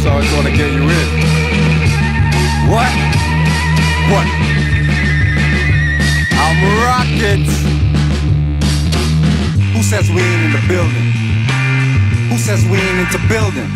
Cops always want to get you in. What? What? I'm rockets. Who says we ain't in the building? Who says we ain't into building?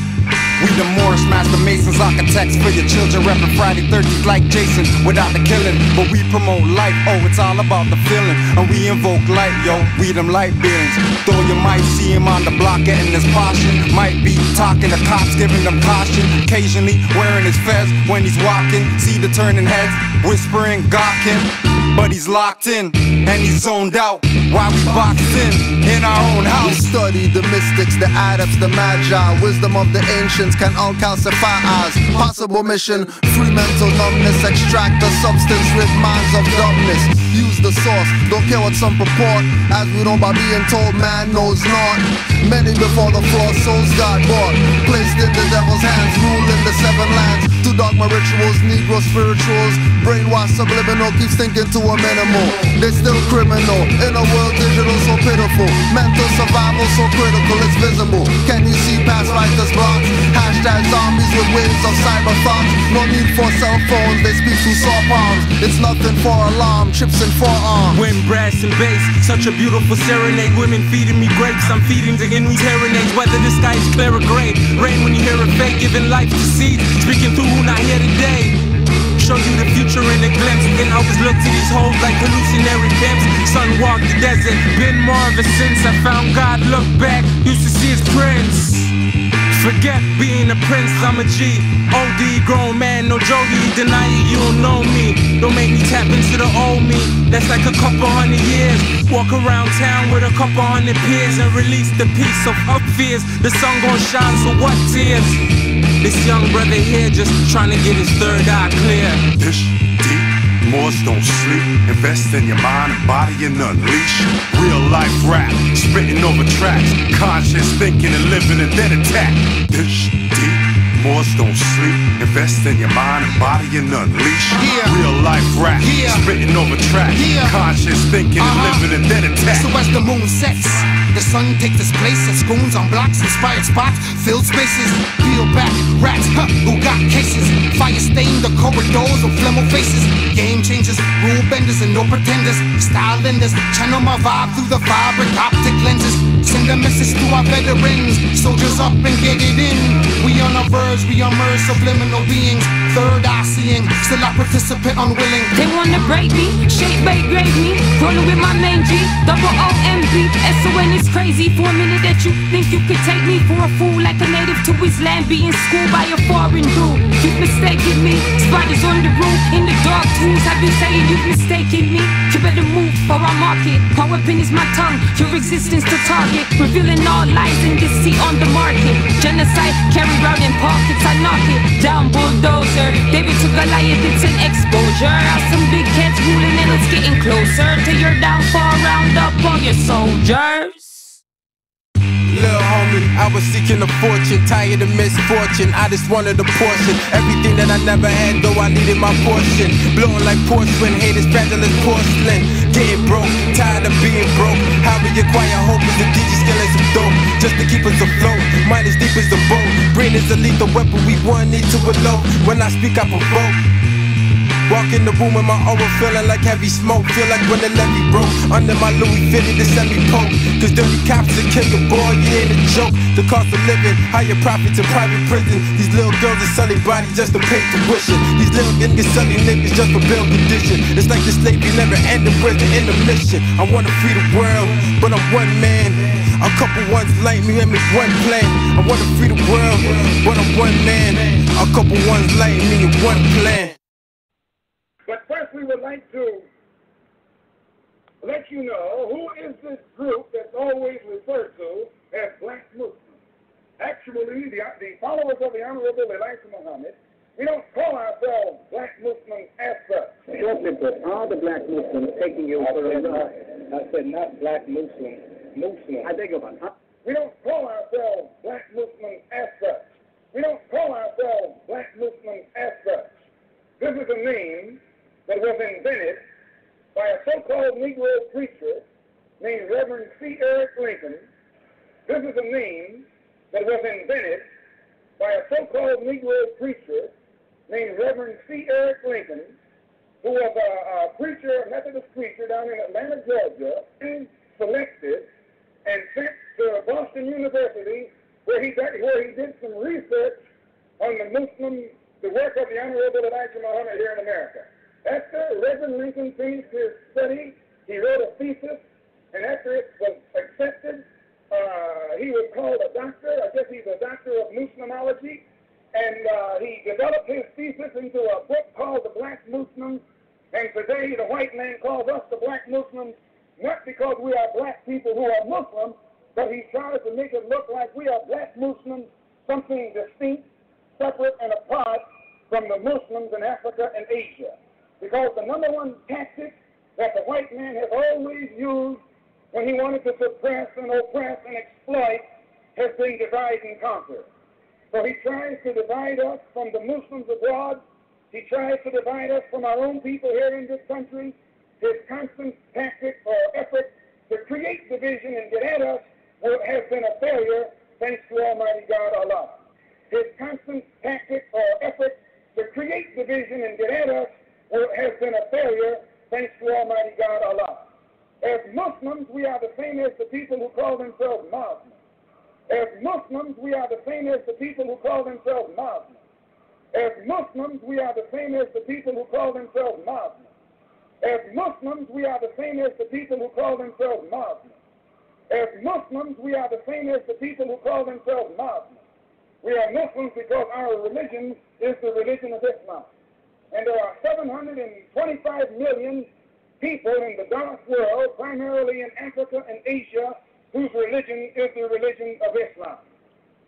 We the Moorish master masons, architects for your children, reppin' Friday 13th like Jason, without the killing. But we promote life, oh, it's all about the feeling. And we invoke light, yo, we them light beings. Though you might see him on the block getting his portion, might be talking to cops, giving them caution. Occasionally wearing his fez when he's walking. See the turning heads, whispering, gawking. But he's locked in, and he's zoned out while we boxed in our own house. We study the mystics, the adepts, the magi. Wisdom of the ancients can all calcify eyes. Possible mission, free mental numbness. Extract the substance, rid minds of dumbness. Use the source, don't care what some purport. As we know by being told, man knows not. Many before the floor, souls got bought. Placed in the devil's hands, ruling the seven lands. To dogma rituals, negro spirituals. Brainwash subliminal, keeps thinking to a minimal. They still criminal, in a world digital so pitiful. Mental survival so critical, it's visible. Can you see past writers' blocks? Hashtag zombies with waves of cyber thoughts. No need for cell phones, they speak through saw palms. It's nothing for alarm, chips and forearms. Wind, brass and bass, such a beautiful serenade. Women feeding me grapes, I'm feeding the in serenades. Whether the sky is clear or gray, rain when you hear it fake, giving life to seeds. Speaking through who not here today. Show you the future in a glimpse. And always look to these hoes like hallucinatory pimps. Sun walked the desert, been more of a since I found God. Look back, used to see his prince. Forget being a prince, I'm a G. OD, grown man, no Jody. Deny it, you don't know me. Don't make me tap into the old me. That's like a couple hundred years. Walk around town with a couple hundred peers and release the peace of up fears. The sun gon' shine, so what tears? This young brother here just trying to get his third eye clear. This deep, Moors don't sleep. Invest in your mind and body and unleash. Real life rap, spitting over tracks. Conscious thinking and living and then attack. This deep, Moors don't sleep. Invest in your mind and body and unleash. Real life rap, spitting over tracks. Conscious thinking and living and then attack. So as the moon sets, the sun takes its place at schools on blocks, inspired spots, filled spaces. Peel back, rats, who got cases. Fire stain the corridors of flemmo faces. Game changers, rule benders and no pretenders. Style lenders, channel my vibe through the vibrant optic lenses. Send a message to our veterans. Soldiers up and get it in. We on our verge, we emerge subliminal beings. Third eye seeing, still a participant unwilling. They wanna break me, shape, bait, grade me. Rolling with my main G, double O-M-B. S-O-N is crazy for a minute that you think you could take me for a fool. Like a native to his land, being schooled by a foreign dude. You've mistaken me, spiders on the roof. In the dark tools, I've been saying you've mistaken me. You better move or I mark it. My weapon is my tongue, your existence to target. Revealing all lies and deceit on the market. Genocide, carry round in pockets, I knock it down, bulldozer. David to Goliath, it's an exposure. Some big cats ruling and it's getting closer to your downfall. Round up all your soldiers. Little homie, I was seeking a fortune, tired of misfortune. I just wanted a portion, everything that I never had, though I needed my portion. Blowing like porcelain, haters fragile as porcelain. Getting broke, tired of being broke. How we acquire hope is the DJ skill and some dope, just to keep us afloat. Mind as deep as the boat, brain is a lethal weapon. We want need to elope. When I speak, I provoke. Walk in the room with my aura feeling like heavy smoke. Feel like when the levee broke under my Louis fitted the semi-poke. Cause dirty cops will kill your boy, you ain't a joke. The cost of living, higher profits in private prison. These little girls are selling bodies just to pay tuition. These little niggas selling niggas just for bail condition. It's like the slavery never ended, where's the intermission? I wanna free the world, but I'm one man. A couple ones like me and make one plan. I wanna free the world, but I'm one man. A couple ones like me and one plan. But first we would like to let you know who is this group that's always referred to as Black Muslims. Actually, the followers of the Honorable Elijah Muhammad, we don't call ourselves Black Muslims as such. Shortly put, are the Black Muslims taking you for a ride? I said not Black Muslims, Muslims. I beg your pardon. We don't call ourselves Black Muslims as such. We don't call ourselves Black Muslims as such. This is a name that was invented by a so-called Negro preacher named Reverend C. Eric Lincoln. This is a name that was invented by a a so-called Negro preacher named Reverend C. Eric Lincoln, who was a preacher, a Methodist preacher down in Atlanta, Georgia, and selected and sent to Boston University, where he did some research on the work of the Honorable Elijah Muhammad here in America. After Reverend Lincoln finished his study, he wrote a thesis, and after it was accepted, he was called a doctor. I guess he's a doctor of Muslimology, and he developed his thesis into a book called The Black Muslims. And today, the white man calls us the black Muslims, not because we are black people who are Muslims, but he tries to make it look like we are black Muslims, something distinct, separate, and apart from the Muslims in Africa and Asia. Because the number one tactic that the white man has always used when he wanted to suppress and oppress and exploit has been divide and conquer. So he tries to divide us from the Muslims abroad. He tries to divide us from our own people here in this country. His constant tactic or effort to create division and get at us has been a failure, thanks to Almighty God Allah. His constant tactic or effort to create division and get at us has been a failure, thanks to Almighty God Allah. As Muslims, we are the same as the people who call themselves Muslims. As Muslims, we are the same as the people who call themselves Muslims. As Muslims, we are the same as the people who call themselves Muslims. As Muslims, we are the same as the people who call themselves Muslims. As Muslims, we are the same as the people who call themselves Muslims. We are Muslims because our religion is the religion of Islam. And there are 725 million people in the dark world, primarily in Africa and Asia, whose religion is the religion of Islam.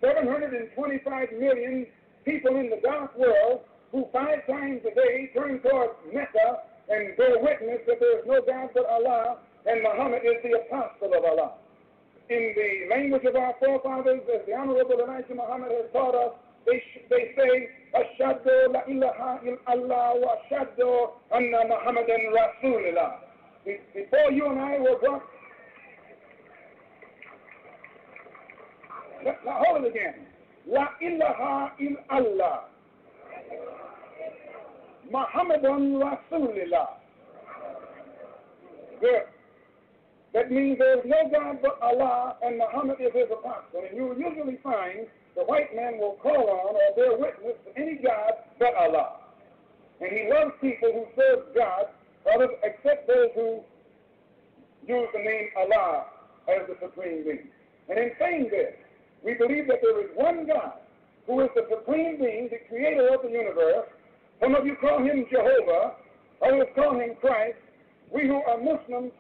725 million people in the dark world who 5 times a day turn towards Mecca and bear witness that there is no God but Allah and Muhammad is the apostle of Allah. In the language of our forefathers, as the Honorable Elijah Muhammad has taught us, they say, Ashhadu la ilaha illallah wa ashhadu anna Muhammadan Rasulullah. Before you and I were brought... Now hold it again. La ilaha illallah. Muhammadan Rasulullah. Good. That means there is no God but Allah and Muhammad is his apostle. And you will usually find the white man will call on or bear witness to any God but Allah. And he loves people who serve God, others except those who use the name Allah as the supreme being. And in saying this, we believe that there is one God who is the supreme being, the creator of the universe. Some of you call him Jehovah, others call him Christ. We who are Muslims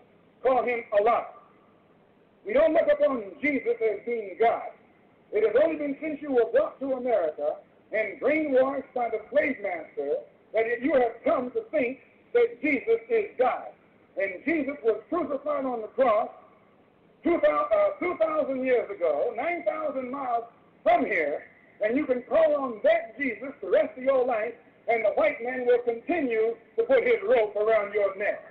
call him Allah. We don't look upon Jesus as being God. It has only been since you were brought to America and brainwashed by the slave master that you have come to think that Jesus is God. And Jesus was crucified on the cross 2,000 years ago, 9,000 miles from here, and you can call on that Jesus the rest of your life, and the white man will continue to put his rope around your neck.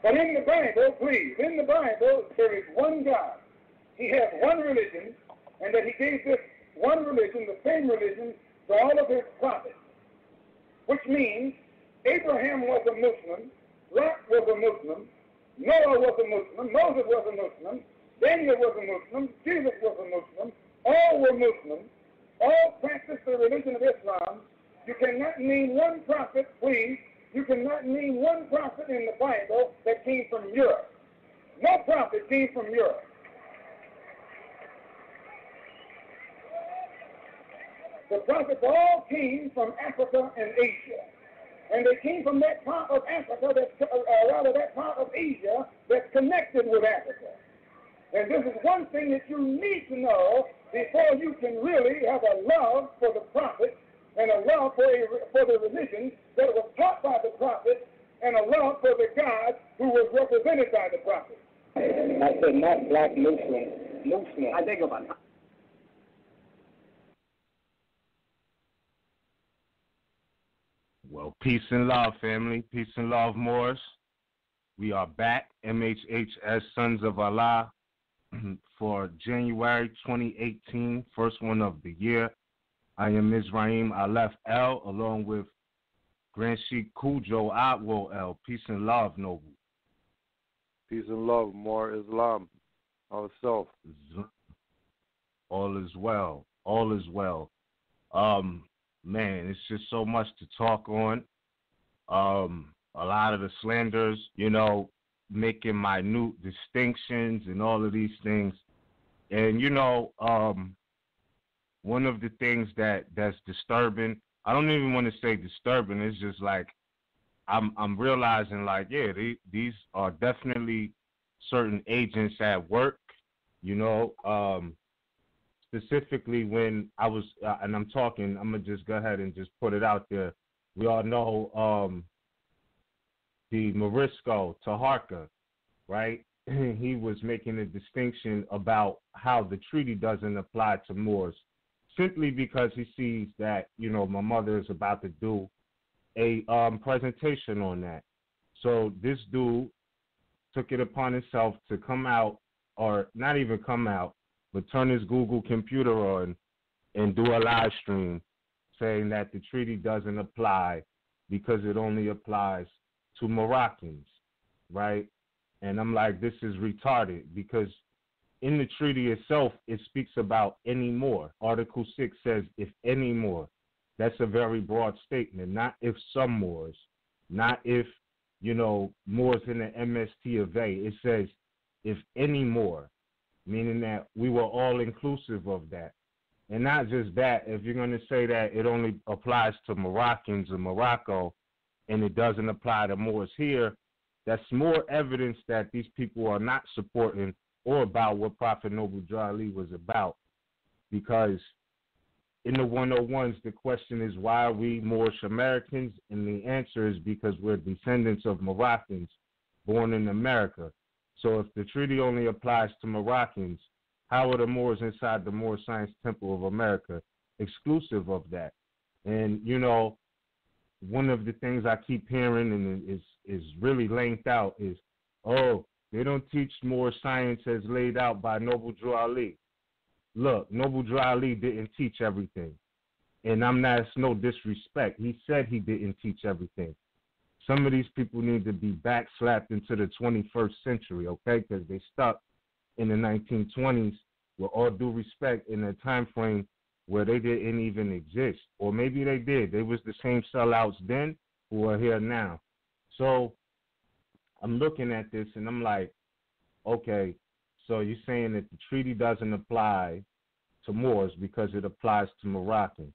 But in the Bible, please, in the Bible, there is one God. He has one religion, and that he gave this one religion, the same religion, to all of his prophets. Which means Abraham was a Muslim, Lot was a Muslim, Noah was a Muslim, Moses was a Muslim, Daniel was a Muslim, Jesus was a Muslim, all were Muslims, all practiced the religion of Islam. You cannot name one prophet, please, you cannot name one prophet in the Bible that came from Europe. No prophet came from Europe. The prophets all came from Africa and Asia. And they came from that part of Africa, that part of Asia that's connected with Africa. And this is one thing that you need to know before you can really have a love for the prophet and a love for the religion that was taught by the prophet and a love for the God who was represented by the prophet. I said not black Muslim. Muslim. I think about it. Well, peace and love, family. Peace and love, Moors. We are back, MHHS, Sons of Allah. for January 2018, first one of the year. I am Mizraim Aleph El, along with Grand Sheikh Kujo Atwo El. Peace and love, Noble. Peace and love, more Islam, ourself. All is well. All is well. Man, it's just so much to talk on. A lot of the slanders, making minute distinctions and all of these things. And, one of the things that's disturbing, I don't even want to say disturbing, it's just like I'm realizing like, yeah, these are definitely certain agents at work, specifically when I was, and I'm going to just go ahead and just put it out there. We all know the Morisco Taharka, right? He was making a distinction about how the treaty doesn't apply to Moors, simply because he sees that, my mother is about to do a presentation on that. So this dude took it upon himself to come out, or not even come out, but turn his Google computer on and do a live stream saying that the treaty doesn't apply because it only applies to Moroccans, right? And I'm like, this is retarded, because in the treaty itself, it speaks about any more. Article 6 says, if any more. That's a very broad statement, not if some Moors, not if, Moors in the MST of A. It says, if any more, meaning that we were all inclusive of that. And not just that, if you're going to say that it only applies to Moroccans in Morocco and it doesn't apply to Moors here, that's more evidence that these people are not supporting or about what Prophet Noble Drew Ali was about. Because in the 101s, the question is, why are we Moorish Americans? And the answer is because we're descendants of Moroccans born in America. So if the treaty only applies to Moroccans, how are the Moors inside the Moor Science Temple of America exclusive of that? And, one of the things I keep hearing and is really linked out is, oh, they don't teach Moor science as laid out by Noble Drew Ali. Look, Noble Drew Ali didn't teach everything. And it's no disrespect. He said he didn't teach everything. Some of these people need to be backslapped into the 21st century, okay? Because they stuck in the 1920s, with all due respect, in a time frame where they didn't even exist. Or maybe they did. They was the same sellouts then who are here now. So I'm looking at this and I'm like, okay, so you're saying that the treaty doesn't apply to Moors because it applies to Moroccans.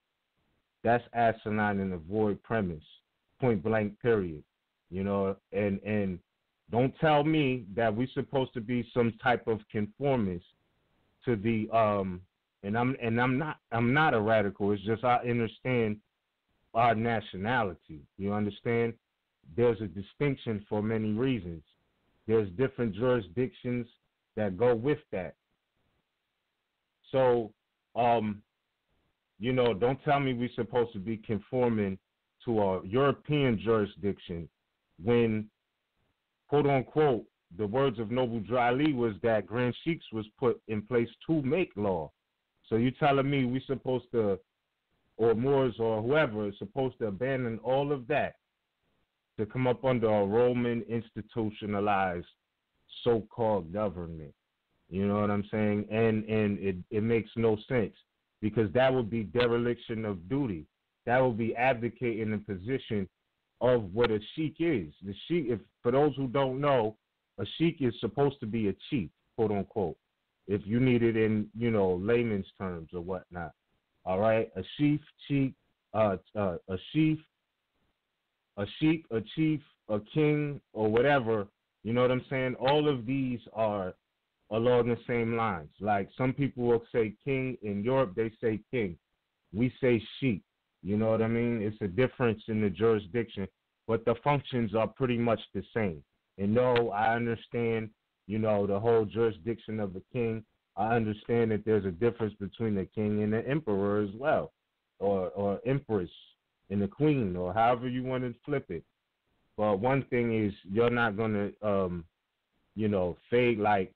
That's asinine and a void premise, point blank period. And don't tell me that we're supposed to be some type of conformist to the and I'm not a radical. It's just I understand our nationality. You understand? There's a distinction for many reasons. There's different jurisdictions that go with that. So, don't tell me we're supposed to be conforming to a European jurisdiction when, quote unquote, the words of Noble Drew Ali was that Grand Sheiks was put in place to make law. So you telling me we supposed to, or Moors or whoever is supposed to abandon all of that to come up under a Roman institutionalized so-called government? You know what I'm saying? And it makes no sense, because that would be dereliction of duty. That would be abdicating the position of what a sheik is. The sheik, if for those who don't know, a sheik is supposed to be a chief, quote unquote, if you need it in, layman's terms or whatnot. All right, a chief, a chief, a king, or whatever. You know what I'm saying? All of these are along the same lines. Like some people will say king in Europe, they say king. We say sheik. You know what I mean? It's a difference in the jurisdiction, but the functions are pretty much the same. And no, I understand, the whole jurisdiction of the king. I understand that there's a difference between the king and the emperor as well, or empress and the queen, or however you want to flip it. But one thing is, you're not going to, fade like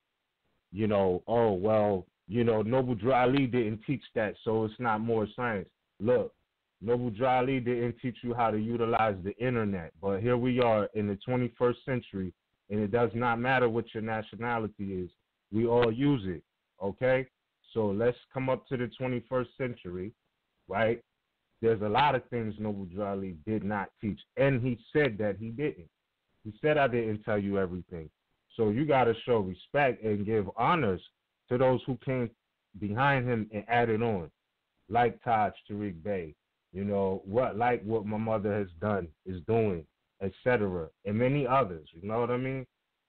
you know, oh, well, you know, Noble Drew Ali didn't teach that, so it's not more science. Look, Noble Drew Ali didn't teach you how to utilize the internet, but here we are in the 21st century, and it does not matter what your nationality is. We all use it, okay? So let's come up to the 21st century, right? There's a lot of things Noble Drew Ali did not teach, and he said that he didn't. He said, I didn't tell you everything. So you got to show respect and give honors to those who came behind him and added on, like Taj RVBey, you know, what my mother has done, is doing, etc., and many others, you know what I mean?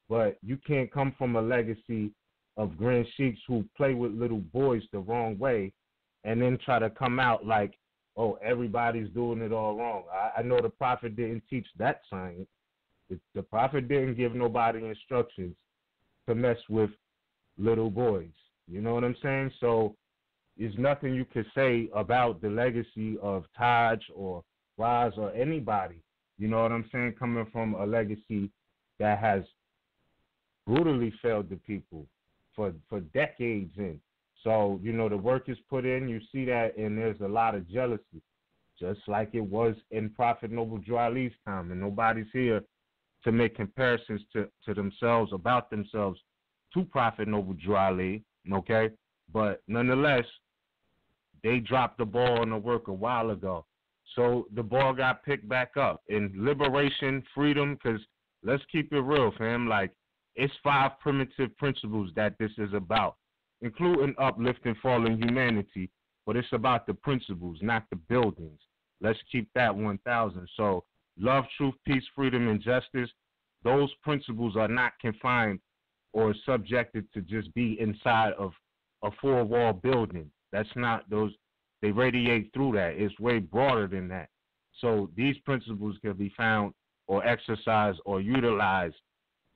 But you can't come from a legacy of grand sheiks who play with little boys the wrong way and then try to come out like, oh, everybody's doing it all wrong. I know the Prophet didn't teach that science. The Prophet didn't give nobody instructions to mess with little boys. You know what I'm saying? So there's nothing you could say about the legacy of Taj or Raz or anybody, you know what I'm saying, coming from a legacy that has brutally failed the people for decades in. So, you know, the work is put in, you see that, and there's a lot of jealousy, just like it was in Prophet Noble Drew Ali's time, and nobody's here to make comparisons to themselves, about themselves, to Prophet Noble Drew Ali, okay? But nonetheless, they dropped the ball on the work a while ago. So the ball got picked back up. In liberation, freedom, because let's keep it real, fam. Like, it's 5 primitive principles that this is about, including uplifting fallen humanity, but it's about the principles, not the buildings. Let's keep that 1,000. So love, truth, peace, freedom, and justice, those principles are not confined or subjected to just be inside of a 4-wall building. That's not those, they radiate through that. It's way broader than that. So these principles can be found or exercised or utilized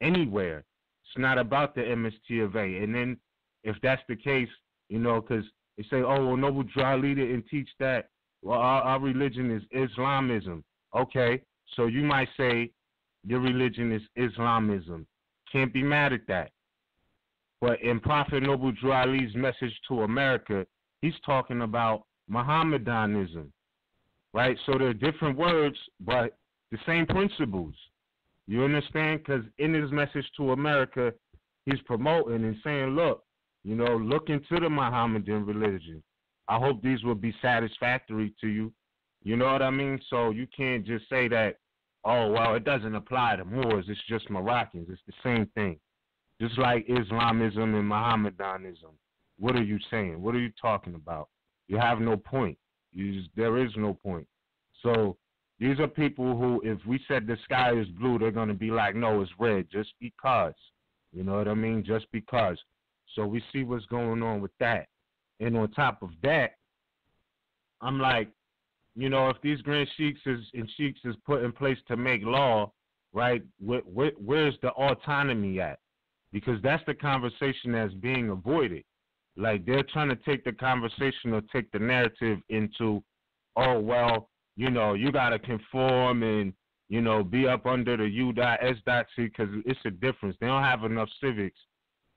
anywhere. It's not about the MST of A. And then if that's the case, you know, because they say, oh, well, Noble Drew Ali didn't teach that. Well, our religion is Islamism. Okay, so you might say your religion is Islamism. Can't be mad at that. But in Prophet Noble Drew Ali's message to America, he's talking about Mohammedanism, right? So they're different words, but the same principles. You understand? Because in his message to America, he's promoting and saying, look, you know, look into the Mohammedan religion. I hope these will be satisfactory to you. You know what I mean? So you can't just say that, oh, well, it doesn't apply to Moors. It's just Moroccans. It's the same thing. Just like Islamism and Mohammedanism. What are you saying? What are you talking about? You have no point. There is no point. So these are people who, if we said the sky is blue, they're going to be like, no, it's red, just because. You know what I mean? Just because. So we see what's going on with that. And on top of that, I'm like, you know, if these grand sheiks is put in place to make law, right, where's the autonomy at? Because that's the conversation that's being avoided. Like, they're trying to take the conversation or take the narrative into, oh, well, you know, you got to conform and, you know, be up under the U.S.C, because it's a difference. They don't have enough civics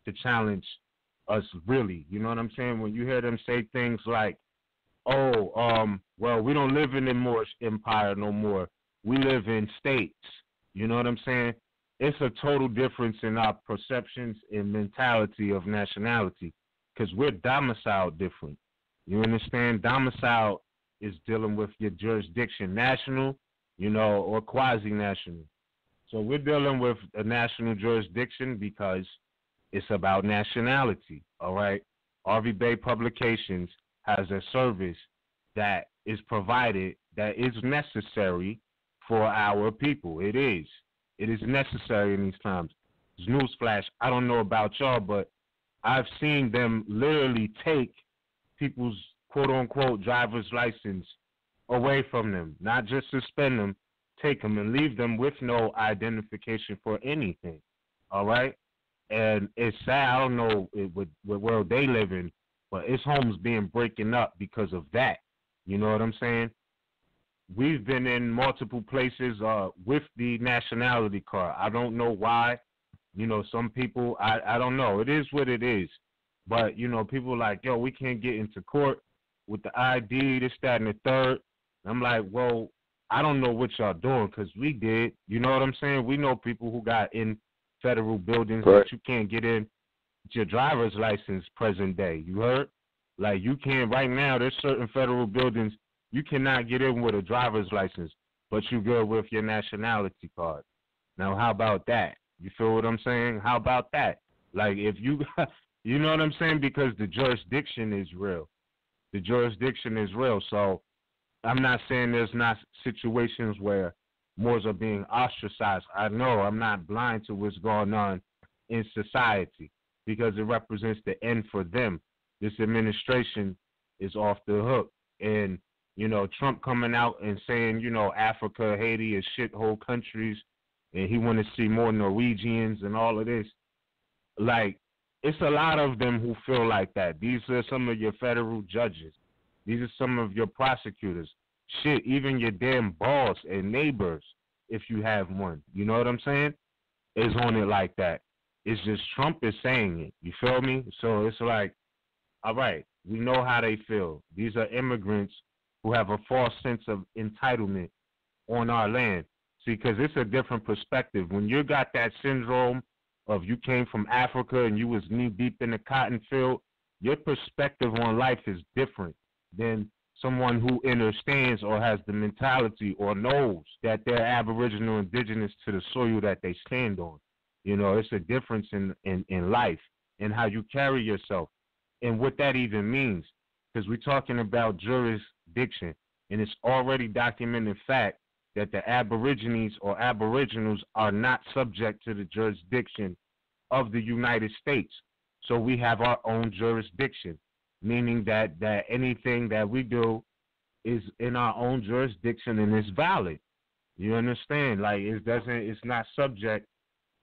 to challenge us, really. You know what I'm saying? When you hear them say things like, oh, well, we don't live in the Moorish Empire no more. We live in states. You know what I'm saying? It's a total difference in our perceptions and mentality of nationality, because we're domiciled different. You understand? Domicile is dealing with your jurisdiction, national, you know, or quasi-national. So we're dealing with a national jurisdiction because it's about nationality, all right? RVBey Publications has a service that is provided that is necessary for our people. It is. It is necessary in these times. Newsflash, I don't know about y'all, but I've seen them literally take people's quote-unquote driver's license away from them, not just suspend them, take them and leave them with no identification for anything, all right? And it's sad. I don't know what world they live in, but it's homes being breaking up because of that. You know what I'm saying? We've been in multiple places with the nationality card. I don't know why, some people, I don't know. It is what it is. But, people like, yo, we can't get into court with the ID, this, that, and the third. And I'm like, well, I don't know what y'all doing because we did. You know what I'm saying? We know people who got in federal buildings that you can't get in with your driver's license present day. You heard? Like, you can't right now. There's certain federal buildings you cannot get in with a driver's license, but you good with your nationality card. Now, how about that? You feel what I'm saying? How about that? Like, if you, you know what I'm saying? Because the jurisdiction is real. The jurisdiction is real. So I'm not saying there's not situations where Moors are being ostracized. I know I'm not blind to what's going on in society because it represents the end for them. This administration is off the hook. And, Trump coming out and saying, Africa, Haiti is shithole countries, and he want to see more Norwegians and all of this. Like, it's a lot of them who feel like that. These are some of your federal judges. These are some of your prosecutors. Shit, even your damn boss and neighbors, if you have one. You know what I'm saying? Is on it like that. It's just Trump is saying it. You feel me? So it's like, all right, we know how they feel. These are immigrants who have a false sense of entitlement on our land. See, because it's a different perspective. When you got that syndrome of you came from Africa and you was knee-deep in the cotton field, your perspective on life is different than someone who understands or has the mentality or knows that they're aboriginal indigenous to the soil that they stand on. It's a difference in life and how you carry yourself and what that even means. Because we're talking about jurisdiction, and it's already documented fact that the Aborigines or Aboriginals are not subject to the jurisdiction of the United States. So we have our own jurisdiction, meaning that anything that we do is in our own jurisdiction and it's valid. You understand? Like, it's not subject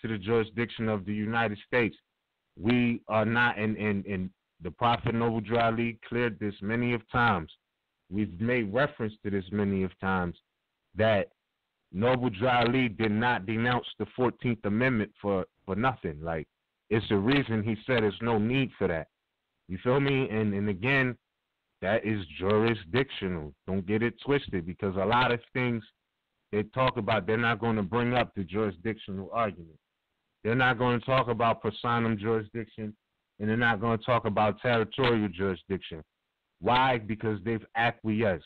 to the jurisdiction of the United States. We are not, and the Prophet Noble Drew Ali cleared this many of times. We've made reference to this many of times, that Noble Drew Ali did not denounce the 14th Amendment for nothing. Like, it's the reason he said there's no need for that. You feel me? And again, that is jurisdictional. Don't get it twisted, because a lot of things they talk about, they're not going to bring up the jurisdictional argument. They're not going to talk about personam jurisdiction, and they're not going to talk about territorial jurisdiction. Why? Because they've acquiesced.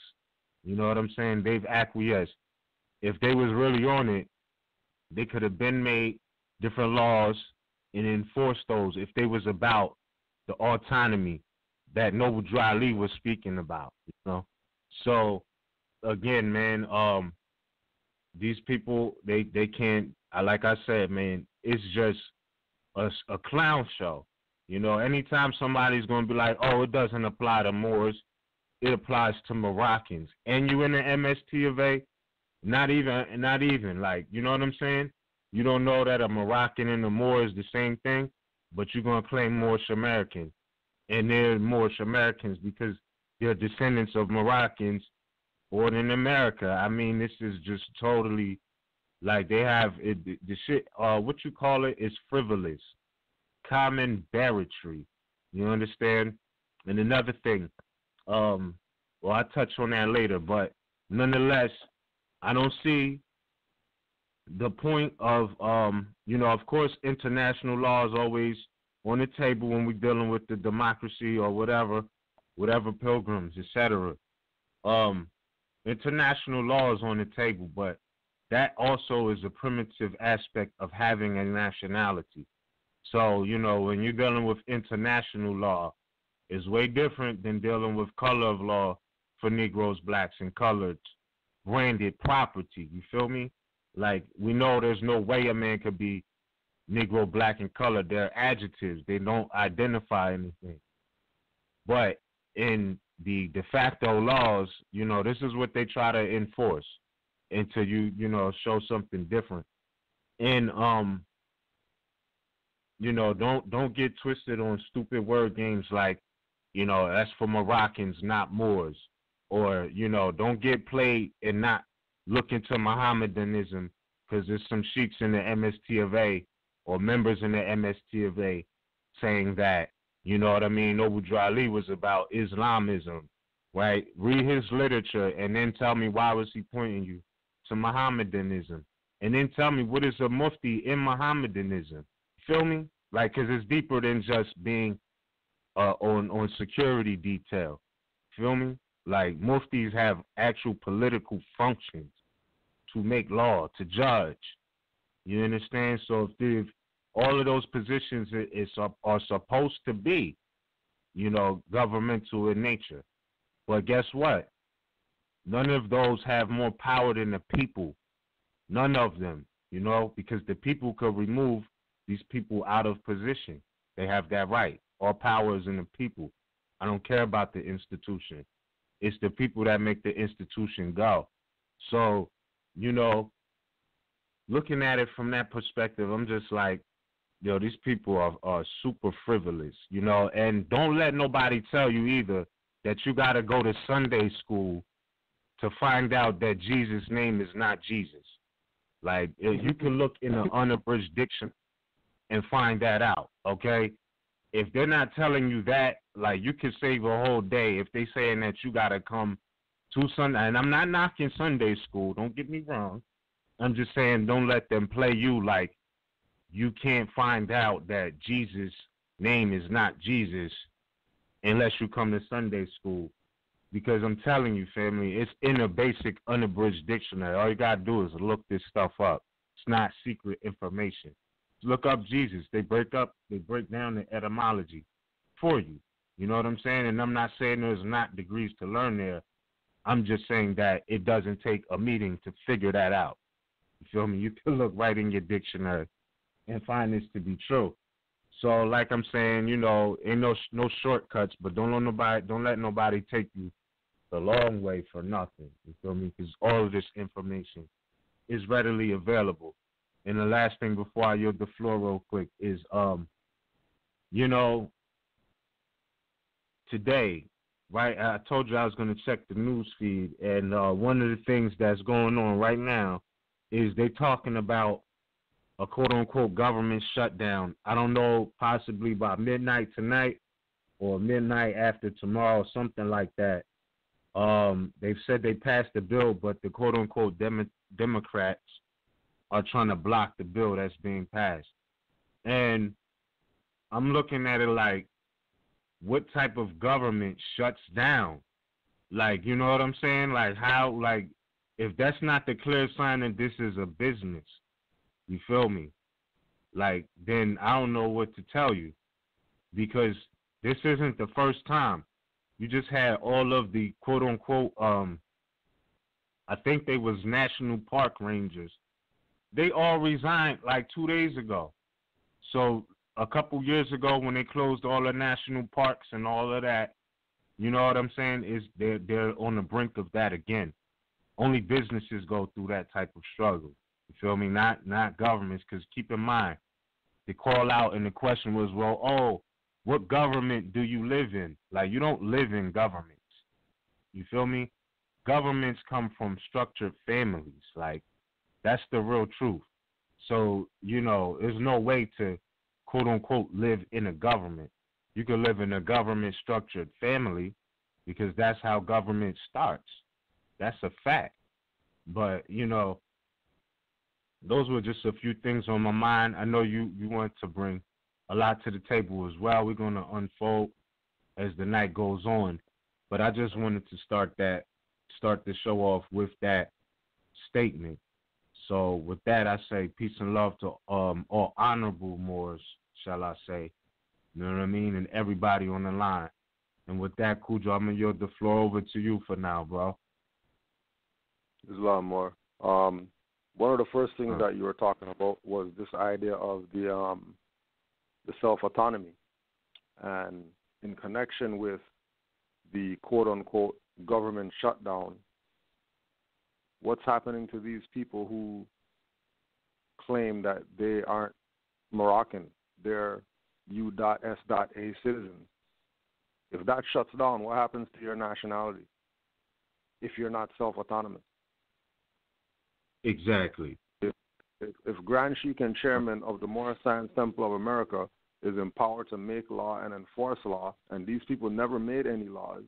You know what I'm saying? They've acquiesced. If they was really on it, they could have been made different laws and enforced those if they was about the autonomy that Noble Drew Ali was speaking about. So again, man, these people, they can't, like I said, man, it's just a clown show. Anytime somebody's going to be like, oh, it doesn't apply to Moors, it applies to Moroccans. And you in the MST of A, not even, like, you know what I'm saying? You don't know that a Moroccan and a Moor is the same thing, but you're going to claim Moorish American. And they're Moorish Americans because they're descendants of Moroccans born in America. I mean, this is just totally, like, they have, the shit, what you call it is frivolous. Common barratry. You understand? And another thing, well, I'll touch on that later, but nonetheless, I don't see the point of, of course, international law is always on the table when we're dealing with the democracy or whatever pilgrims, etc. International law is on the table, but that also is a primitive aspect of having a nationality. So, when you're dealing with international law, it's way different than dealing with color of law for Negroes, blacks, and coloreds, branded property. You feel me? Like, we know there's no way a man could be Negro, black, and colored. They're adjectives. They don't identify anything. But in the de facto laws, this is what they try to enforce until you show something different. And, don't get twisted on stupid word games like, that's for Moroccans, not Moors. Or, don't get played and not look into Mohammedanism because there's some sheiks in the MST of A or members in the MSTFA saying that, you know what I mean, Noble Drew Ali was about Islamism, right? Read his literature and then tell me why was he pointing you to Mohammedanism. And then tell me what is a mufti in Mohammedanism. Feel me? Like, because it's deeper than just being on security detail. Feel me? Like, muftis have actual political functions to make law, to judge. You understand? So if all of those positions are supposed to be, you know, governmental in nature. But guess what? None of those have more power than the people. None of them, you know, because the people could remove these people out of position. They have that right. All power is in the people. I don't care about the institution. It's the people that make the institution go. So, you know, looking at it from that perspective, I'm just like, yo, these people are super frivolous, you know, and don't let nobody tell you either that you got to go to Sunday school to find out that Jesus' name is not Jesus. Like, you can look in an unabridged dictionary and find that out, okay? If they're not telling you that, like, you could save a whole day if they saying that you got to come to Sunday. And I'm not knocking Sunday school, don't get me wrong. I'm just saying don't let them play you like you can't find out that Jesus' name is not Jesus unless you come to Sunday school. Because I'm telling you, family, it's in a basic unabridged dictionary. All you got to do is look this stuff up. It's not secret information. Look up Jesus. They break down the etymology for you. You know what I'm saying? And I'm not saying there's not degrees to learn there. I'm just saying that it doesn't take a meeting to figure that out. You feel me? You can look right in your dictionary and find this to be true. So, like I'm saying, you know, ain't no shortcuts, but don't let nobody take you the long way for nothing. You feel me? Because all of this information is readily available. And the last thing before I yield the floor real quick is, you know, today, right, I told you I was going to check the news feed, and one of the things that's going on right now is they talking about a quote-unquote government shutdown. I don't know, possibly by midnight tonight or midnight after tomorrow, something like that. They've said they passed the bill, but the quote-unquote Democrats are trying to block the bill that's being passed. And I'm looking at it like, what type of government shuts down? Like, you know what I'm saying? Like, how, like, if that's not the clear sign that this is a business, you feel me? Like, then I don't know what to tell you, because this isn't the first time. You just had all of the quote-unquote, I think they was National Park Rangers. They all resigned like 2 days ago. So a couple years ago when they closed all the national parks and all of that, you know what I'm saying, is they're on the brink of that again. Only businesses go through that type of struggle. You feel me? Not governments, because keep in mind, the call out and the question was, well, oh, what government do you live in? Like, you don't live in governments. You feel me? Governments come from structured families. Like, that's the real truth. So, you know, there's no way to, quote-unquote, live in a government. You can live in a government-structured family because that's how government starts. That's a fact. But, you know, those were just a few things on my mind. I know you want to bring a lot to the table as well. We're going to unfold as the night goes on. But I just wanted to start the show off with that statement. So with that, I say peace and love to all honorable Moors, shall I say. You know what I mean? And everybody on the line. And with that, Cujo, I'm going to yield the floor over to you for now, bro. Islam Moor. One of the first things that you were talking about was this idea of the self-autonomy. And in connection with the quote-unquote government shutdown, what's happening to these people who claim that they aren't Moroccan, they're U.S.A. citizens? If that shuts down, what happens to your nationality if you're not self-autonomous? Exactly. if Grand Sheik and Chairman of the Moorish Science Temple of America is empowered to make law and enforce law, and these people never made any laws,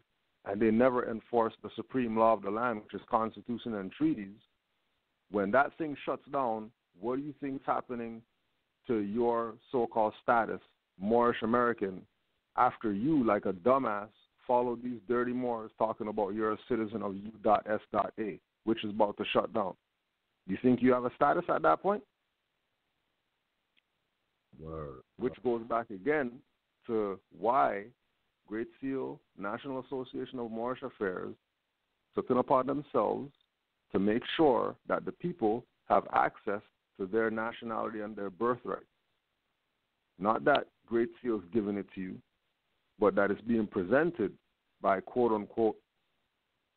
and they never enforced the supreme law of the land, which is Constitution and treaties, when that thing shuts down, what do you think is happening to your so-called status, Moorish American, after you, like a dumbass, follow these dirty Moors talking about you're a citizen of U.S.A, which is about to shut down? You think you have a status at that point? Word. Which goes back again to why Great Seal, National Association of Moorish Affairs, took it upon themselves to make sure that the people have access to their nationality and their birthright. Not that Great Seal is giving it to you, but that it's being presented by quote-unquote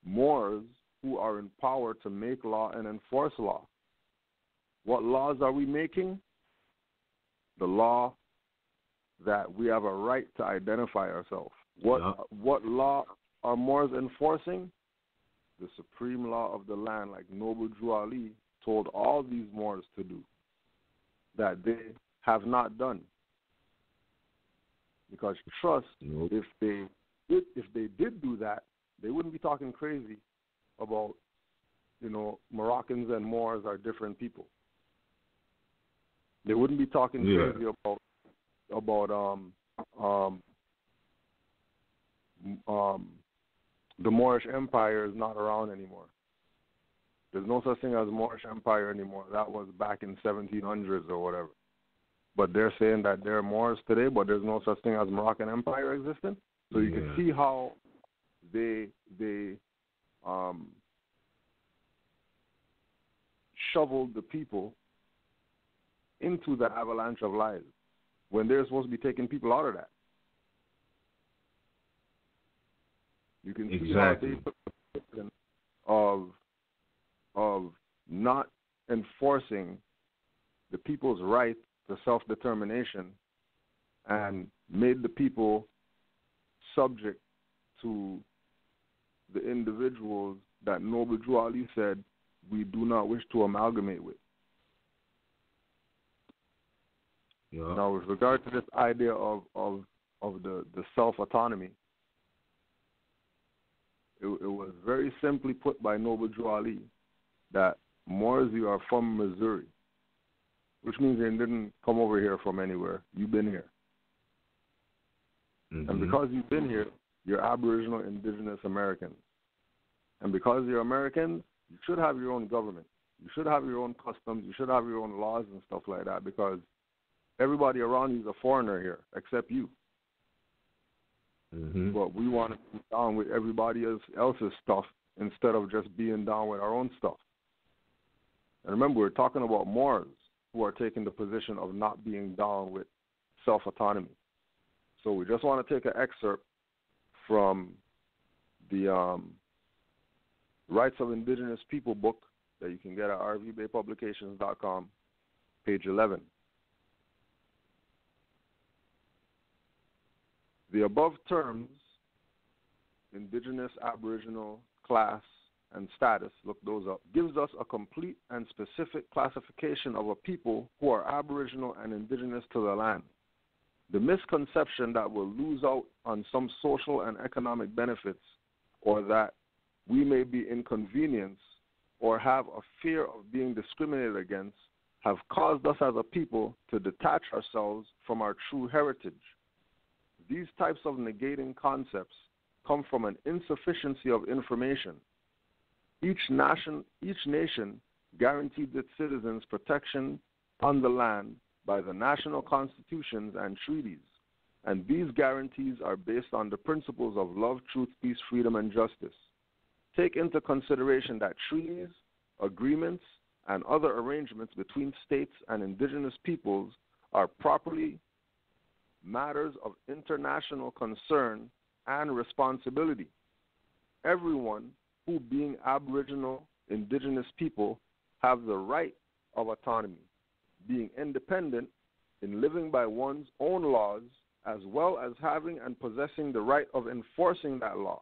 Moors who are empowered to make law and enforce law. What laws are we making? The law that we have a right to identify ourselves. What law are Moors enforcing? The supreme law of the land, like Noble Drew Ali told all these Moors to do, that they have not done. Because trust, if they did do that, they wouldn't be talking crazy about, Moroccans and Moors are different people. They wouldn't be talking crazy about the Moorish Empire is not around anymore. There's no such thing as Moorish Empire anymore. That was back in 1700s or whatever. But they're saying that there are Moors today, but there's no such thing as Moroccan Empire existing. So you can see how they shoveled the people into the avalanche of lies when they're supposed to be taking people out of that. You can see how they took the position of not enforcing the people's right to self-determination and made the people subject to the individuals that Noble Drew Ali said we do not wish to amalgamate with. Yeah. Now, with regard to this idea of the self-autonomy, it was very simply put by Noble Drew Ali that Moors, you are from Missouri, which means they didn't come over here from anywhere. You've been here. Mm-hmm. And because you've been here, you're Aboriginal Indigenous Americans. And because you're Americans, you should have your own government. You should have your own customs. You should have your own laws and stuff like that, because everybody around you is a foreigner here except you. Mm-hmm. But we want to be down with everybody else's stuff instead of just being down with our own stuff. And remember, we're talking about Moors who are taking the position of not being down with self-autonomy. So we just want to take an excerpt from the Rights of Indigenous People book that you can get at RVBeypublications.com, page 11. The above terms, indigenous, aboriginal, class, and status, look those up, gives us a complete and specific classification of a people who are aboriginal and indigenous to the land. The misconception that we'll lose out on some social and economic benefits, or that we may be inconvenienced or have a fear of being discriminated against, have caused us as a people to detach ourselves from our true heritage. These types of negating concepts come from an insufficiency of information. Each nation guarantees its citizens protection on the land by the national constitutions and treaties, and these guarantees are based on the principles of love, truth, peace, freedom, and justice. Take into consideration that treaties, agreements, and other arrangements between states and indigenous peoples are properly matters of international concern and responsibility. Everyone who, being Aboriginal indigenous people, have the right of autonomy, being independent in living by one's own laws, as well as having and possessing the right of enforcing that law.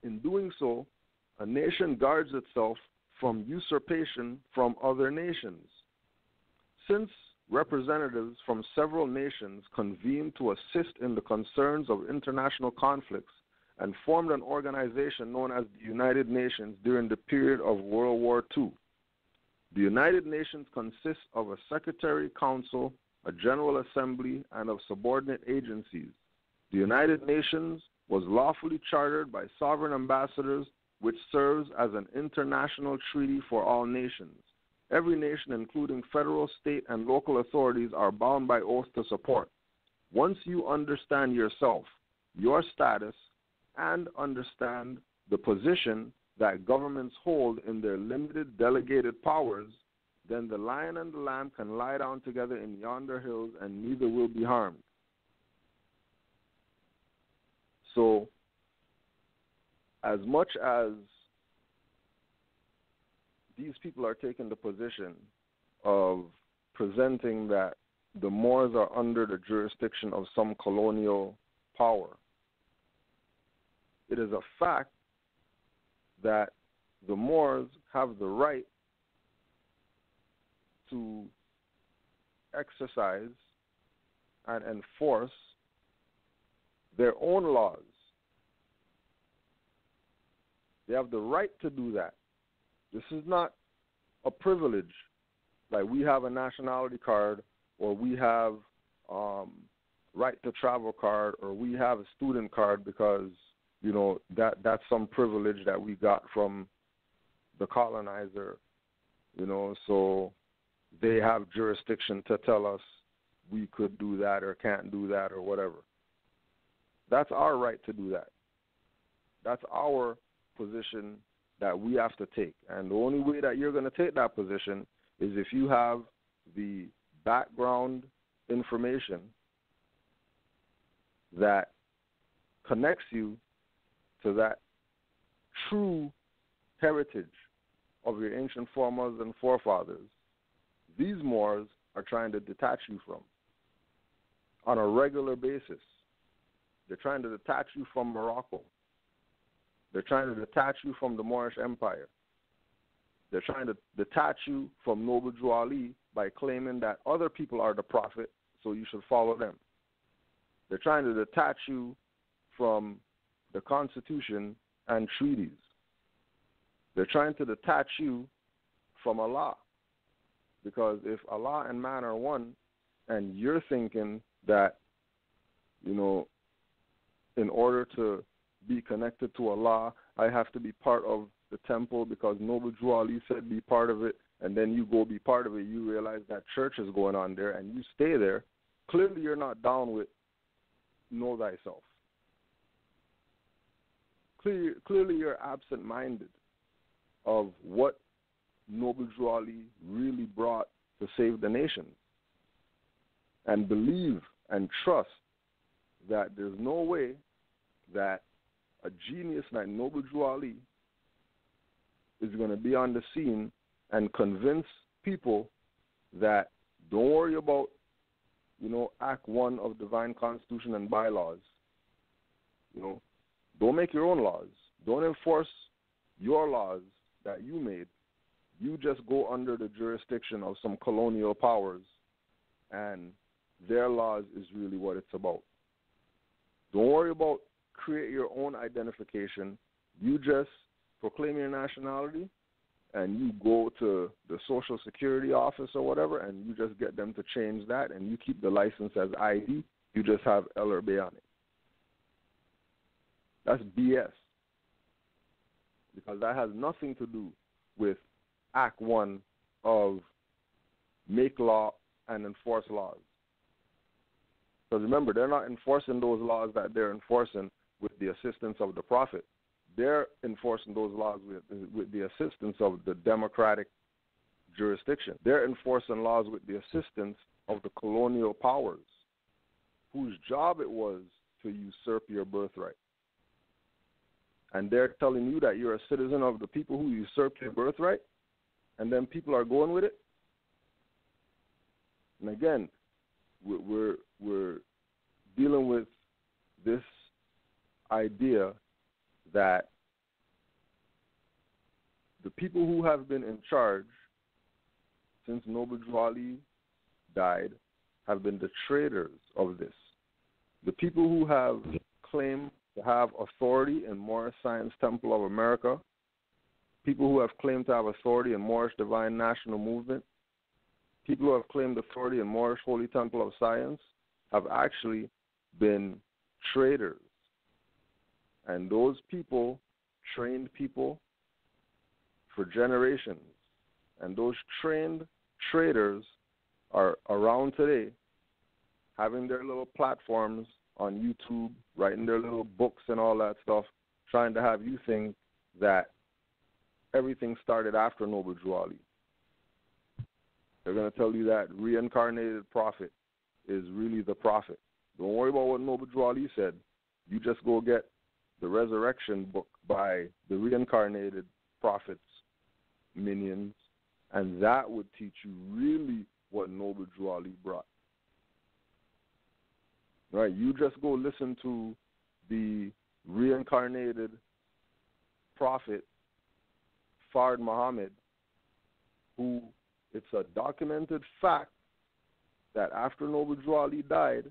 In doing so, a nation guards itself from usurpation from other nations, Since representatives from several nations convened to assist in the concerns of international conflicts and formed an organization known as the United Nations during the period of World War II. The United Nations consists of a Secretary Council, a General Assembly, and of subordinate agencies. The United Nations was lawfully chartered by sovereign ambassadors, which serves as an international treaty for all nations. Every nation, including federal, state, and local authorities, are bound by oath to support. Once you understand yourself, your status, and understand the position that governments hold in their limited delegated powers, then the lion and the lamb can lie down together in yonder hills and neither will be harmed. So, as much as these people are taking the position of presenting that the Moors are under the jurisdiction of some colonial power, it is a fact that the Moors have the right to exercise and enforce their own laws. They have the right to do that. This is not a privilege, like we have a nationality card, or we have right to travel card, or we have a student card because, you know, that's some privilege that we got from the colonizer, you know, so they have jurisdiction to tell us we could do that or can't do that or whatever. That's our right to do that. That's our position that we have to take. And the only way that you're going to take that position is if you have the background information that connects you to that true heritage of your ancient foremothers and forefathers. These Moors are trying to detach you from on a regular basis. They're trying to detach you from Morocco. They're trying to detach you from the Moorish Empire. They're trying to detach you from Noble Drew Ali by claiming that other people are the prophet, so you should follow them. They're trying to detach you from the Constitution and treaties. They're trying to detach you from Allah. Because if Allah and man are one, and you're thinking that, you know, in order to be connected to Allah, I have to be part of the temple because Noble Drew Ali said be part of it, and then you go be part of it, you realize that church is going on there, and you stay there, clearly you're not down with know thyself. Clearly you're absent-minded of what Noble Drew Ali really brought to save the nation. And believe and trust that there's no way that a genius like Noble Drew Ali is going to be on the scene and convince people that don't worry about, you know, Act 1 of Divine Constitution and Bylaws. You know, don't make your own laws. Don't enforce your laws that you made. You just go under the jurisdiction of some colonial powers, and their laws is really what it's about. Don't worry about create your own identification. You just proclaim your nationality, and you go to the Social Security office or whatever, and you just get them to change that, and you keep the license as ID. You just have RVBey on it. That's BS. Because that has nothing to do with Act 1 of make law and enforce laws. Because remember, they're not enforcing those laws that they're enforcing with the assistance of the Prophet. They're enforcing those laws with the assistance of the democratic jurisdiction. They're enforcing laws with the assistance of the colonial powers, whose job it was to usurp your birthright. And they're telling you that you're a citizen of the people who usurped your birthright, and then people are going with it. And again, we're dealing with this idea that the people who have been in charge since Noble Drew Ali died have been the traders of this. The people who have claimed to have authority in Moorish Science Temple of America, people who have claimed to have authority in Moorish Divine National Movement, people who have claimed authority in Moorish Holy Temple of Science have actually been traders. And those people trained people for generations. And those trained traders are around today, having their little platforms on YouTube, writing their little books and all that stuff, trying to have you think that everything started after Noble Drew Ali. They're going to tell you that reincarnated prophet is really the prophet. Don't worry about what Noble Drew Ali said. You just go get the resurrection book by the reincarnated prophet's minions, and that would teach you really what Noble Drew Ali brought. Right? You just go listen to the reincarnated prophet, Fard Muhammad, who it's a documented fact that after Noble Drew Ali died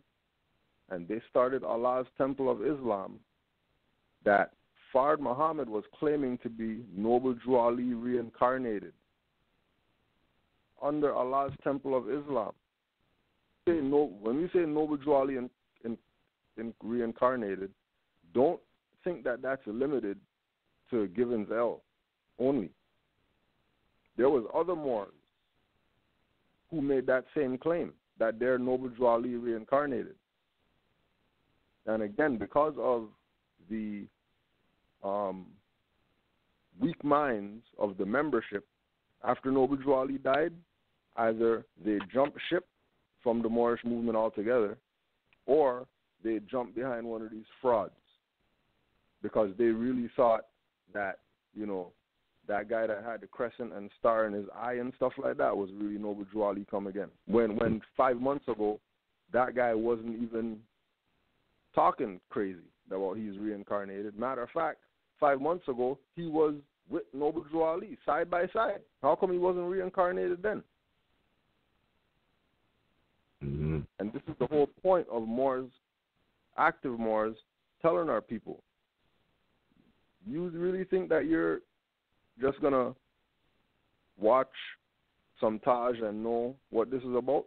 and they started Allah's Temple of Islam, that Fard Muhammad was claiming to be Noble Drew Ali reincarnated under Allah's Temple of Islam. When we say Noble Drew Ali in reincarnated, don't think that that's limited to Givens L only. There was other Moors who made that same claim, that they're Noble Drew Ali reincarnated. And again, because of the weak minds of the membership, after Noble Drew Ali died, either they jumped ship from the Moorish movement altogether, or they jumped behind one of these frauds because they really thought that, you know, that guy that had the crescent and star in his eye and stuff like that was really Noble Drew Ali come again. When 5 months ago, that guy wasn't even talking crazy about he's reincarnated. Matter of fact, 5 months ago, he was with Noble Drew Ali side by side. How come he wasn't reincarnated then? Mm-hmm. And this is the whole point of Moors, active Moors, telling our people, you really think that you're just going to watch some Taj and know what this is about?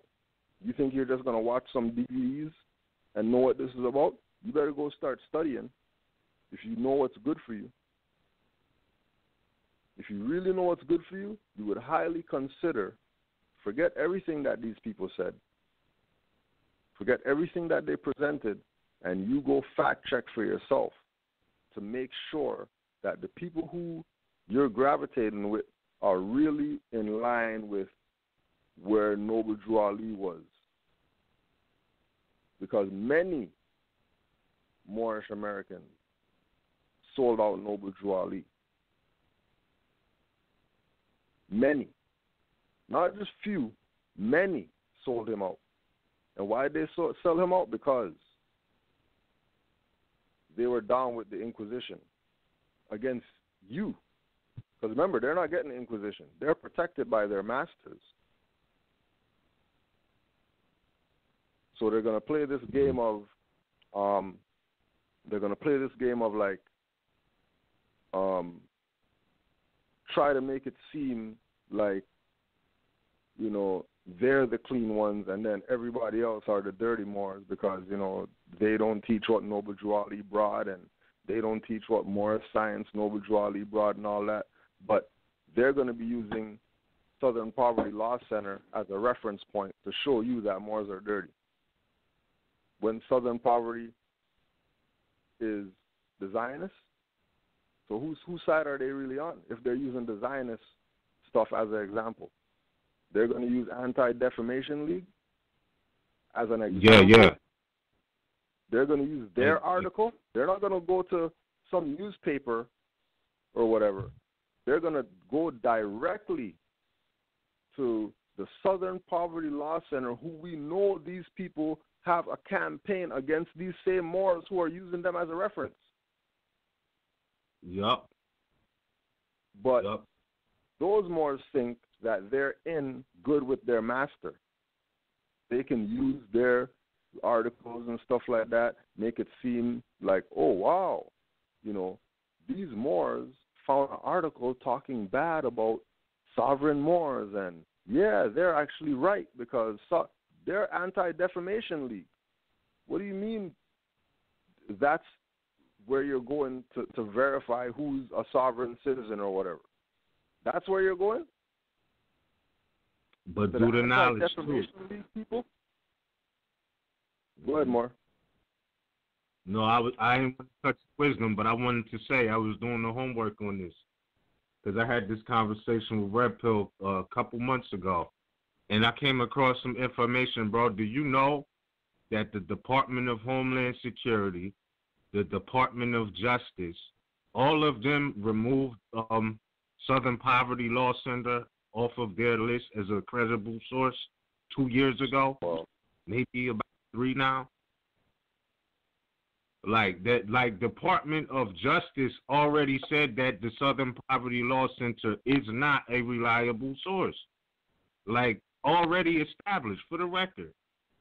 You think you're just going to watch some DVDs and know what this is about? You better go start studying if you know what's good for you. If you really know what's good for you, you would highly consider, forget everything that these people said, forget everything that they presented, and you go fact check for yourself to make sure that the people who you're gravitating with are really in line with where Noble Drew Ali was. Because many Moorish Americans sold out Noble Drew Ali. Many. Not just few, many sold him out. And why did they sell him out? Because they were down with the Inquisition against you. Because remember, they're not getting the Inquisition. They're protected by their masters. So they're going to play this game of, like, try to make it seem like, you know, they're the clean ones and then everybody else are the dirty Moors because, you know, they don't teach what Noble Drew Ali brought and they don't teach what Moorish Science Noble Drew Ali brought and all that. But they're going to be using Southern Poverty Law Center as a reference point to show you that Moors are dirty. When Southern Poverty is the Zionists, so whose side are they really on if they're using the Zionist stuff as an example? They're going to use Anti-Defamation League as an example. Yeah. They're going to use their article. They're not going to go to some newspaper or whatever. They're going to go directly to the Southern Poverty Law Center, who we know these people have a campaign against these same Moors who are using them as a reference. Yup. But those Moors think that they're in good with their master. they can use their articles and stuff like that, make it seem like, oh, wow, you know, these Moors found an article talking bad about sovereign Moors, and yeah, they're actually right because they're Anti-Defamation League. What do you mean that's where you're going to verify who's a sovereign citizen or whatever? That's where you're going? But do the knowledge too. People? Go ahead, Moore. No, I didn't want to touch wisdom, but I wanted to say I was doing the homework on this because I had this conversation with Red Pill a couple months ago, and I came across some information, bro. Do you know that the Department of Homeland Security, the Department of Justice, all of them removed Southern Poverty Law Center off of their list as a credible source 2 years ago? Wow. Maybe about 3 now. Like that, like Department of Justice already said that the Southern Poverty Law Center is not a reliable source. Like already established for the record.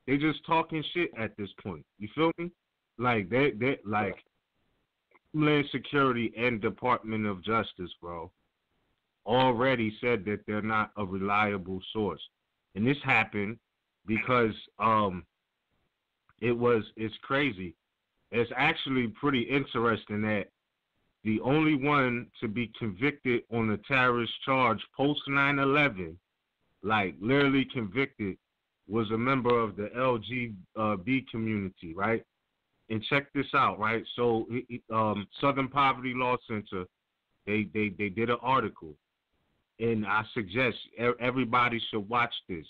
They just talking shit at this point. You feel me? Like they like Homeland Security and Department of Justice, bro, already said that they're not a reliable source. And this happened because it's crazy. It's actually pretty interesting that the only one to be convicted on a terrorist charge post 9/11, like literally convicted, was a member of the LGBT community, right? And check this out, right? So Southern Poverty Law Center, they did an article, and I suggest everybody should watch this.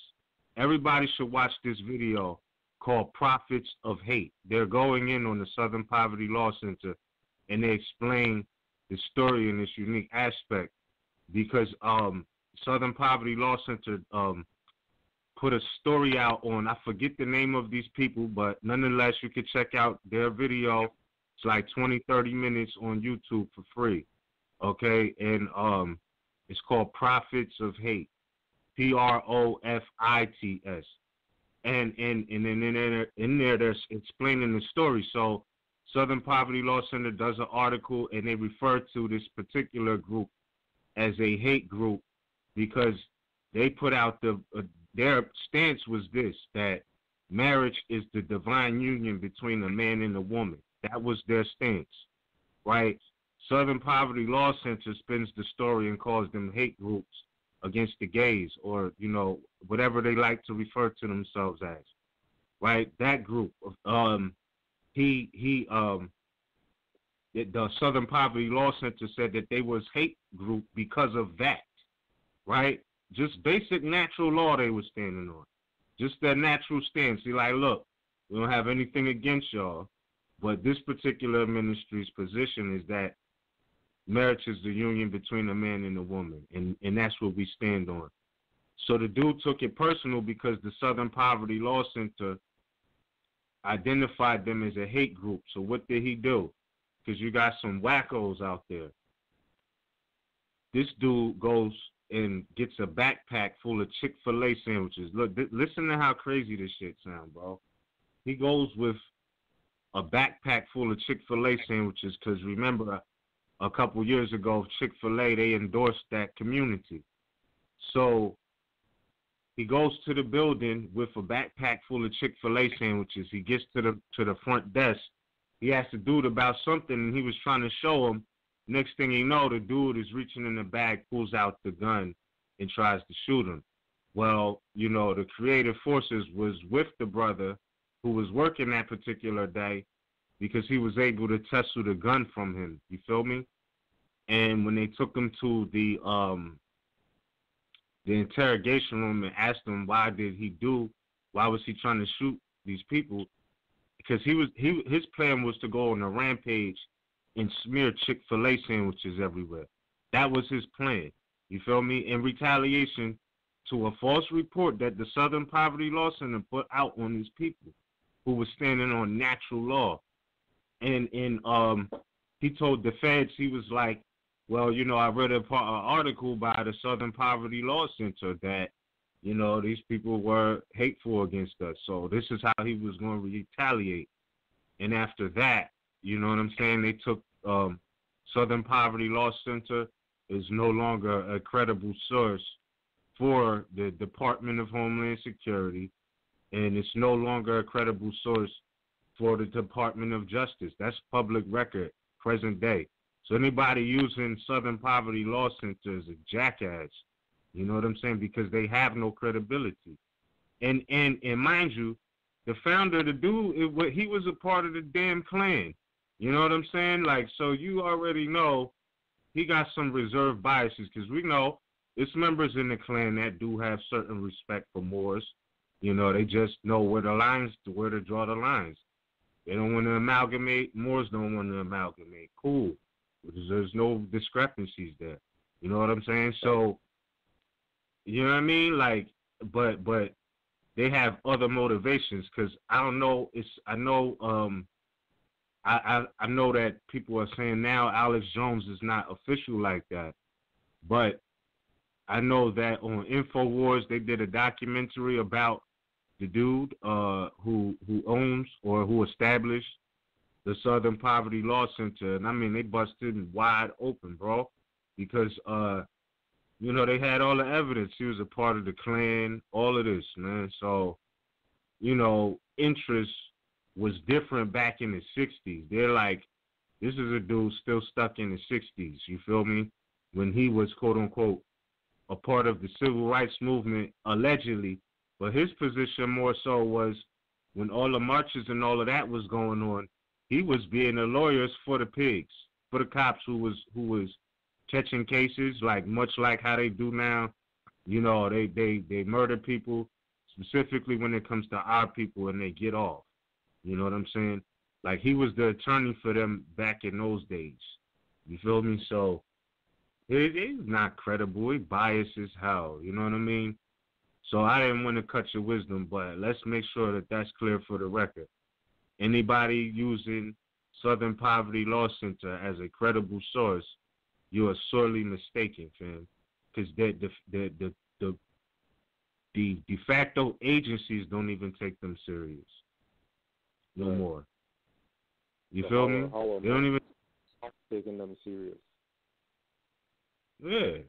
Everybody should watch this video called Prophets of Hate. They're going in on the Southern Poverty Law Center, and they explain the story in this unique aspect because Southern Poverty Law Center put a story out on, I forget the name of these people, but nonetheless, you can check out their video. It's like 20, 30 minutes on YouTube for free, okay? And it's called Prophets of Hate, Profits. And then in there, they're explaining the story. So Southern Poverty Law Center does an article, and they refer to this particular group as a hate group because they put out their stance was this, that marriage is the divine union between a man and a woman. That was their stance, right? Southern Poverty Law Center spins the story and calls them hate groups against the gays, or, you know, whatever they like to refer to themselves as, right? That group, the Southern Poverty Law Center said that they was hate group because of that, right? Just basic natural law they were standing on, just their natural stance. See, like, look, we don't have anything against y'all, but this particular ministry's position is that marriage is the union between a man and a woman, and that's what we stand on. So the dude took it personal because the Southern Poverty Law Center identified them as a hate group. So what did he do? Because you got some wackos out there. This dude goes and gets a backpack full of Chick-fil-A sandwiches. Look, listen to how crazy this shit sound, bro. He goes with a backpack full of Chick-fil-A sandwiches because remember, a couple years ago, Chick-fil-A, they endorsed that community. So he goes to the building with a backpack full of Chick-fil-A sandwiches. He gets to the front desk. He asked the dude about something, and he was trying to show him. Next thing you know, the dude is reaching in the bag, pulls out the gun, and tries to shoot him. Well, you know, the creative forces was with the brother who was working that particular day because he was able to tussle the gun from him. You feel me? And when they took him to the interrogation room and asked him why was he trying to shoot these people? Because his plan was to go on a rampage and smear Chick-fil-A sandwiches everywhere. That was his plan. You feel me? In retaliation to a false report that the Southern Poverty Law Center put out on these people who were standing on natural law. And he told the feds, he was like, well, you know, I read an article by the Southern Poverty Law Center that you know, these people were hateful against us. So this is how he was going to retaliate. And after that, you know what I'm saying, they took Southern Poverty Law Center is no longer a credible source for the Department of Homeland Security, and it's no longer a credible source for the Department of Justice. That's public record, present day. So anybody using Southern Poverty Law Center is a jackass. You know what I'm saying? Because they have no credibility. And mind you, the founder, the dude, he was a part of the damn Klan. You know what I'm saying? Like, so you already know he got some reserved biases, because we know it's members in the Klan that do have certain respect for Moors. You know, they just know where to draw the lines. They don't want to amalgamate. Moors don't want to amalgamate. Cool. There's no discrepancies there. You know what I'm saying? So, you know what I mean? Like, but they have other motivations, because I don't know. I know that people are saying now Alex Jones is not official like that, but I know that on InfoWars they did a documentary about the dude who owns or who established the Southern Poverty Law Center, and I mean they busted him wide open, bro, because you know, they had all the evidence. He was a part of the Klan, all of this, man. So, you know, interest was different back in the 60s. They're like, this is a dude still stuck in the 60s, you feel me? When he was, quote unquote, a part of the civil rights movement, allegedly. But his position more so was when all the marches and all of that was going on, he was being the lawyers for the pigs, for the cops who was catching cases, like much like how they do now. You know, they murder people, specifically when it comes to our people, and they get off. You know what I'm saying? Like, he was the attorney for them back in those days. You feel me? So he's not credible. He biased as hell. You know what I mean? So I didn't want to cut your wisdom, but let's make sure that that's clear for the record. Anybody using Southern Poverty Law Center as a credible source, you are sorely mistaken, fam. Because the de facto agencies don't even take them serious. No more. You feel me? They don't even taking them serious. Yeah.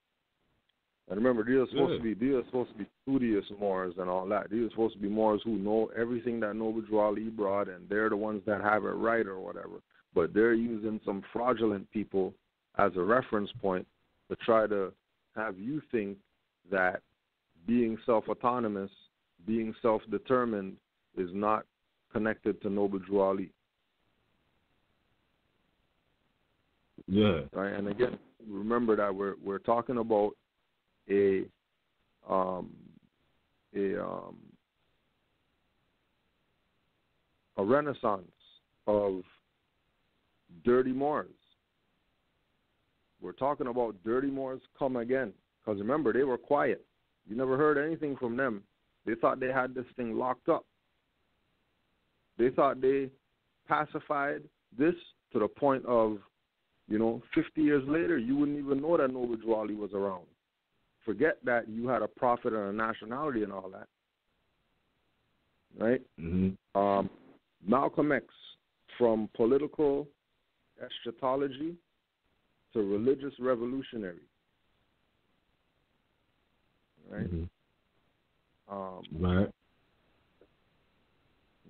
And remember, these are supposed to be studious Moors and all that. These are supposed to be Moors who know everything that Noble Drew Ali brought, and they're the ones that have it right or whatever. But they're using some fraudulent people as a reference point to try to have you think that being self-autonomous, being self-determined is not connected to Noble Drew Ali. Yeah. Right? And again, remember that we're talking about a renaissance of dirty Moors. We're talking about dirty Moors come again. Because remember, they were quiet. You never heard anything from them. They thought they had this thing locked up. They thought they pacified this to the point of, 50 years later, you wouldn't even know that Noble Drew Ali was around. Forget that you had a prophet and a nationality and all that. Right? Mm-hmm. Malcolm X, from political eschatology to religious revolutionary. Right? Mm-hmm. Right.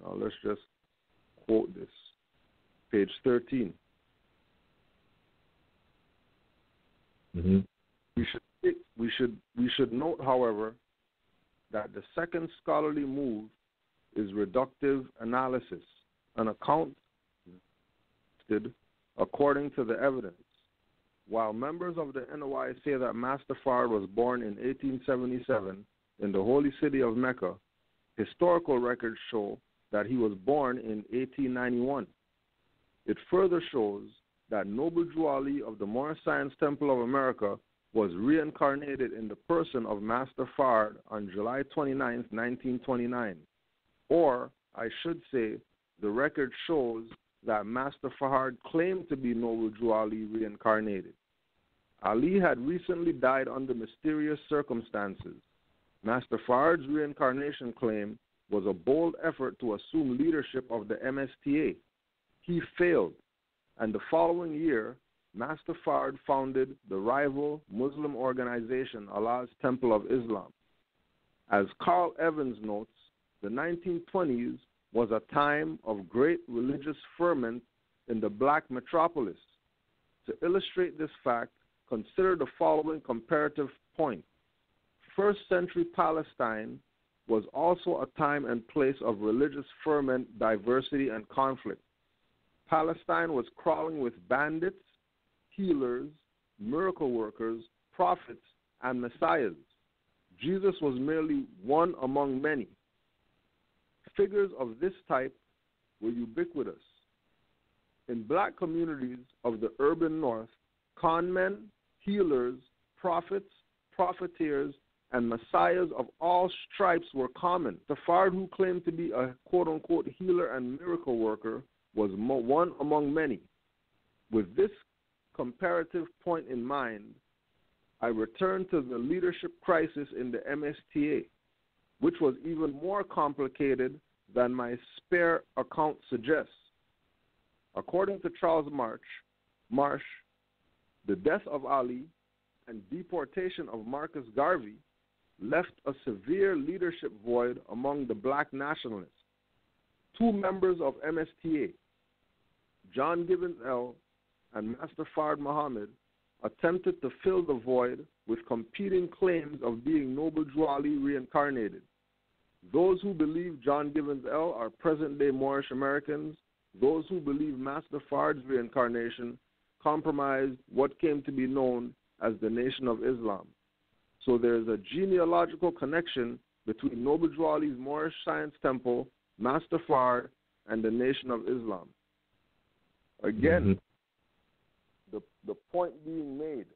Now let's just quote this. Page 13. Mm-hmm. We should note, however, that the second scholarly move is reductive analysis, an account according to the evidence. While members of the NOI say that Master Fard was born in 1877 in the holy city of Mecca, historical records show that he was born in 1891. It further shows that Noble Drew Ali of the Moorish Science Temple of America was reincarnated in the person of Master Fard on July 29, 1929. Or, I should say, the record shows that Master Fard claimed to be Noble Drew Ali reincarnated. Ali had recently died under mysterious circumstances. Master Fard's reincarnation claim was a bold effort to assume leadership of the MSTA. He failed, and the following year, Master Fard founded the rival Muslim organization Allah's Temple of Islam. As Carl Evans notes, the 1920s was a time of great religious ferment in the black metropolis. To illustrate this fact, consider the following comparative point. First century Palestine was also a time and place of religious ferment, diversity, and conflict. Palestine was crawling with bandits, healers, miracle workers, prophets, and messiahs. Jesus was merely one among many. Figures of this type were ubiquitous. In black communities of the urban north, con men, healers, prophets, profiteers, and messiahs of all stripes were common. The Fard, who claimed to be a quote-unquote healer and miracle worker, was one among many. With this comparative point in mind, I return to the leadership crisis in the MSTA, which was even more complicated than my spare account suggests. According to Charles Marsh, the death of Ali and deportation of Marcus Garvey left a severe leadership void among the black nationalists. Two members of MSTA, John Gibbons L. and Master Fard Muhammad, attempted to fill the void with competing claims of being Noble Drew Ali reincarnated. Those who believe John Gibbons L. are present-day Moorish Americans. Those who believe Master Fard's reincarnation compromised what came to be known as the Nation of Islam. So there is a genealogical connection between Noble Drew Ali's Moorish Science Temple, Master Fard, and the Nation of Islam. Again, the point being made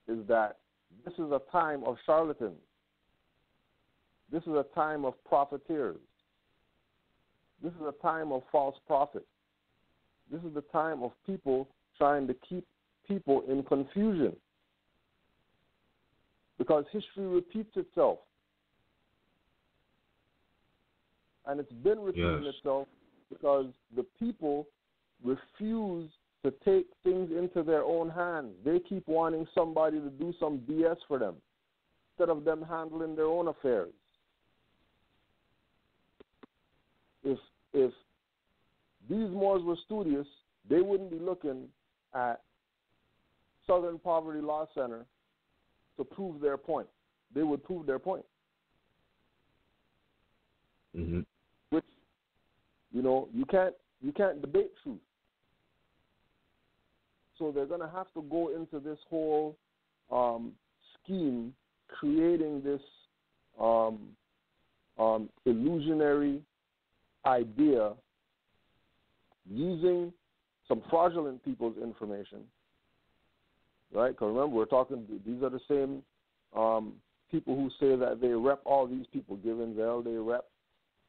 is that this is a time of charlatans. This is a time of profiteers. This is a time of false prophets. This is the time of people trying to keep people in confusion. Because history repeats itself. And it's been repeating itself because the people refuse to take things into their own hands. They keep wanting somebody to do some BS for them instead of them handling their own affairs. If these Moors were studious, they wouldn't be looking at Southern Poverty Law Center to prove their point. They would prove their point. Which, you can't debate truth. So they're going to have to go into this whole scheme, creating this illusionary idea, using some fraudulent people's information, right? Because remember, we're talking, these are the same people who say that they rep all these people. Gibbons L, they rep,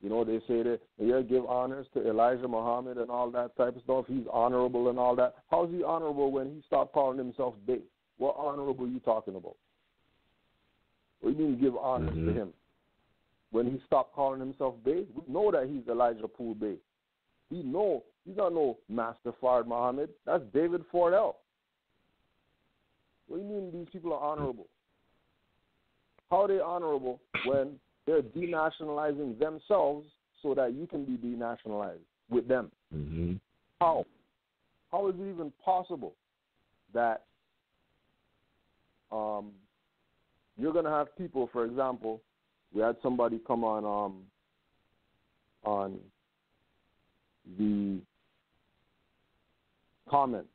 they say that they give honors to Elijah Muhammad and all that type of stuff. He's honorable and all that. How is he honorable when he stopped calling himself Bey? What honorable are you talking about? What do you mean give honors to him? When he stopped calling himself Bey, we know that he's Elijah Poole Bey. We know he's not no Master Fard Muhammad. That's David Fordell. What do you mean these people are honorable? How are they honorable when they're denationalizing themselves so that you can be denationalized with them? How? How is it even possible that you're going to have people, for example, we had somebody come on the comments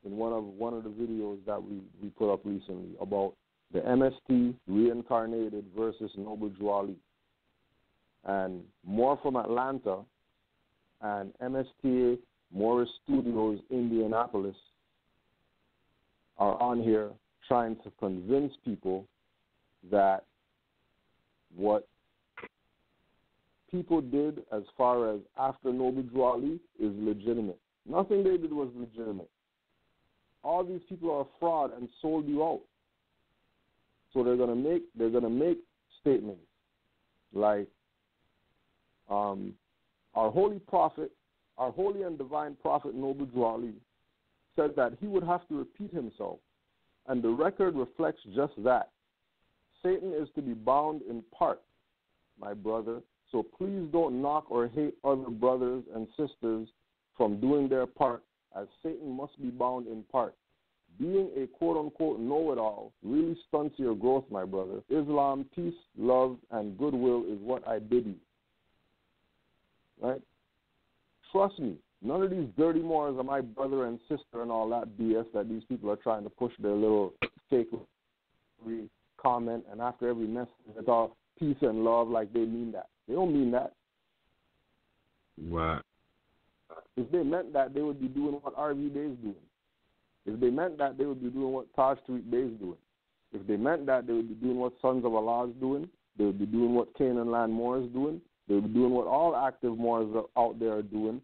in one of the videos that we put up recently about the MST reincarnated versus Noble Drew Ali. And Moore from Atlanta and MSTA Moorish Studios Indianapolis are on here trying to convince people that what people did as far as after Noble Drew Ali is legitimate. Nothing they did was legitimate. All these people are fraud and sold you out. So they're gonna make statements like our holy prophet, our holy and divine prophet Noble Drew Ali said that he would have to repeat himself, and the record reflects just that. Satan is to be bound in part, my brother, so please don't knock or hate other brothers and sisters from doing their part, as Satan must be bound in part. Being a quote-unquote know-it-all really stunts your growth, my brother. Islam, peace, love, and goodwill is what I bid you. Right? Trust me, none of these dirty Moors are my brother and sister and all that BS that these people are trying to push their little fake comment, and after every message it's all peace and love like they mean that. They don't mean that. Right. If they meant that, they would be doing what RVBey is doing. If they meant that, they would be doing what Taj Tariq Bey is doing. If they meant that, they would be doing what Sons of Allah is doing. They would be doing what Canaan Land Moor is doing. They would be doing what all active Moors out there are doing.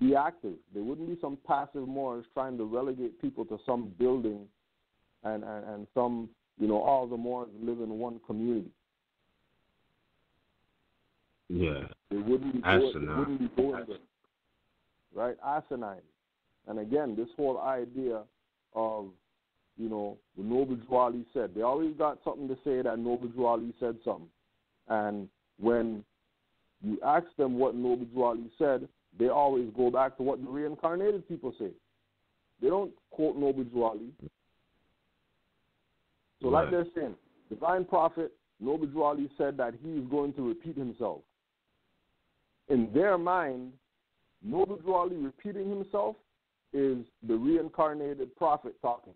Be active. There wouldn't be some passive Moors trying to relegate people to some building and some, all the Moors live in one community. Yeah. They wouldn't be going there. Right? Asinine. And again, this whole idea of, what Noble Drew Ali said. They always got something to say that Noble Drew Ali said something. And when you ask them what Noble Drew Ali said, they always go back to what the reincarnated people say. They don't quote Noble Drew Ali. So like they're saying, divine prophet Noble Drew Ali said that he is going to repeat himself. In their mind, Noble Drew Ali repeating himself is the reincarnated prophet talking.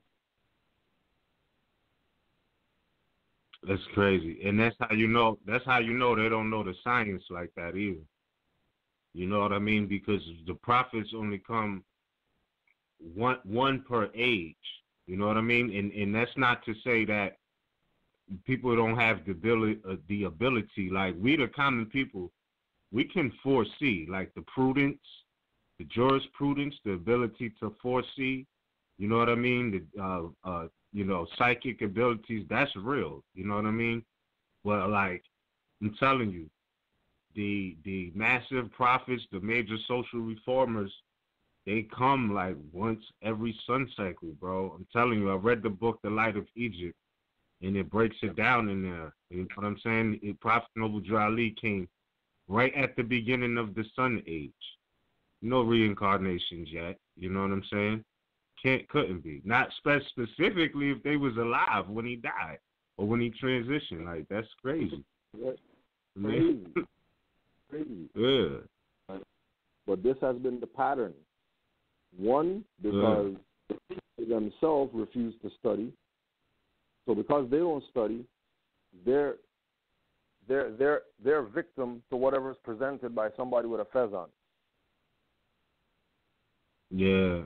That's crazy, and that's how you know. That's how you know they don't know the science like that either. You know what I mean? Because the prophets only come one per age. You know what I mean? And that's not to say that people don't have the ability. Like we, the common people, we can foresee, like the prudence, the jurisprudence, the ability to foresee. You know what I mean? The psychic abilities, that's real. You know what I mean? But like I'm telling you, the massive prophets, the major social reformers, they come like once every sun cycle, bro. I'm telling you, I read the book The Light of Egypt, and it breaks it down in there. You know what I'm saying? Prophet Noble Drew Ali came right at the beginning of the sun age. No reincarnations yet. You know what I'm saying? Couldn't be. Not specifically if they was alive when he died or when he transitioned. Like, that's crazy. Crazy. Crazy. Yeah. But this has been the pattern. One, because they themselves refuse to study. So because they don't study, they're victim to whatever is presented by somebody with a fez on. Yeah.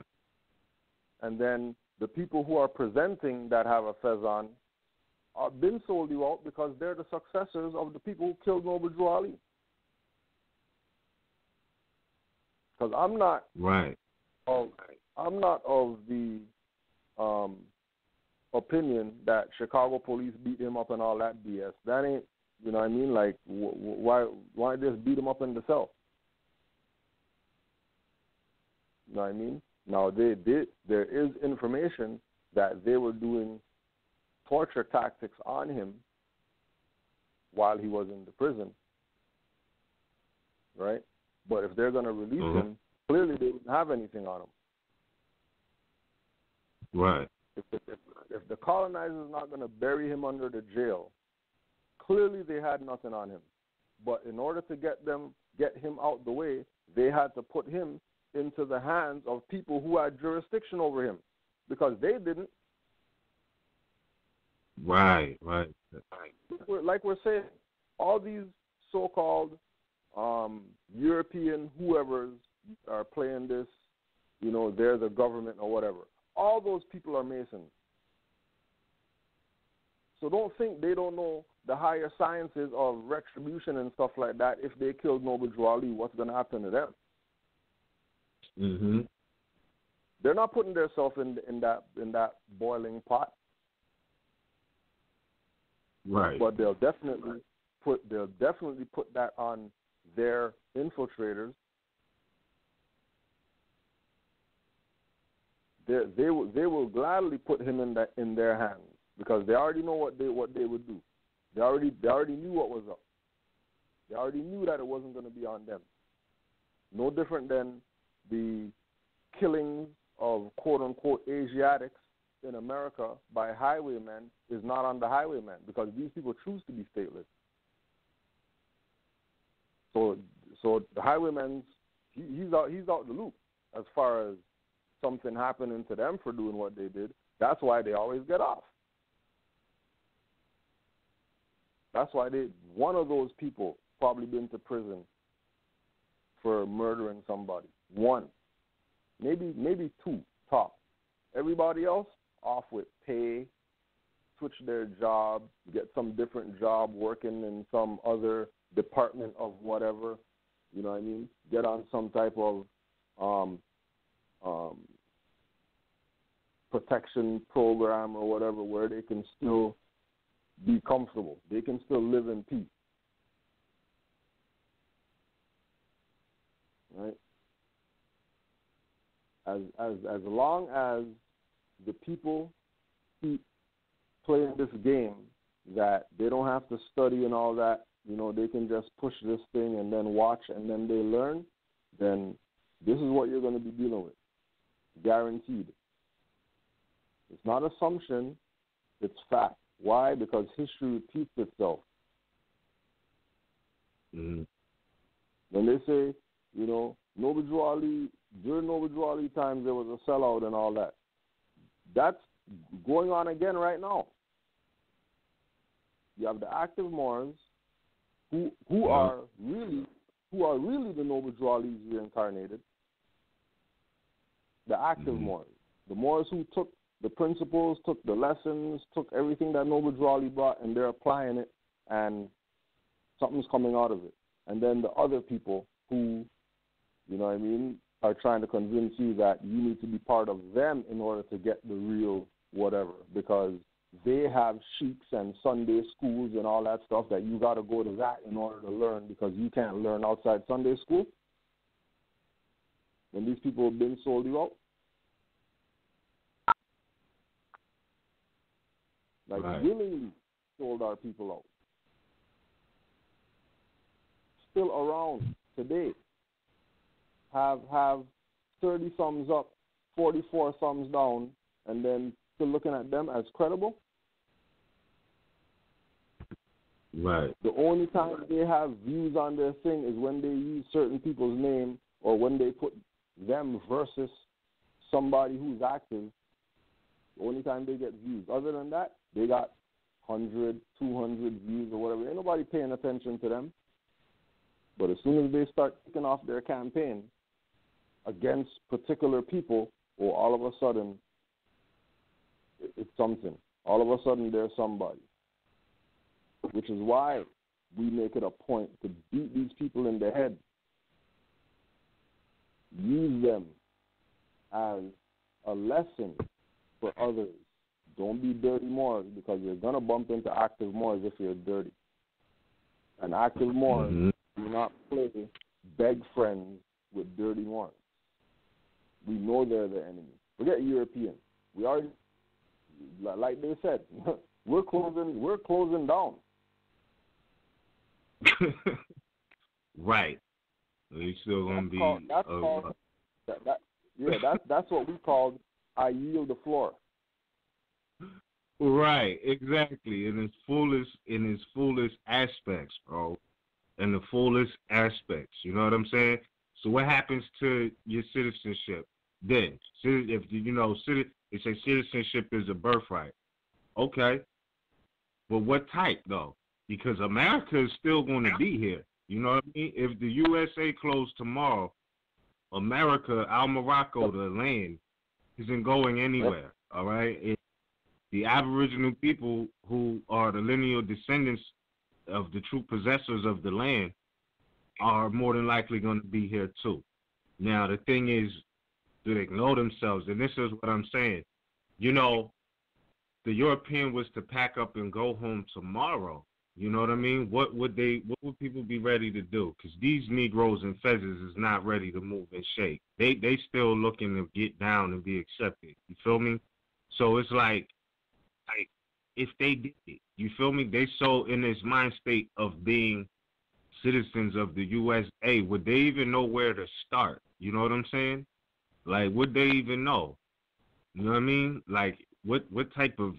And then the people who are presenting that have a fez on are been sold you out because they're the successors of the people who killed Noble Drew Ali. Because I'm not of the opinion that Chicago police beat him up and all that BS. That ain't, you know what I mean? Like, why just beat him up in the cell? You know what I mean? Now, there is information that they were doing torture tactics on him while he was in the prison, right? But if they're going to release him, clearly they didn't have anything on him. Right. If the colonizers not going to bury him under the jail, clearly they had nothing on him. But in order to get him out the way, they had to put him into the hands of people who had jurisdiction over him, because they didn't. Right. Like we're saying, all these so-called European whoever's are playing this, they're the government or whatever. All those people are Masons. So don't think they don't know the higher sciences of retribution and stuff like that. If they killed Noble Drew Ali, what's going to happen to them? Mm-hmm. They're not putting themselves in that boiling pot. Right. But they'll definitely put that on their infiltrators. They will gladly put him in their hands because they already know what they would do. They already knew what was up. They already knew that it wasn't going to be on them. No different than the killings of quote-unquote Asiatics in America by highwaymen is not on the highwaymen because these people choose to be stateless. So the highwayman, he's out the loop as far as something happening to them for doing what they did. That's why they always get off. That's why one of those people probably been to prison for murdering somebody. One. Maybe two, top. Everybody else, off with pay, switch their job, get some different job working in some other department of whatever, you know what I mean? Get on some type of protection program or whatever where they can still be comfortable. They can still live in peace. Right? As long as the people keep playing this game that they don't have to study and all that, you know, they can just push this thing and then watch and then they learn, then this is what you're going to be dealing with. Guaranteed. It's not assumption, it's fact. Why? Because history repeats itself. Mm-hmm. When they say, you know, during Noble Drew Ali times there was a sellout and all that. That's going on again right now. You have the active Moors who are really the Noble Drew Alis reincarnated. The active Moors. The Moors who took the principles, took the lessons, took everything that Noble Drew Ali brought and they're applying it and something's coming out of it. And then the other people who, you know what I mean, are trying to convince you that you need to be part of them in order to get the real whatever because they have sheiks and Sunday schools and all that stuff that you got to go to that in order to learn because you can't learn outside Sunday school. When these people have been sold you out. Like willingly sold our people out. Still around today. Have 30 thumbs up, 44 thumbs down, and then still looking at them as credible? Right. The only time they have views on their thing is when they use certain people's name or when they put them versus somebody who's active. The only time they get views. Other than that, they got 100, 200 views or whatever. Ain't nobody paying attention to them. But as soon as they start kicking off their campaign against particular people, or all of a sudden it's something. All of a sudden there's somebody. Which is why we make it a point to beat these people in the head. Use them as a lesson for others. Don't be dirty Moors because you're going to bump into active Moors if you're dirty. And active Moors do not play beg friends with dirty Moors. We know they're the enemy. Forget Europeans. We already, like they said, we're closing down. Right. You still gonna be. That's what we called. I yield the floor. Right. Exactly. In its fullest aspects, bro. In the fullest aspects. You know what I'm saying? So what happens to your citizenship then? If you know, they say citizenship is a birthright. Okay. But what type though? Because America is still going to be here. You know what I mean? If the USA closed tomorrow, America, Morocco, the land, isn't going anywhere. All right? The Aboriginal people who are the lineal descendants of the true possessors of the land are more than likely going to be here too. Now, the thing is, do they know themselves? And this is what I'm saying. You know, the European was to pack up and go home tomorrow, you know what I mean? What would people be ready to do? Because these Negroes and Fezzes is not ready to move and shake. They still looking to get down and be accepted. You feel me? So it's like if they did it, you feel me? They so in this mind state of being citizens of the USA, would they even know where to start? You know what I'm saying? Like, would they even know? You know what I mean? Like, what type of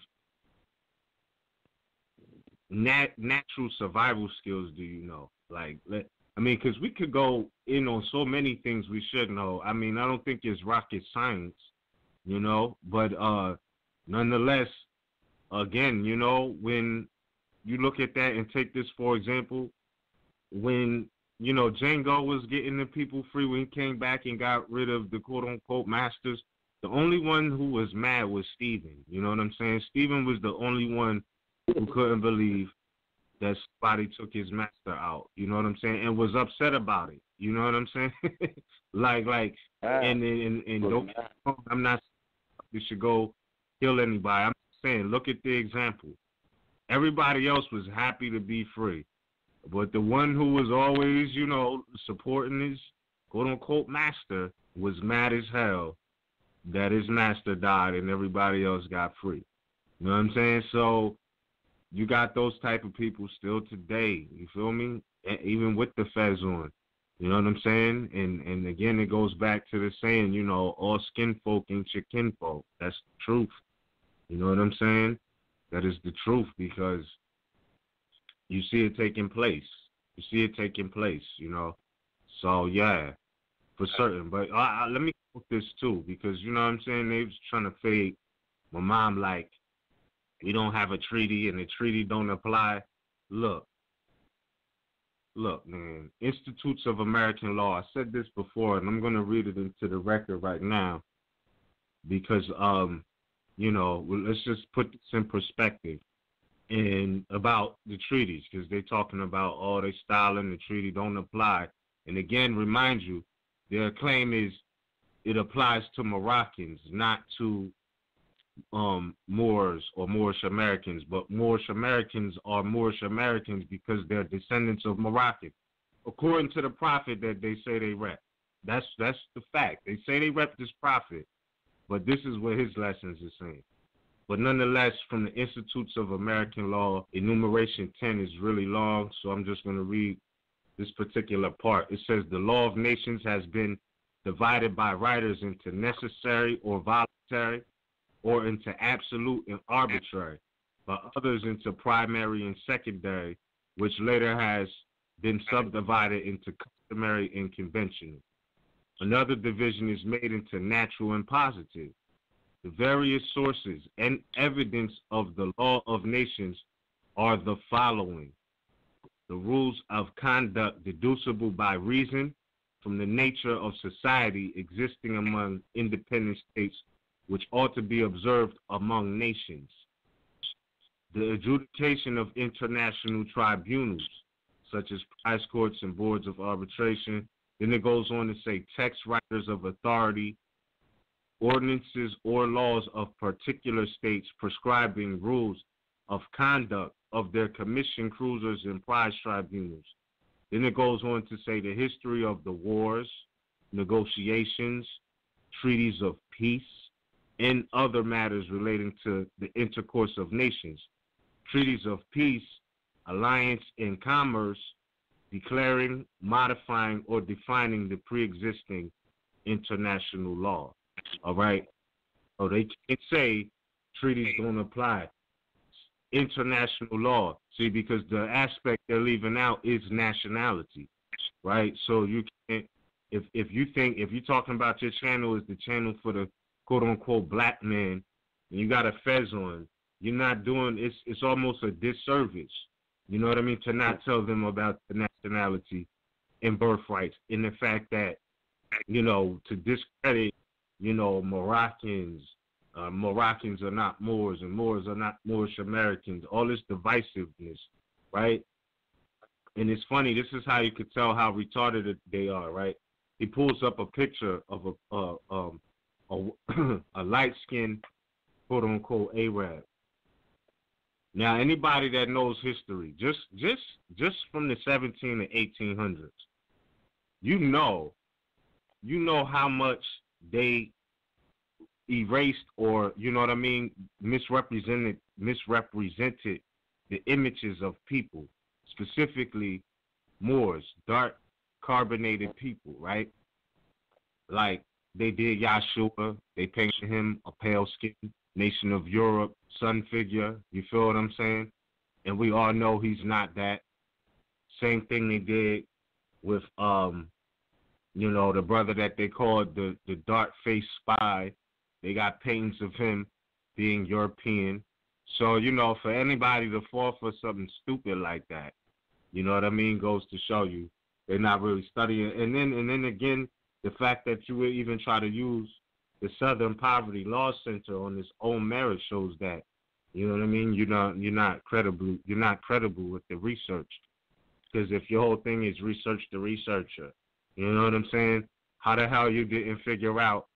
natural survival skills do you know? Like, I mean, because we could go in on so many things we should know. I mean, I don't think it's rocket science, you know, but nonetheless, again, you know, when you look at that and take this for example, when, you know, Django was getting the people free when he came back and got rid of the quote-unquote masters, the only one who was mad was Stephen. You know what I'm saying? Stephen was the only one who couldn't believe that somebody took his master out. You know what I'm saying? And was upset about it. You know what I'm saying? and don't, I'm not saying you should go kill anybody. I'm saying, look at the example. Everybody else was happy to be free. But the one who was always, you know, supporting his quote-unquote master was mad as hell that his master died and everybody else got free. You know what I'm saying? So you got those type of people still today. You feel me? Even with the fez on. You know what I'm saying? And again, it goes back to the saying, you know, all skin folk ain't your kinfolk. That's the truth. You know what I'm saying? That is the truth, because you see it taking place. You see it taking place, you know. So, yeah, for certain. But let me put this, too, because, you know what I'm saying, they was trying to fade my mom like, we don't have a treaty and the treaty don't apply. Look, man, Institutes of American Law. I said this before, and I'm going to read it into the record right now because, you know, let's just put this in perspective. And about the treaties, because they're talking about, oh, they styling, the treaty don't apply. And again, remind you, their claim is it applies to Moroccans, not to Moors or Moorish Americans. But Moorish Americans are Moorish Americans because they're descendants of Moroccans, according to the prophet that they say they rep. That's the fact. They say they rep this prophet, but this is what his lessons are saying. But nonetheless, from the Institutes of American Law, enumeration 10 is really long, so I'm just going to read this particular part. It says, the law of nations has been divided by writers into necessary or voluntary, or into absolute and arbitrary, by others into primary and secondary, which later has been subdivided into customary and conventional. Another division is made into natural and positive. The various sources and evidence of the law of nations are the following. The rules of conduct deducible by reason from the nature of society existing among independent states, which ought to be observed among nations. The adjudication of international tribunals, such as prize courts and boards of arbitration. Then it goes on to say text writers of authority, ordinances or laws of particular states prescribing rules of conduct of their commission cruisers and prize tribunals. Then it goes on to say the history of the wars, negotiations, treaties of peace, and other matters relating to the intercourse of nations. Treaties of peace, alliance, and commerce, declaring, modifying, or defining the pre-existing international law. All right? So they can't say treaties don't apply. International law. See, because the aspect they're leaving out is nationality, right? So you can't, if you're talking about your channel is the channel for the quote-unquote black man, and you got a fez on, you're not doing, it's almost a disservice, you know what I mean, to not tell them about the nationality and birthrights, and the fact that, you know, to discredit, you know, Moroccans are not Moors, and Moors are not Moorish Americans, all this divisiveness, right? And it's funny, this is how you could tell how retarded they are, right? He pulls up a picture of a light-skinned, quote-unquote, Arab, Now, anybody that knows history, just from the 17 to 1800s, you know how much they erased, or you know what I mean, misrepresented the images of people, specifically Moors, dark carbonated people, right? Like they did Yahshua, they painted him a pale skin, nation of Europe, sun figure, you feel what I'm saying? And we all know he's not that. Same thing they did with you know, the brother that they called the dark-faced spy. They got paintings of him being European. So, you know, for anybody to fall for something stupid like that, you know what I mean, goes to show you they're not really studying. And then again, the fact that you would even try to use the Southern Poverty Law Center on its own merit shows that, you know what I mean, you're not credible with the research. Because if your whole thing is research the researcher, you know what I'm saying? How the hell you didn't figure out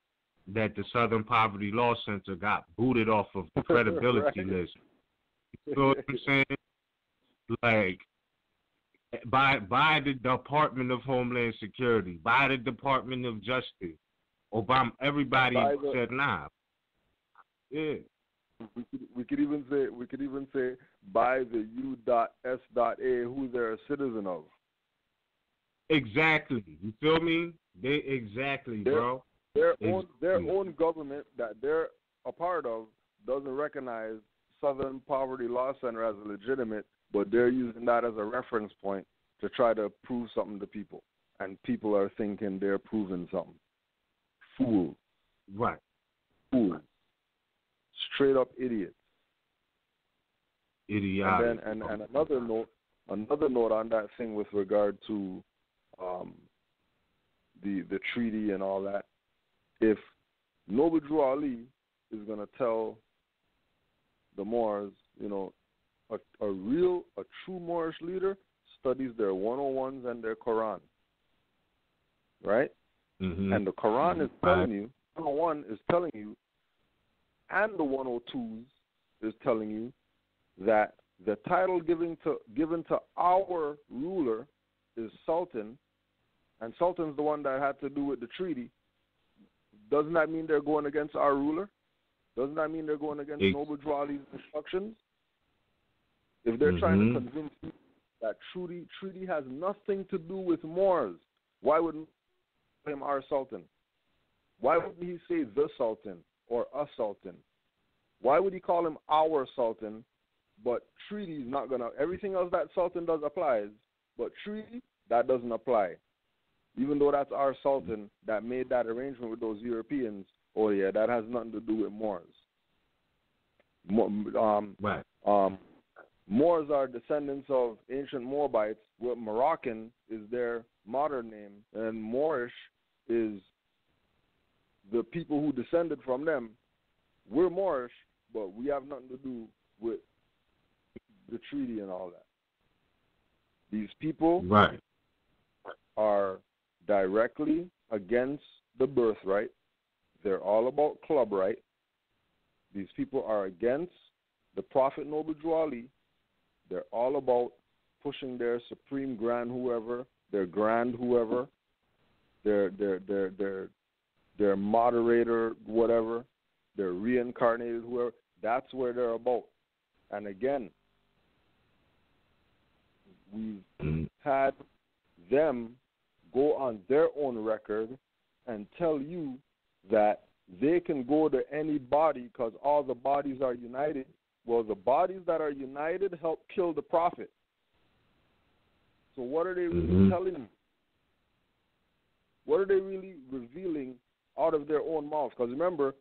that the Southern Poverty Law Center got booted off of the credibility list? You know what I'm saying? Like, by the Department of Homeland Security, by the Department of Justice, Obama, everybody said nah. Yeah. We could even say by the U.S.A, who they're a citizen of. Exactly. You feel me? Bro. Their own government that they're a part of doesn't recognize Southern Poverty Law Center as legitimate, but they're using that as a reference point to try to prove something to people. And people are thinking they're proving something. Fool. Right. Fool. Straight up idiots. Idiotic. And another note on that thing with regard to the treaty and all that. If Noble Drew Ali is going to tell the Moors, you know, a true Moorish leader studies their 101s and their Quran, right? Mm-hmm. And the Quran is telling you, 101 is telling you, and the 102s is telling you that the title given to our ruler is Sultan, and Sultan's the one that had to do with the treaty. Doesn't that mean they're going against our ruler? Doesn't that mean they're going against Noble Drew Ali's instructions? If they're trying to convince you that treaty has nothing to do with Moors, why wouldn't he call him our Sultan? Why wouldn't he say the Sultan or a Sultan? Why would he call him our Sultan, but treaty is not going to, everything else that Sultan does applies, but treaty, that doesn't apply. Even though that's our Sultan that made that arrangement with those Europeans, oh yeah, that has nothing to do with Moors. Right. Moors are descendants of ancient Moabites. What Moroccan is their modern name, and Moorish is the people who descended from them. We're Moorish, but we have nothing to do with the treaty and all that. These people are directly against the birthright. They're all about club right. These people are against the Prophet Noble Drew Ali. They're all about pushing their supreme grand whoever, their grand whoever, their moderator whatever, their reincarnated whoever. That's where they're about. And again, we've had them go on their own record and tell you that they can go to any body because all the bodies are united. Well, the bodies that are united help kill the Prophet. So what are they really telling you? What are they really revealing out of their own mouths? Because remember,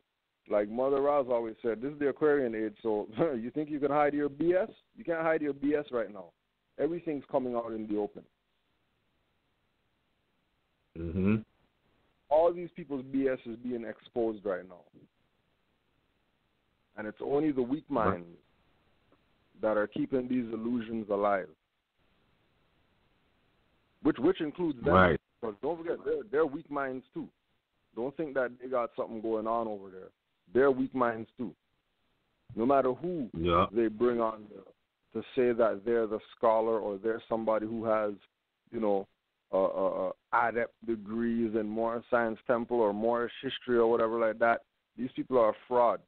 like Mother Roz always said, this is the Aquarian age, so you think you can hide your BS? You can't hide your BS right now. Everything's coming out in the open. All these people's BS is being exposed right now. And it's only the weak minds that are keeping these illusions alive. Which includes them. Right. Because don't forget, they're weak minds too. Don't think that they got something going on over there. They're weak minds too. no matter who they bring on to say that they're the scholar or they're somebody who has, adept degrees in Moorish Science Temple or Moorish history or whatever like that. These people are a fraud.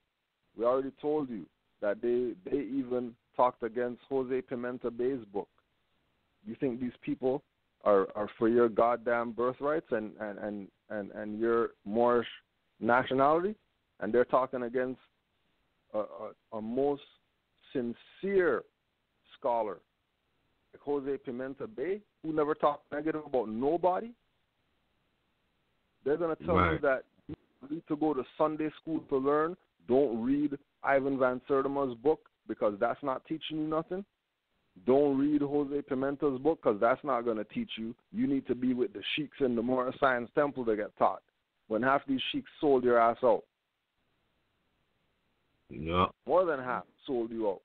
We already told you that they even talked against Jose Pimenta Bey's book. You think these people are for your goddamn birthrights and your Moorish nationality? And they're talking against a most sincere scholar like Jose Pimenta Bey, who never talked negative about nobody. They're going to tell you that you need to go to Sunday school to learn. Don't read Ivan Van Sertima's book because that's not teaching you nothing. Don't read Jose Pimenta's book because that's not going to teach you. You need to be with the sheiks in the Moorish Science Temple to get taught. When half these sheiks sold your ass out. Yeah. More than half sold you out.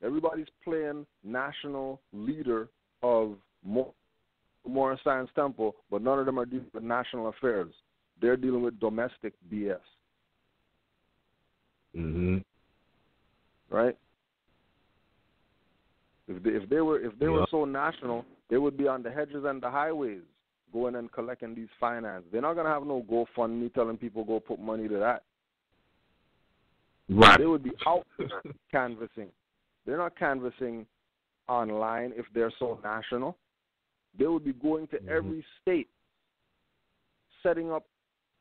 Everybody's playing national leader of Moorish Science Temple, but none of them are dealing with national affairs. They're dealing with domestic BS. Right? If they were so national, they would be on the hedges and the highways going and collecting these finance. They're not gonna have no GoFundMe telling people go put money to that. Right. They would be out canvassing. They're not canvassing online if they're so national. They would be going to every state, setting up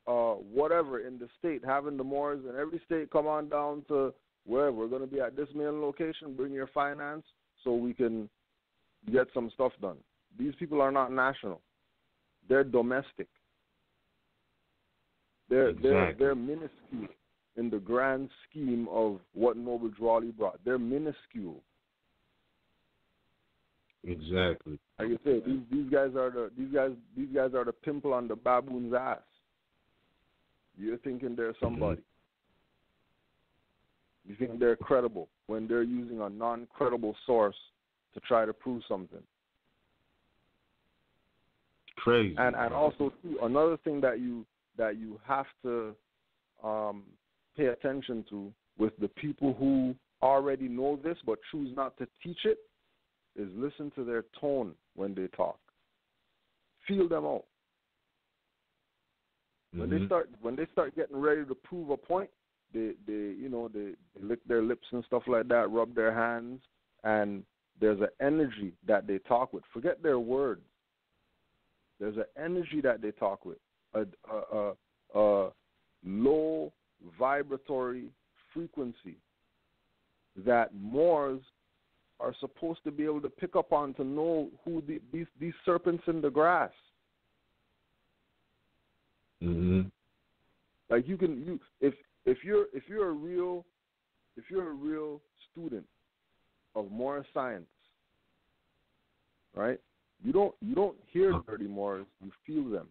whatever in the state, having the Moors in every state come on down to where we're going to be at this main location, bring your finance so we can get some stuff done. These people are not national. They're domestic. They're minuscule in the grand scheme of what Noble Drawley brought. They're minuscule. Exactly. Like I said, these guys are the pimple on the baboon's ass. You're thinking they're somebody. You think they're credible when they're using a non-credible source to try to prove something. Crazy. And also too, another thing that you have to pay attention to with the people who already know this but choose not to teach it is listen to their tone when they talk. Feel them out. When they start getting ready to prove a point, they lick their lips and stuff like that, rub their hands, and there's an energy that they talk with. Forget their words. There's an energy that they talk with, a low vibratory frequency that Moors are supposed to be able to pick up on to know who these serpents in the grass. Like if you're a real student of Moorish science, right? You don't hear dirty Moors, you feel them.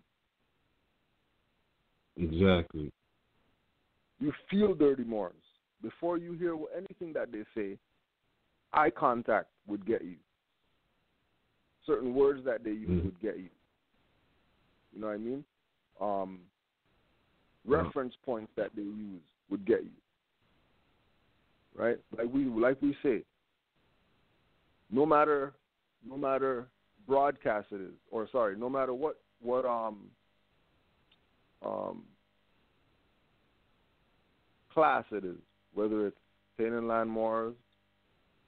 Exactly. You feel dirty Moors. Before you hear anything that they say, eye contact would get you. Certain words that they use would get you. You know what I mean? Reference points that they use would get you. Right? Like we say, no matter broadcast it is, or sorry, no matter what class it is, whether it's Canaan Land Moors,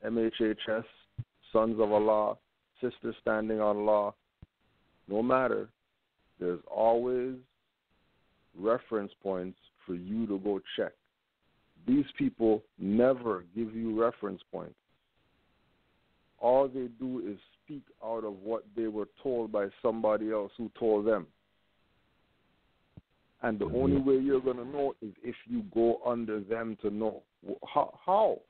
MHHS, Sons of Allah, Sisters Standing on Law, no matter, there's always reference points for you to go check. These people never give you reference points. All they do is speak out of what they were told by somebody else who told them. And the only way you're going to know is if you go under them to know. How?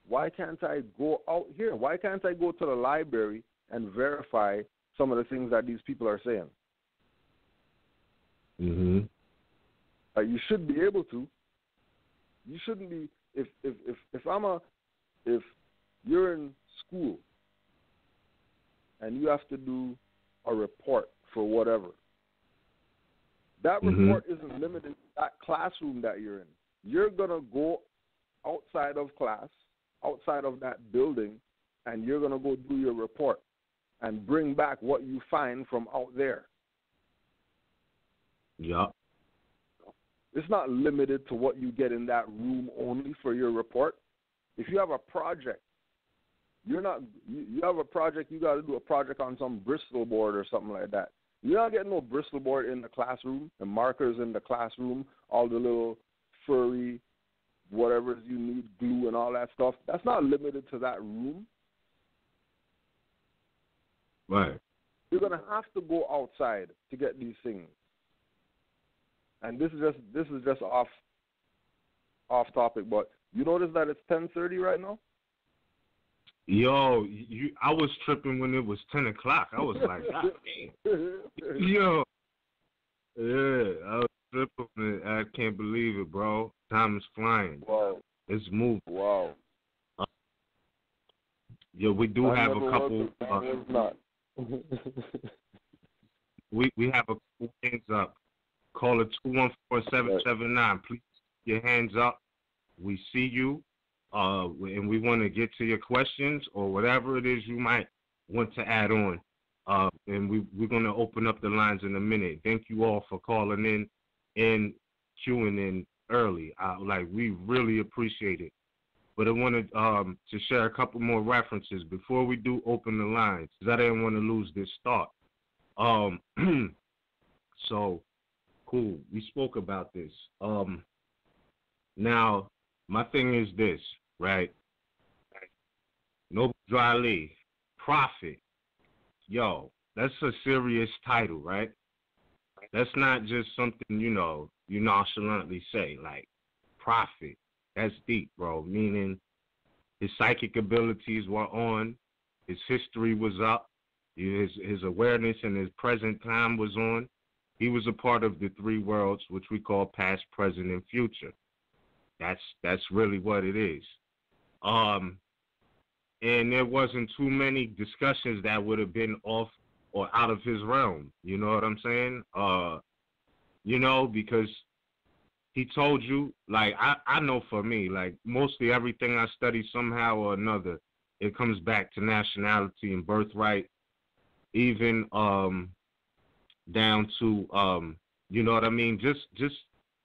Why can't I go out here? Why can't I go to the library and verify some of the things that these people are saying? You should be able to. You shouldn't be. If you're in school and you have to do a report for whatever, that report isn't limited to that classroom that you're in. you're going to go outside of class, outside of that building, and you're going to go do your report and bring back what you find from out there. Yeah. It's not limited to what you get in that room only for your report. If you have a project, you have a project, you got to do a project on some Bristol board or something like that. You're not getting no Bristol board in the classroom and markers in the classroom, all the little furry, whatever you need, glue and all that stuff. That's not limited to that room. Right. You're going to have to go outside to get these things. And this is just off topic, but you notice that it's 10:30 right now? Yo, I was tripping when it was 10 o'clock. I was like, God damn. Yo. Yeah, I was tripping. I can't believe it, bro. Time is flying. Wow. It's moving. Wow. Yeah, we do have a couple. We have a couple hands up. Call it 214-779. Please keep your hands up. We see you, and we want to get to your questions or whatever it is you might want to add on. And we're going to open up the lines in a minute. Thank you all for calling in and queuing in early. We really appreciate it. But I wanted to share a couple more references before we do open the lines, because I didn't want to lose this thought. So, cool. We spoke about this. Now, my thing is this, right? Noble Dry Prophet. Yo, that's a serious title, right? That's not just something, you nonchalantly say, like, prophet. That's deep, bro, meaning his psychic abilities were on, his history was up, his awareness in his present time was on. He was a part of the three worlds, which we call past, present, and future. That's really what it is. And there wasn't too many discussions that would have been off or out of his realm. You know what I'm saying? Because he told you, like, I know for me, like, mostly everything I study somehow or another, it comes back to nationality and birthright, even down to, you know what I mean? Just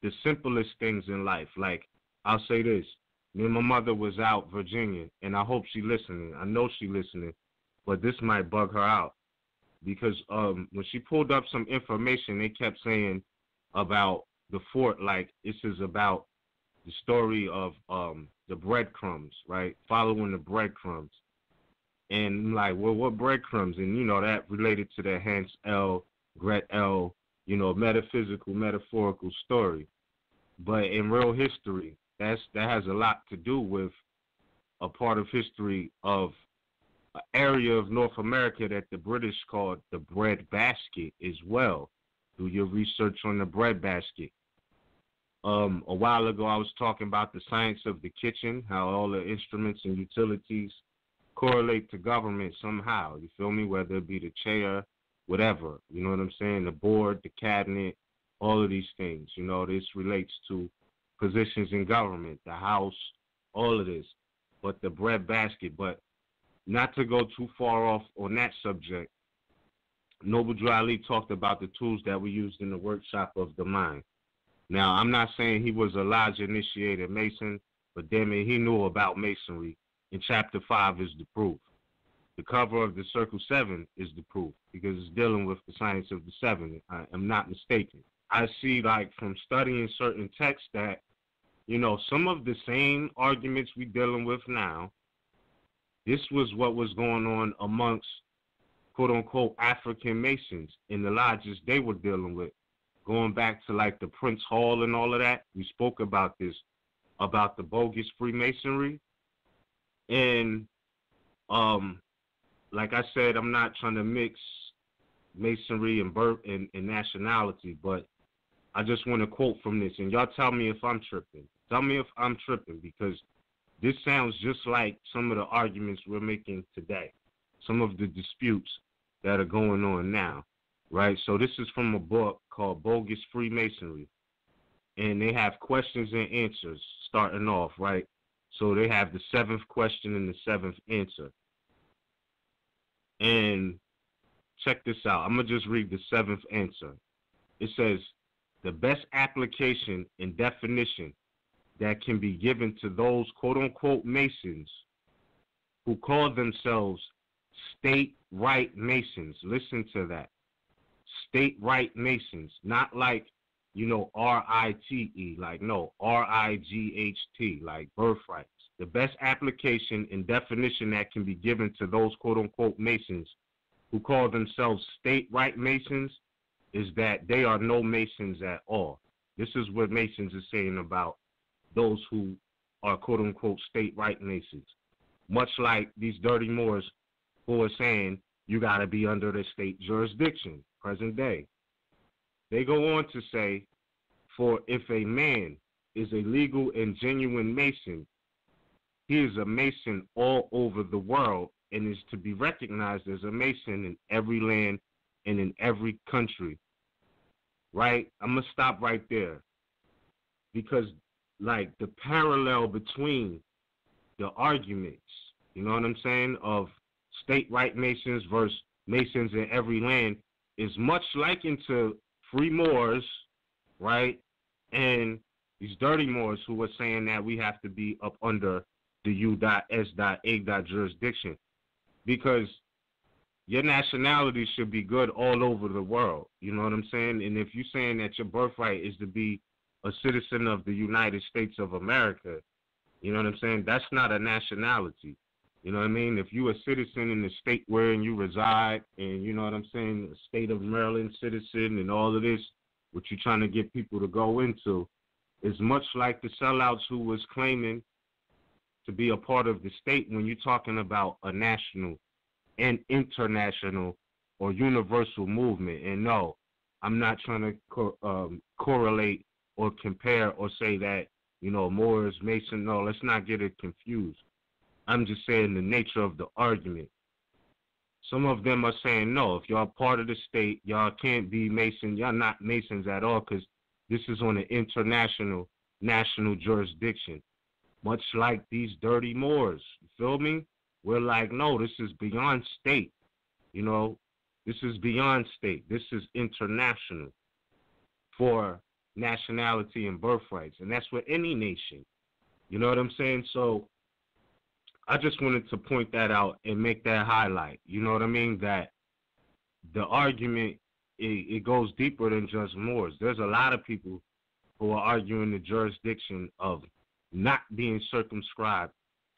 the simplest things in life. Like, I'll say this. Me and my mother was out Virginia, and I hope she listening. I know she listening, but this might bug her out. Because when she pulled up some information, they kept saying about the fort, like this is about the story of the breadcrumbs, right? Following the breadcrumbs. And I'm like, well, what breadcrumbs? And, that related to the Hans L., Gret L., metaphysical, metaphorical story. But in real history, that has a lot to do with a part of history of an area of North America that the British called the breadbasket as well. Do your research on the breadbasket. A while ago, I was talking about the science of the kitchen, how all the instruments and utilities correlate to government somehow. You feel me? Whether it be the chair, whatever. You know what I'm saying? The board, the cabinet, all of these things. This relates to positions in government, the house, all of this. But the breadbasket. But not to go too far off on that subject, Noble Dry Lee talked about the tools that we used in the workshop of the mind. Now, I'm not saying he was a lodge-initiated Mason, but damn it, he knew about Masonry. And Chapter 5 is the proof. The cover of the Circle 7 is the proof, because it's dealing with the science of the 7. I am not mistaken. I see, like, from studying certain texts that, some of the same arguments we're dealing with now, this was what was going on amongst, quote-unquote, African Masons in the lodges they were dealing with. Going back to, like, the Prince Hall and all of that, we spoke about this, about the bogus Freemasonry. And, like I said, I'm not trying to mix Masonry and birth and nationality, but I just want to quote from this, and y'all tell me if I'm tripping. Tell me if I'm tripping, because this sounds just like some of the arguments we're making today, some of the disputes that are going on now, right? So this is from a book called Bogus Freemasonry. and they have questions and answers starting off, right? So they have the 7th question and the 7th answer. And check this out. I'm going to just read the 7th answer. It says, the best application and definition that can be given to those quote-unquote Masons who call themselves state right Masons. Listen to that. State right Masons, not like, you know, R-I-T-E, like, no, R-I-G-H-T, like birthrights. The best application and definition that can be given to those quote-unquote Masons who call themselves state right Masons is that they are no Masons at all. This is what Masons are saying about those who are quote-unquote state right Masons. Much like these dirty Moors who are saying you got to be under the state jurisdiction, present day. They go on to say, for if a man is a legal and genuine Mason, he is a Mason all over the world and is to be recognized as a Mason in every land and in every country. Right? I'm going to stop right there. Because, like, the parallel between the arguments, you know what I'm saying, of state right Masons versus Masons in every land is much likened to free Moors, right? And these dirty Moors who are saying that we have to be up under the U.S.A. jurisdiction, because your nationality should be good all over the world. You know what I'm saying? And if you're saying that your birthright is to be a citizen of the United States of America, you know what I'm saying? That's not a nationality. You know what I mean? If you're a citizen in the state wherein you reside, and you know what I'm saying, a state of Maryland citizen and all of this, what you're trying to get people to go into, is much like the sellouts who was claiming to be a part of the state when you're talking about a national and international or universal movement. And no, I'm not trying to correlate or compare or say that, you know, Moors, Mason. No, let's not get it confused. I'm just saying the nature of the argument. Some of them are saying, no, if y'all part of the state, y'all can't be Mason. Y'all not Masons at all because this is on an international, national jurisdiction. Much like these dirty Moors. You feel me? We're like, no, this is beyond state. You know, this is beyond state. This is international for nationality and birthrights. And that's for any nation. You know what I'm saying? So I just wanted to point that out and make that highlight. You know what I mean? That the argument, it goes deeper than just Moors. There's a lot of people who are arguing the jurisdiction of not being circumscribed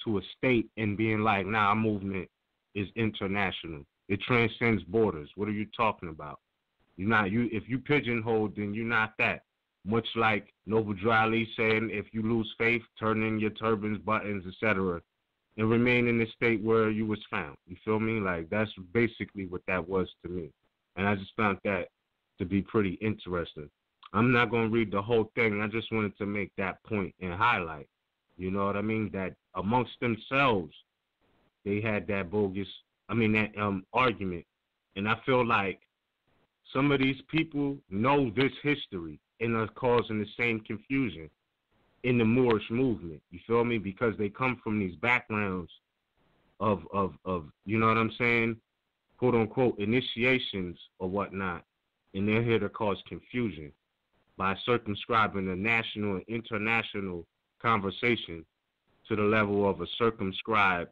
to a state and being like, nah, our movement is international. It transcends borders. What are you talking about? If you pigeonholed, then you're not that. Much like Noble Drew Ali saying, if you lose faith, turn in your turbans, buttons, etc., and remain in the state where you was found. You feel me? Like, that's basically what that was to me. And I just found that to be pretty interesting. I'm not going to read the whole thing. I just wanted to make that point and highlight, you know what I mean, that amongst themselves, they had that argument. And I feel like some of these people know this history and are causing the same confusion in the Moorish movement. You feel me? Because they come from these backgrounds of you know what I'm saying, quote unquote initiations or whatnot, and they're here to cause confusion by circumscribing the national and international conversation to the level of a circumscribed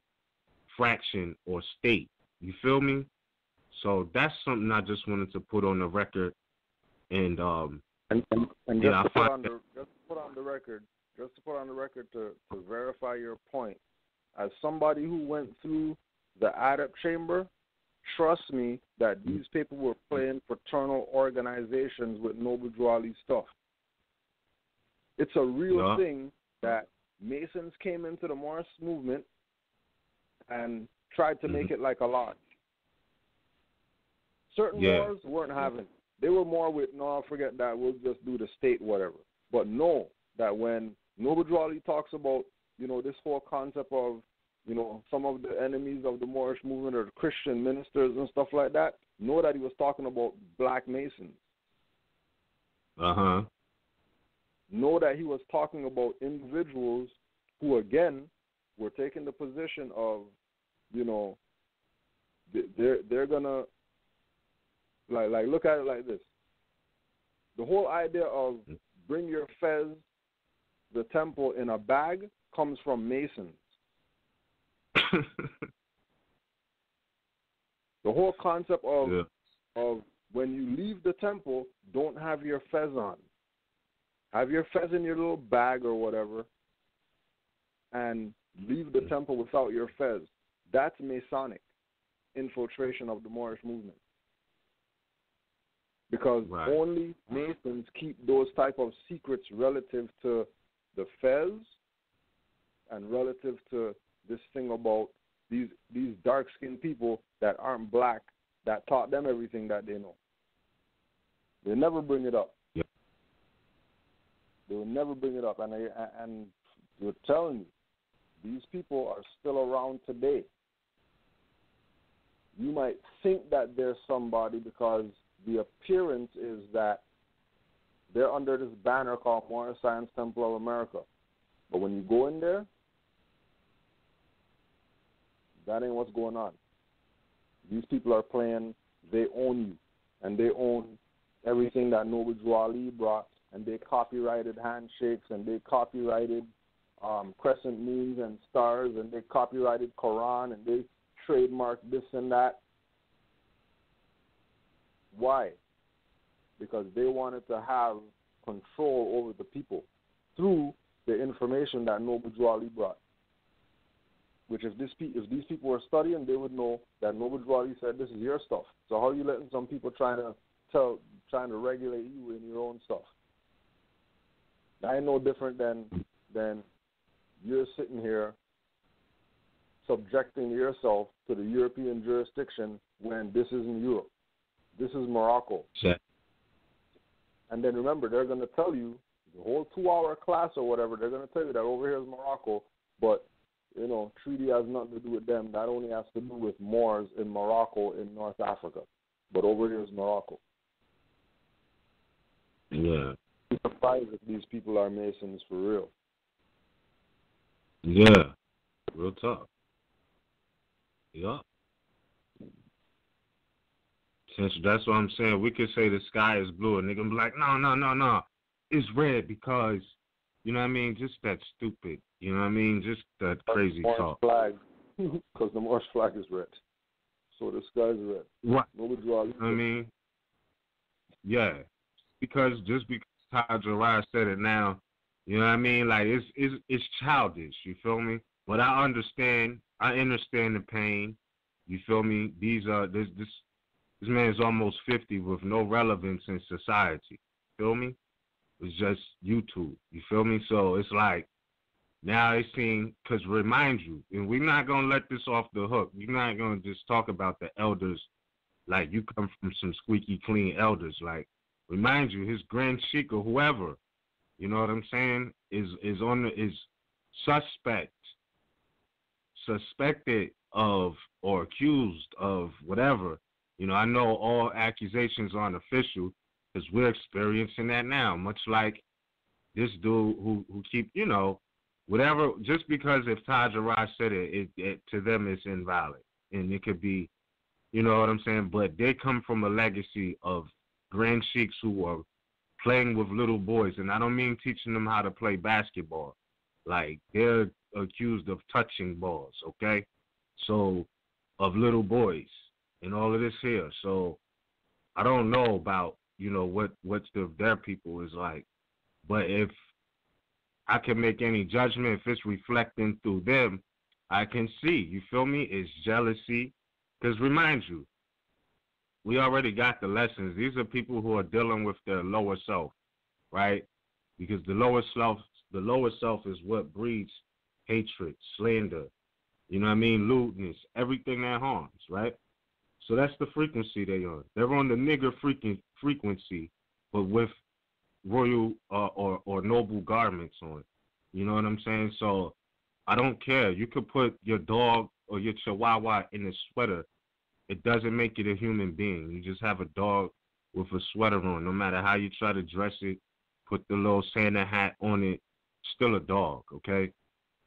fraction or state. You feel me? So that's something I just wanted to put on the record, and just to put on the record to verify your point. As somebody who went through the Adept Chamber, trust me that these people were playing fraternal organizations with Noble Drew Ali stuff. It's a real thing that Masons came into the Moorish movement and tried to make it like a lodge. Certain Moors weren't having it. They were more with, no, forget that, we'll just do the state, whatever. But know that when Noble Drew Ali talks about, you know, this whole concept of, you know, some of the enemies of the Moorish movement or the Christian ministers and stuff like that, know that he was talking about black Masons. know that he was talking about individuals who, again, were taking the position of, you know, they're gonna like look at it like this. The whole idea of bring your fez, the temple, in a bag comes from Masons. The whole concept of when you leave the temple, don't have your fez on. Have your fez in your little bag or whatever, and leave the temple without your fez. That's Masonic infiltration of the Moorish movement. Because only Masons keep those type of secrets relative to the fez and relative to this thing about these dark-skinned people that aren't black that taught them everything that they know. They never bring it up. Yep. They will never bring it up. And we're telling you, these people are still around today. You might think that they're somebody because the appearance is that they're under this banner called Moorish Science Temple of America. But when you go in there, that ain't what's going on. These people are playing, they own you, and they own everything that Noble Drew Ali brought, and they copyrighted handshakes, and they copyrighted crescent moons and stars, and they copyrighted Quran, and they trademarked this and that. Why? Because they wanted to have control over the people through the information that Noble Drew Ali brought. Which if these people were studying, they would know that Noble Drew Ali said this is your stuff. So how are you letting some people trying to regulate you in your own stuff? That ain't no different than you're sitting here subjecting yourself to the European jurisdiction when this isn't Europe. This is Morocco. Yeah. And then remember, they're going to tell you, the whole 2-hour class or whatever, they're going to tell you that over here is Morocco, but, you know, treaty has nothing to do with them. That only has to do with Moors in Morocco in North Africa. But over here is Morocco. Yeah. I'm surprised if these people are Masons for real. Yeah. Real talk. Yeah. Since that's what I'm saying, we could say the sky is blue, and they're going to be like, no. It's red because, you know what I mean, just that stupid, you know what I mean, just that crazy talk. Flag, because the Moorish flag is red. So the sky is red. Right. Nobody draw. I mean, yeah, because Taj Rai said it now, you know what I mean, like it's childish, you feel me? But I understand the pain, you feel me? This man is almost 50 with no relevance in society, feel me? It's just YouTube, you feel me? So it's like, now it's seen, because remind you, and we're not going to let this off the hook. We're not going to just talk about the elders like you come from some squeaky clean elders. Like, remind you, his grand sheik or whoever, you know what I'm saying, is suspected of or accused of whatever. You know, I know all accusations aren't official because we're experiencing that now, much like this dude who keep, you know, whatever, just because if Taj Rai said it, to them it's invalid. And it could be, you know what I'm saying? But they come from a legacy of grand sheiks who are playing with little boys. And I don't mean teaching them how to play basketball. Like, they're accused of touching balls, okay? So, of little boys and all of this here. So, I don't know about, you know, what their people is like. But if I can make any judgment, if it's reflecting through them, I can see, you feel me? It's jealousy. Because remind you, we already got the lessons. These are people who are dealing with their lower self, right? Because the lower self is what breeds hatred, slander, you know what I mean, lewdness, everything that harms, right? So that's the frequency they're on. They're on the nigger frequency, but with royal or noble garments on. You know what I'm saying? So I don't care. You could put your dog or your chihuahua in a sweater. It doesn't make it a human being. You just have a dog with a sweater on. No matter how you try to dress it, put the little Santa hat on it, still a dog, okay?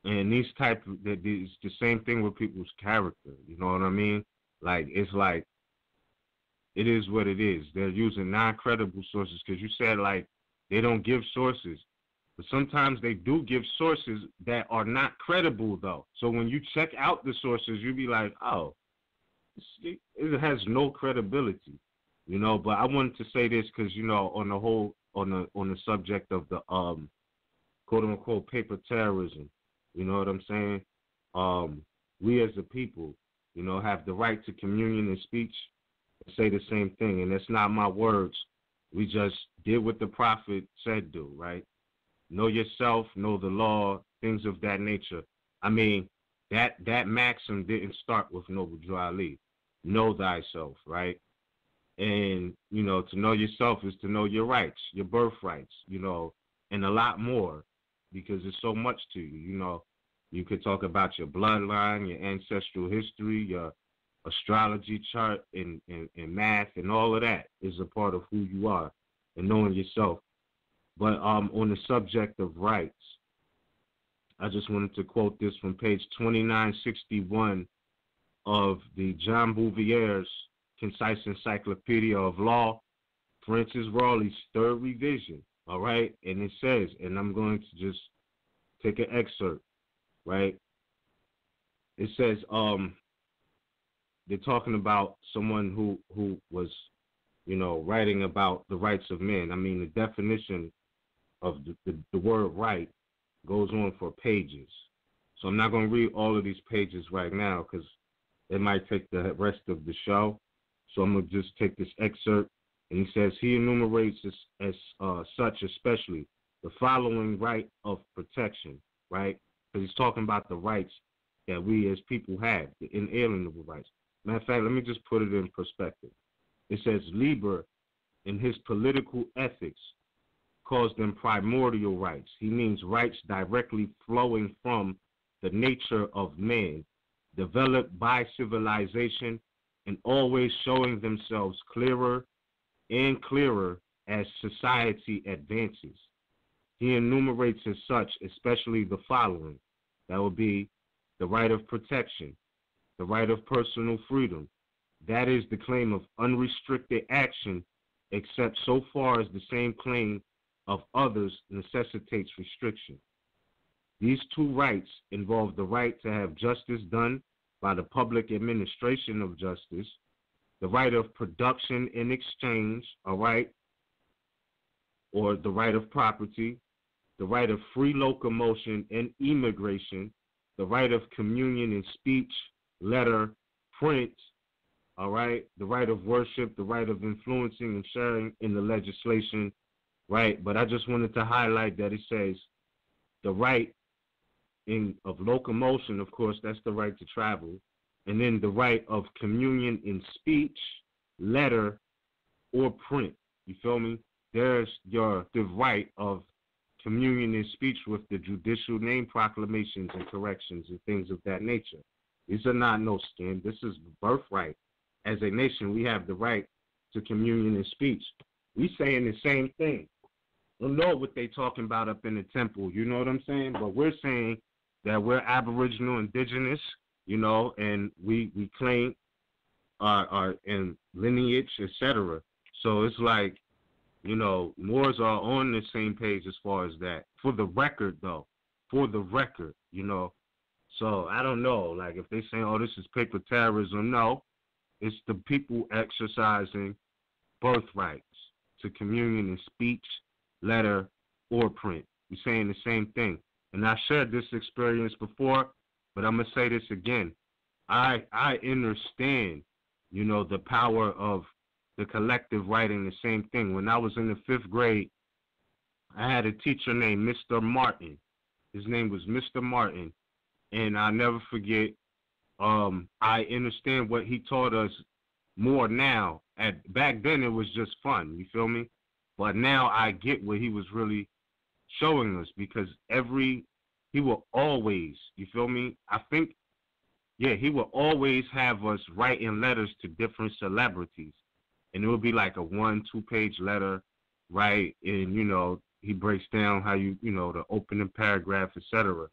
And these type of, it's the same thing with people's character, you know what I mean? Like, it's like, it is what it is. They're using non-credible sources because you said, like, they don't give sources. But sometimes they do give sources that are not credible, though. So when you check out the sources, you be like, oh, it has no credibility, you know. But I wanted to say this because, you know, on the subject of the quote unquote paper terrorism, you know what I'm saying? We as a people, you know, have the right to communion and speech and say the same thing. And that's not my words. We just did what the prophet said do, right? Know yourself, know the law, things of that nature. I mean, that maxim didn't start with Noble Drew Ali. Know thyself, right? And, you know, to know yourself is to know your rights, your birthrights, you know, and a lot more, because there's so much to you, you know. You could talk about your bloodline, your ancestral history, your astrology chart, and math, and all of that is a part of who you are and knowing yourself. But on the subject of rights, I just wanted to quote this from page 2961 of the John Bouvier's Concise Encyclopedia of Law, Francis Rawley's third revision, all right? And it says, and I'm going to just take an excerpt, right? It says, they're talking about someone who was, you know, writing about the rights of men. I mean, the definition of the word right goes on for pages. So I'm not going to read all of these pages right now because it might take the rest of the show. So I'm going to just take this excerpt. And he says, he enumerates as such especially the following right of protection, right? Because he's talking about the rights that we as people have, the inalienable rights. Matter of fact, let me just put it in perspective. It says, Lieber, in his political ethics, calls them primordial rights. He means rights directly flowing from the nature of man, developed by civilization, and always showing themselves clearer and clearer as society advances. He enumerates as such especially the following. That would be the right of protection, the right of personal freedom. That is the claim of unrestricted action, except so far as the same claim of others necessitates restriction. These two rights involve the right to have justice done by the public administration of justice, the right of production and exchange, all right, or the right of property, the right of free locomotion and immigration, the right of communion in speech, letter, print, all right, the right of worship, the right of influencing and sharing in the legislation, right? But I just wanted to highlight that it says the right of locomotion, of course, that's the right to travel, and then the right of communion in speech, letter, or print. You feel me? There's the right of communion in speech with the judicial name proclamations and corrections and things of that nature. These are not no skin. This is birthright. As a nation, we have the right to communion in speech. We saying the same thing. We don't know what they talking about up in the temple. You know what I'm saying? But we're saying that we're Aboriginal, indigenous, you know, and we claim our in lineage, etc. So it's like, you know, Moors are on the same page as far as that. For the record, though. For the record, you know. So I don't know. Like, if they saying, oh, this is paper terrorism, no. It's the people exercising birthrights to communion in speech, letter, or print. We're saying the same thing. And I shared this experience before, but I'm going to say this again. I understand, you know, the power of the collective writing the same thing. When I was in the 5th grade, I had a teacher named Mr. Martin. His name was Mr. Martin. And I'll never forget, I understand what he taught us more now. Back then, it was just fun, you feel me? But now I get what he was really showing us, because he will always, you feel me? I think, yeah, he will always have us writing letters to different celebrities. And it would be like a 1-2 page letter, right? And, you know, he breaks down how the opening paragraph, etc.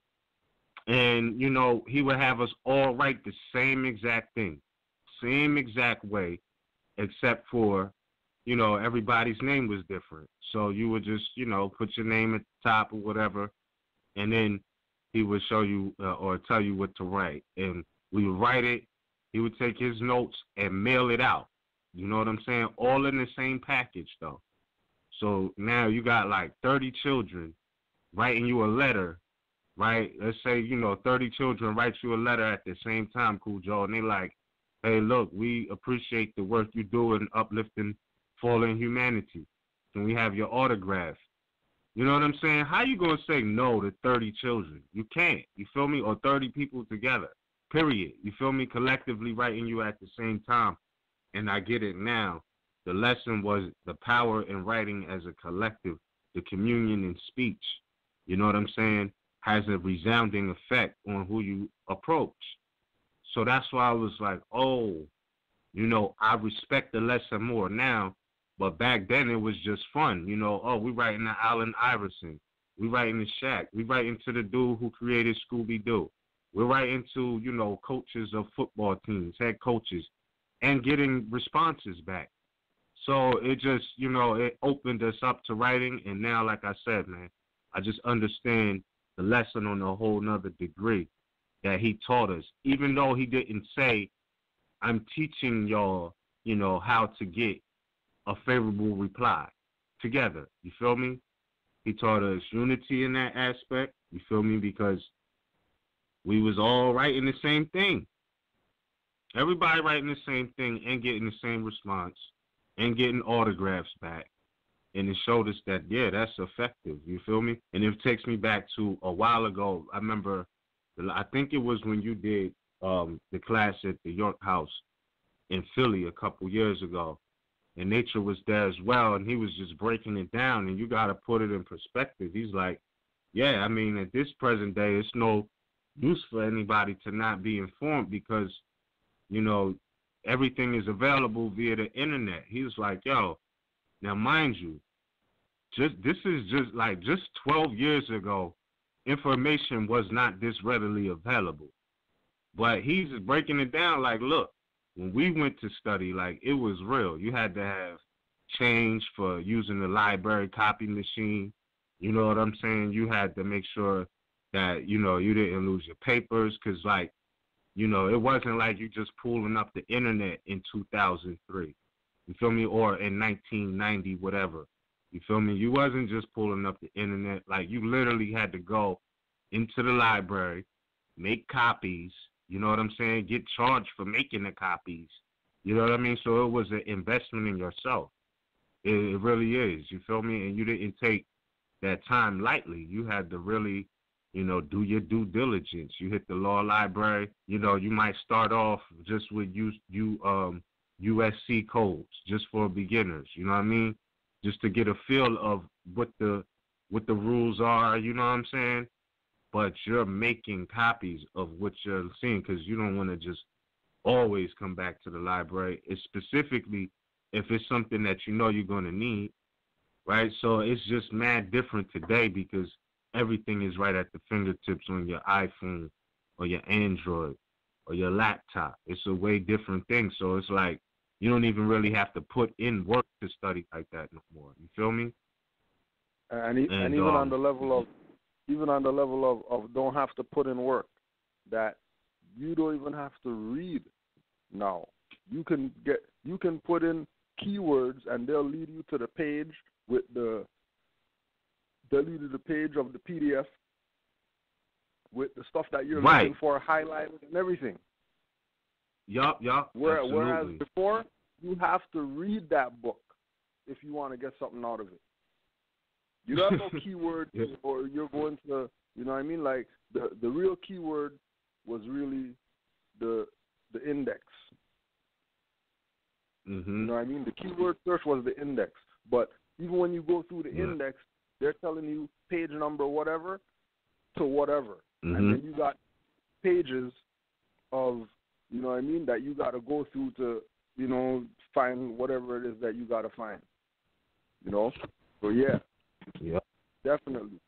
And, he would have us all write the same exact thing, same exact way, except for, everybody's name was different. So you would just, put your name at the top or whatever, and then he would show you or tell you what to write. And we would write it. He would take his notes and mail it out. You know what I'm saying? All in the same package, though. So now you got like 30 children writing you a letter, right? Let's say, 30 children write you a letter at the same time, Cool Joe, and they like, hey, look, we appreciate the work you do in uplifting fallen humanity. Can we have your autograph? You know what I'm saying? How you going to say no to 30 children? You can't. You feel me? Or 30 people together, period. You feel me? Collectively writing you at the same time. And I get it now. The lesson was the power in writing as a collective, the communion in speech. You know what I'm saying? Has a resounding effect on who you approach. So that's why I was like, oh, I respect the lesson more now. But back then it was just fun. We writing to Allen Iverson. We writing to Shaq. We writing to the dude who created Scooby-Doo. We're writing to, coaches of football teams, head coaches, and getting responses back. So it just, it opened us up to writing. And now, like I said, man, I just understand the lesson on a whole nother degree that he taught us. Even though he didn't say, I'm teaching y'all, how to get a favorable reply together. You feel me? He taught us unity in that aspect. You feel me? Because we was all writing the same thing. Everybody writing the same thing and getting the same response and getting autographs back. And it showed us that, yeah, that's effective. You feel me? And it takes me back to a while ago. I remember, I think it was when you did the class at the York House in Philly a couple years ago. And Nature was there as well, and he was just breaking it down, and you got to put it in perspective. He's like, yeah, I mean, at this present day, it's no use for anybody to not be informed because, everything is available via the internet. He was like, yo, now mind you, this is just 12 years ago, information was not this readily available. But he's breaking it down like, look, when we went to study, like, it was real. You had to have change for using the library copy machine. You know what I'm saying? You had to make sure that, you didn't lose your papers because, like, it wasn't like you just pulling up the internet in 2003. You feel me? Or in 1990, whatever. You feel me? You wasn't just pulling up the internet. Like, you literally had to go into the library, make copies. You know what I'm saying? Get charged for making the copies. You know what I mean? So it was an investment in yourself. It really is. You feel me? And you didn't take that time lightly. You had to really, do your due diligence. You hit the law library. You might start off just with USC codes just for beginners. You know what I mean? Just to get a feel of what the rules are. You know what I'm saying? But you're making copies of what you're seeing because you don't want to just always come back to the library. It's specifically if it's something that you're going to need, right? So it's just mad different today because everything is right at the fingertips on your iPhone or your Android or your laptop. It's a way different thing. So it's like you don't even really have to put in work to study like that no more. You feel me? And even on the level of don't have to put in work, that you don't even have to read now. You can put in keywords and they'll lead you to the page they'll lead you to the page of the PDF with the stuff that you're looking for, highlighted and everything. Yup. Whereas before, you have to read that book if you want to get something out of it. You got no keyword, or you're going to, you know what I mean? Like the real keyword was really the index. Mm-hmm. You know what I mean? The keyword search was the index. But even when you go through the index, they're telling you page number whatever to whatever. Mm-hmm. And then you got pages of, you know what I mean, that you got to go through to, find whatever it is that you got to find. So, yeah. Yeah. Definitely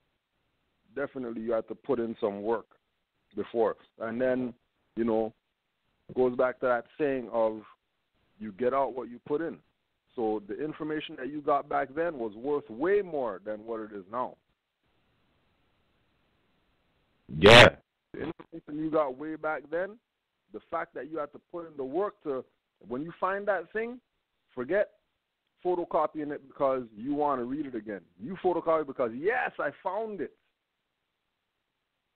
you have to put in some work before. And then, you know, goes back to that saying of you get out what you put in. So the information that you got back then was worth way more than what it is now. Yeah. The information you got way back then, the fact that you had to put in the work to, when you find that thing, forget photocopying it because you want to read it again. You photocopy because, yes, I found it.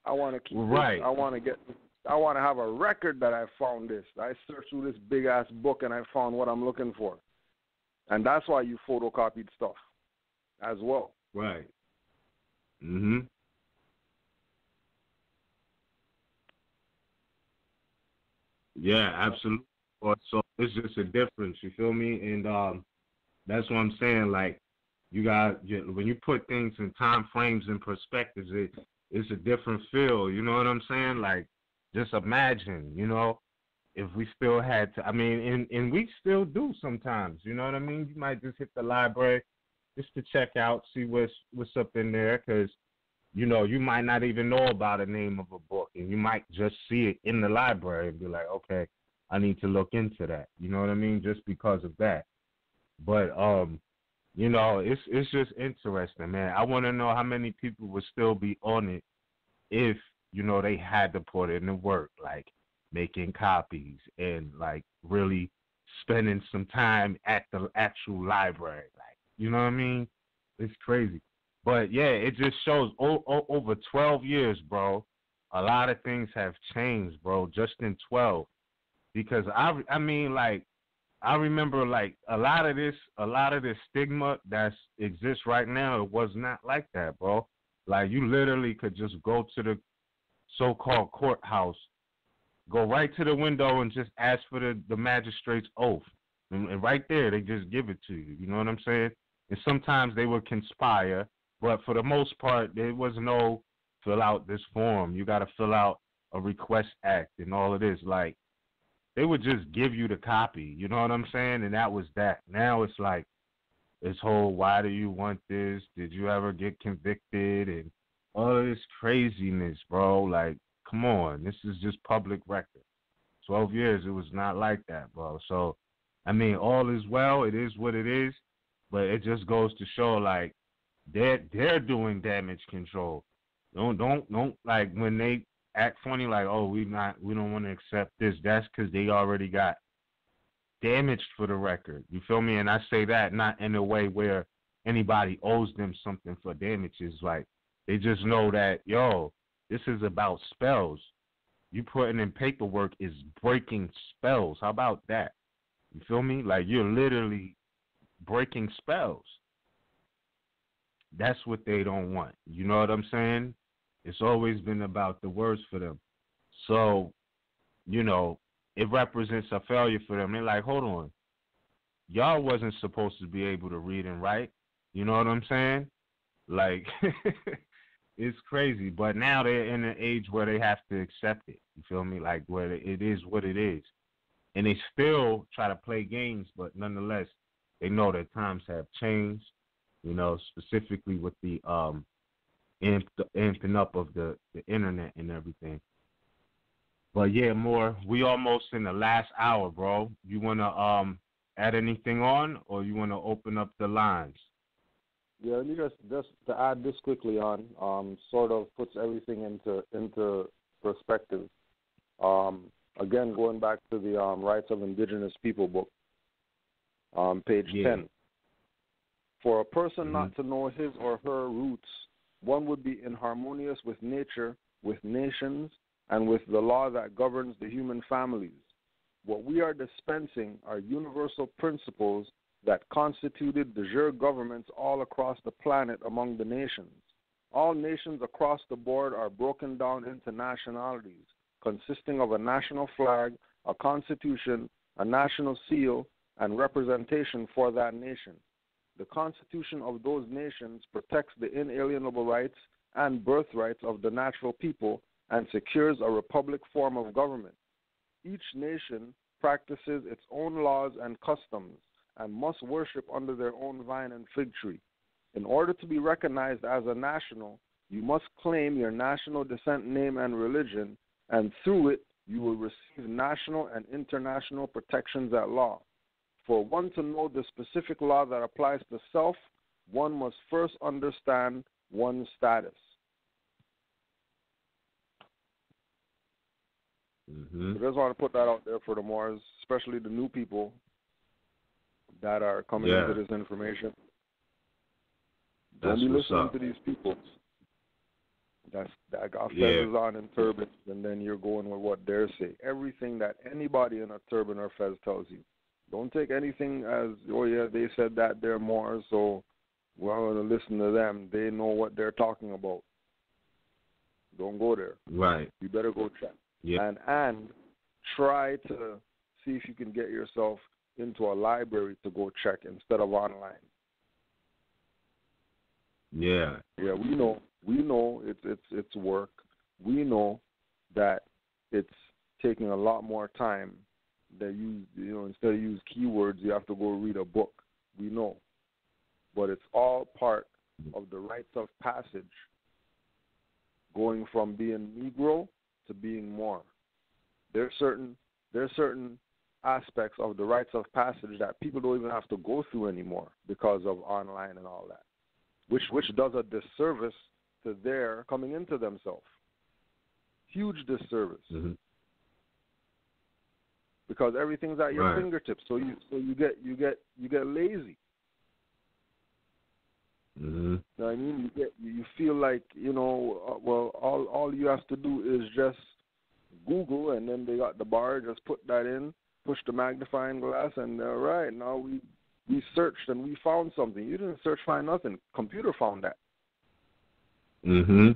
I want to keep right. This. I want to have a record that I found this. I searched through this big-ass book and I found what I'm looking for. And that's why you photocopied stuff as well. Right. Mm-hmm. Yeah, absolutely. So it's just a difference, you feel me? And that's what I'm saying. Like, when you put things in time frames and perspectives, it's a different feel. You know what I'm saying? Like, just imagine, you know, if we still had to. I mean, and we still do sometimes. You know what I mean? You might just hit the library just to check out, see what's up in there, because you know, you might not even know about the name of a book, and you might just see it in the library and be like, okay, I need to look into that. You know what I mean? Just because of that. But you know, it's just interesting, man. I want to know how many people would still be on it if, you know, they had to put in the work, like making copies and like really spending some time at the actual library. Like, you know what I mean? It's crazy. But yeah, it just shows over 12 years, bro. A lot of things have changed, bro, just in 12. Because I mean, like, I remember like a lot of this stigma that exists right now, it was not like that, bro. Like, you literally could just go to the so-called courthouse, go right to the window and just ask for the magistrate's oath. And right there, they just give it to you. You know what I'm saying? And sometimes they would conspire. But for the most part, there was no fill out this form. You got to fill out a request act and all of this. Like, they would just give you the copy. You know what I'm saying? And that was that. Now it's like this whole, why do you want this? Did you ever get convicted? And all of this craziness, bro. Like, come on. This is just public record. 12 years, it was not like that, bro. So, I mean, all is well. It is what it is. But it just goes to show, like, they're doing damage control. Don't like when they act funny like, oh, we don't want to accept this. That's because they already got damaged for the record. You feel me? And I say that not in a way where anybody owes them something for damages. Like, they just know that, yo, this is about spells. You putting in paperwork is breaking spells. How about that? You feel me? Like, you're literally breaking spells. That's what they don't want. You know what I'm saying? It's always been about the words for them. So, you know, it represents a failure for them. They're like, hold on. Y'all wasn't supposed to be able to read and write. You know what I'm saying? Like, it's crazy. But now they're in an age where they have to accept it. You feel me? Like, where it is what it is. And they still try to play games, but nonetheless, they know that times have changed. You know, specifically with the amping up of the internet and everything. But yeah, Moor, we almost in the last hour, bro. You wanna add anything on, or you wanna open up the lines? Yeah, let me just to add this quickly on, sort of puts everything into perspective. Again, going back to the Rights of Indigenous People book, page 10. For a person not to know his or her roots, one would be inharmonious with nature, with nations, and with the law that governs the human families. What we are dispensing are universal principles that constituted de jure governments all across the planet among the nations. All nations across the board are broken down into nationalities, consisting of a national flag, a constitution, a national seal, and representation for that nation. The Constitution of those nations protects the inalienable rights and birthrights of the natural people and secures a republic form of government. Each nation practices its own laws and customs and must worship under their own vine and fig tree. In order to be recognized as a national, you must claim your national descent, name, and religion, and through it, you will receive national and international protections at law. For one to know the specific law that applies to self, one must first understand one's status. Mm-hmm. So I just want to put that out there for the Moors, especially the new people that are coming into this information. Don't be listening to these people that got feathers on and turbans, and then you're going with what they say. Everything that anybody in a turban or fez tells you. Don't take anything as, oh yeah, they said that they're Moors, so we're going to listen to them. They know what they're talking about. Don't go there. Right. You better go check. Yeah. And try to see if you can get yourself into a library to go check instead of online. Yeah. Yeah, we know it's work. We know that it's taking a lot more time that instead of use keywords, you have to go read a book. We know. But it's all part of the rites of passage, going from being Negro to being Moor. There's certain aspects of the rites of passage that people don't even have to go through anymore because of online and all that, which does a disservice to their coming into themselves. Huge disservice. Mm-hmm. Because everything's at your fingertips, so you get lazy. Mm-hmm. You know what I mean? You feel like, well, all you have to do is just Google, and then they got the bar, just put that in, push the magnifying glass, and all right, now we searched and we found something. You didn't search, find nothing. Computer found that. Mm-hmm.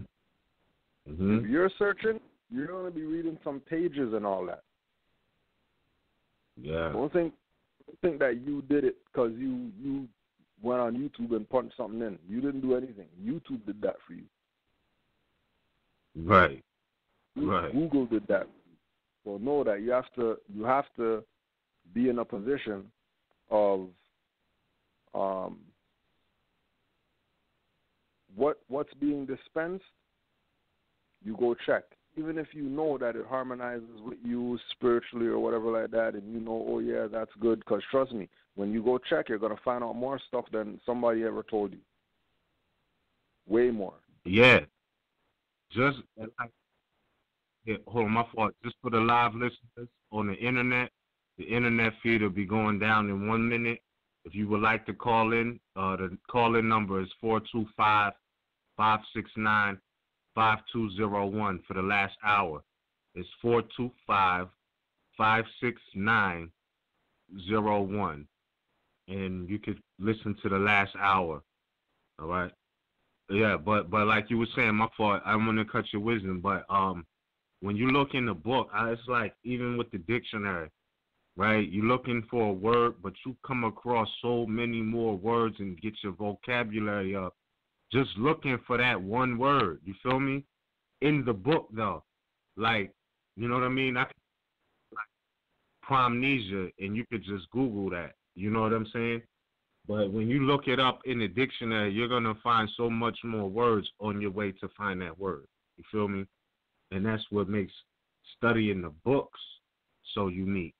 Mm-hmm. If you're searching, you're going to be reading some pages and all that. Yeah. Don't think that you did it because you went on YouTube and punched something in. You didn't do anything. YouTube did that for you. Right. Right. Google did that. So know that you have to be in a position of what's being dispensed. You go check. Even if you know that it harmonizes with you spiritually or whatever like that, and you know, oh yeah, that's good, because trust me, when you go check, you're going to find out more stuff than somebody ever told you. Way more. Yeah. Hold on, my fault. Just for the live listeners on the internet feed will be going down in 1 minute. If you would like to call in, the call-in number is 425-569-5201 for the last hour. It's 425-569-5201. And you could listen to the last hour. All right? Yeah, but like you were saying, my fault, I don't want to cut your wisdom, but when you look in the book, it's like even with the dictionary, right? You're looking for a word, but you come across so many more words and get your vocabulary up just looking for that one word. You feel me? In the book, though. Like, you know what I mean? Promnesia, and you could just Google that. You know what I'm saying? But when you look it up in the dictionary, you're going to find so much more words on your way to find that word. You feel me? And that's what makes studying the books so unique.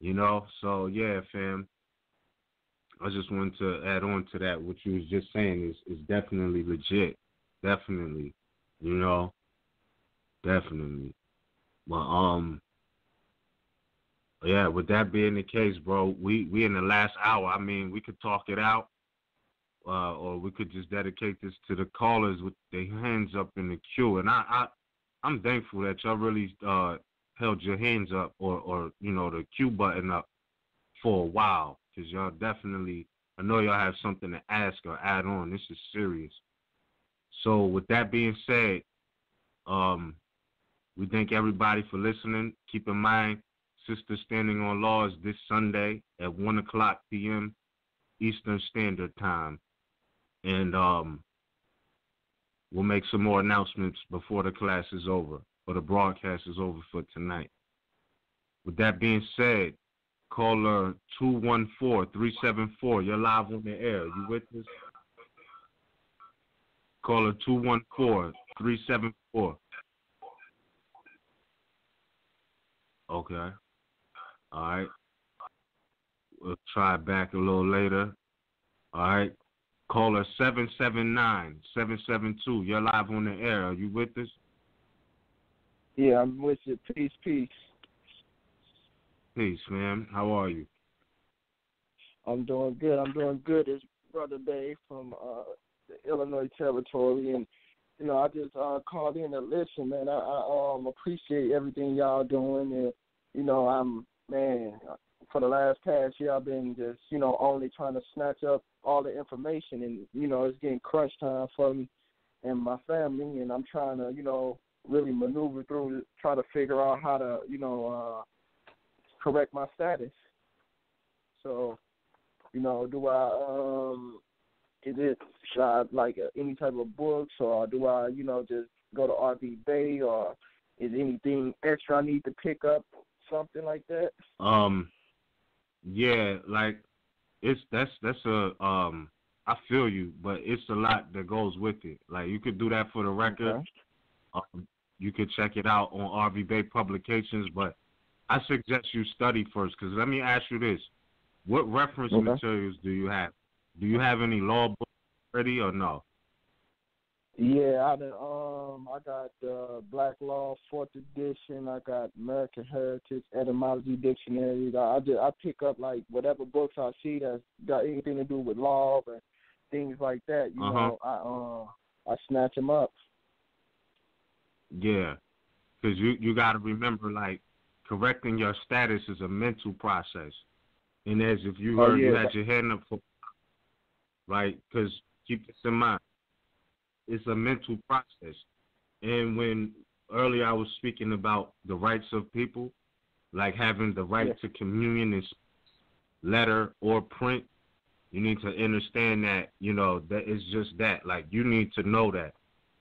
You know? So, yeah, fam. I just wanted to add on to that. What you was just saying is definitely legit. Definitely. You know? Definitely. But, yeah, with that being the case, bro, we in the last hour. I mean, we could talk it out, or we could just dedicate this to the callers with their hands up in the queue. And I'm thankful that y'all really held your hands up or the queue button up for a while, because y'all definitely, I know y'all have something to ask or add on. This is serious. So with that being said, we thank everybody for listening. Keep in mind, Sister Standing on Law is this Sunday at 1 o'clock p.m. Eastern Standard Time. And we'll make some more announcements before the class is over, or the broadcast is over for tonight. With that being said, caller 214-374, you're live on the air. You with us? Caller 214-374. Okay. All right. We'll try back a little later. All right. Caller 779-772. You're live on the air. Are you with us? Yeah, I'm with you. Peace. Peace, man. How are you? I'm doing good. It's Brother Bay from the Illinois territory, and I just called in to listen, man. I appreciate everything y'all doing, and for the past year, I've been just only trying to snatch up all the information, and it's getting crunch time for me and my family, and I'm trying to really maneuver through, try to figure out how to correct my status. So, do I should I like any type of books, or do I just go to RVBey, or is anything extra I need to pick up, something like that? Yeah, like that's a I feel you, but it's a lot that goes with it. Like, you could do that for the record. Okay. You could check it out on RVBey Publications, but I suggest you study first, because let me ask you this. What reference materials do you have? Do you have any law books ready or no? Yeah, I got Black Law 4th edition. I got American Heritage Etymology Dictionary. I pick up like whatever books I see that's got anything to do with law and things like that. I snatch them up. Yeah, because you got to remember, like, correcting your status is a mental process. And as if you heard, you had your hand up for, right? Because keep this in mind, it's a mental process. And when earlier I was speaking about the rights of people, like having the right to communion in letter or print, you need to understand that, that it's just that. Like, you need to know that.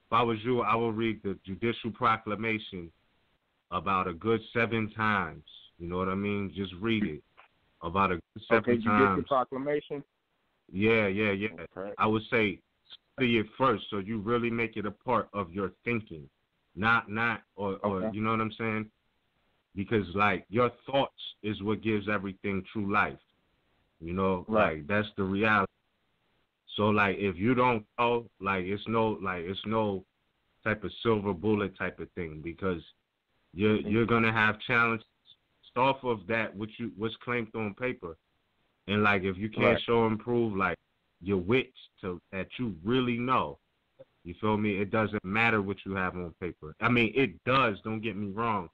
If I was you, I would read the Judicial Proclamation about a good 7 times. You know what I mean? Just read it about a good 7 times. Judicial Proclamation? Yeah. Okay. I would say study it first, so you really make it a part of your thinking, not you know what I'm saying? Because, like, your thoughts is what gives everything true life. Like, that's the reality. So, like, if you don't know, like, it's no type of silver bullet type of thing, because you're gonna have challenges off of that what's claimed on paper, and like, if you can't show and prove like your wits that you really know, you feel me? It doesn't matter what you have on paper. I mean, it does. Don't get me wrong,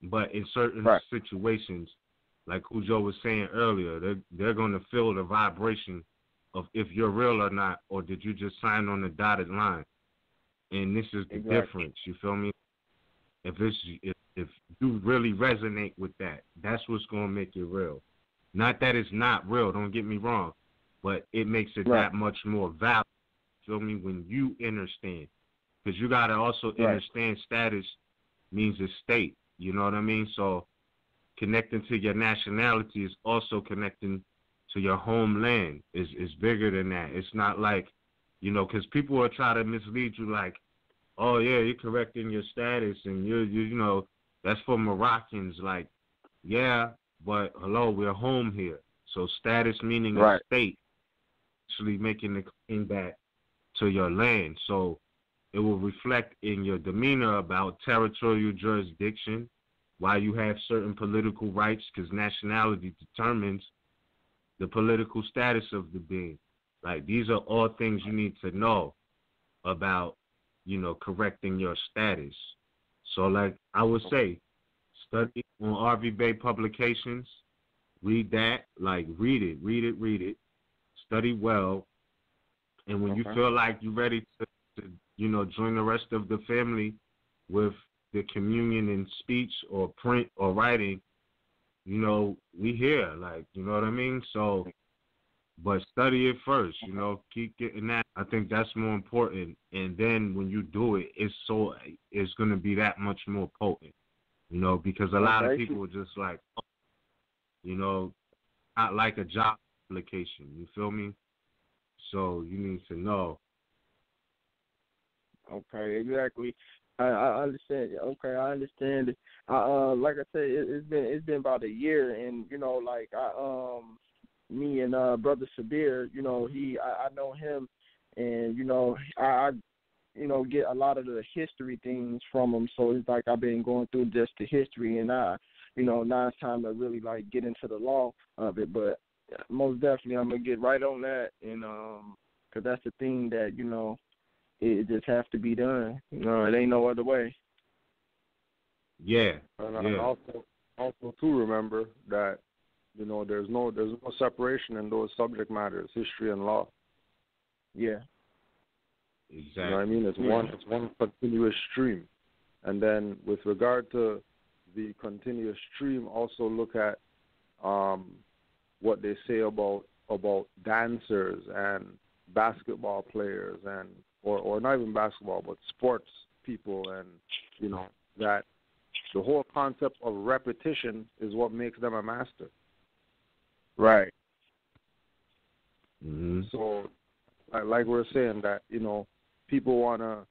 but in certain situations, like Cujo was saying earlier, they're gonna feel the vibration of if you're real or not, or did you just sign on the dotted line? And this is the difference. You feel me? If you really resonate with that, that's what's gonna make it real. Not that it's not real. Don't get me wrong, but it makes it that much more valuable. Feel me? When you understand, because you gotta also understand status means a state. You know what I mean? So connecting to your nationality is also connecting to your homeland. Is bigger than that. It's not like, because people will try to mislead you like, oh yeah, you're correcting your status and you that's for Moroccans. Like, yeah, but hello, we're home here. So status meaning a state, actually making the claim back to your land. So it will reflect in your demeanor about territorial jurisdiction, why you have certain political rights, because nationality determines the political status of the being. Like, these are all things you need to know about, correcting your status. So, like, I would say, study on RVBey Publications. Read that. Like, read it. Study well. And when you feel like you're ready to join the rest of the family with the communion in speech or print or writing, we here, like, you know what I mean? So, but study it first, keep getting that. I think that's more important. And then when you do it, it's going to be that much more potent, because a lot of people are just like, not like a job application, you feel me? So you need to know Okay, exactly. I understand. Okay, I understand it. Like I said, it's been about a year, and like me and brother Sabir, I know him, and I get a lot of the history things from him. So it's like I've been going through just the history, and now it's time to really like get into the law of it. But most definitely, I'm gonna get right on that, and because that's the thing that it just has to be done. It ain't no other way. Yeah. And also too, remember that there's no separation in those subject matters, history and law. Yeah. Exactly. You know what I mean? It's one continuous stream. And then with regard to the continuous stream, also look at what they say about dancers and basketball players, and or not even basketball, but sports people, and that the whole concept of repetition is what makes them a master. Right. Mm-hmm. So, like we're saying, that people want to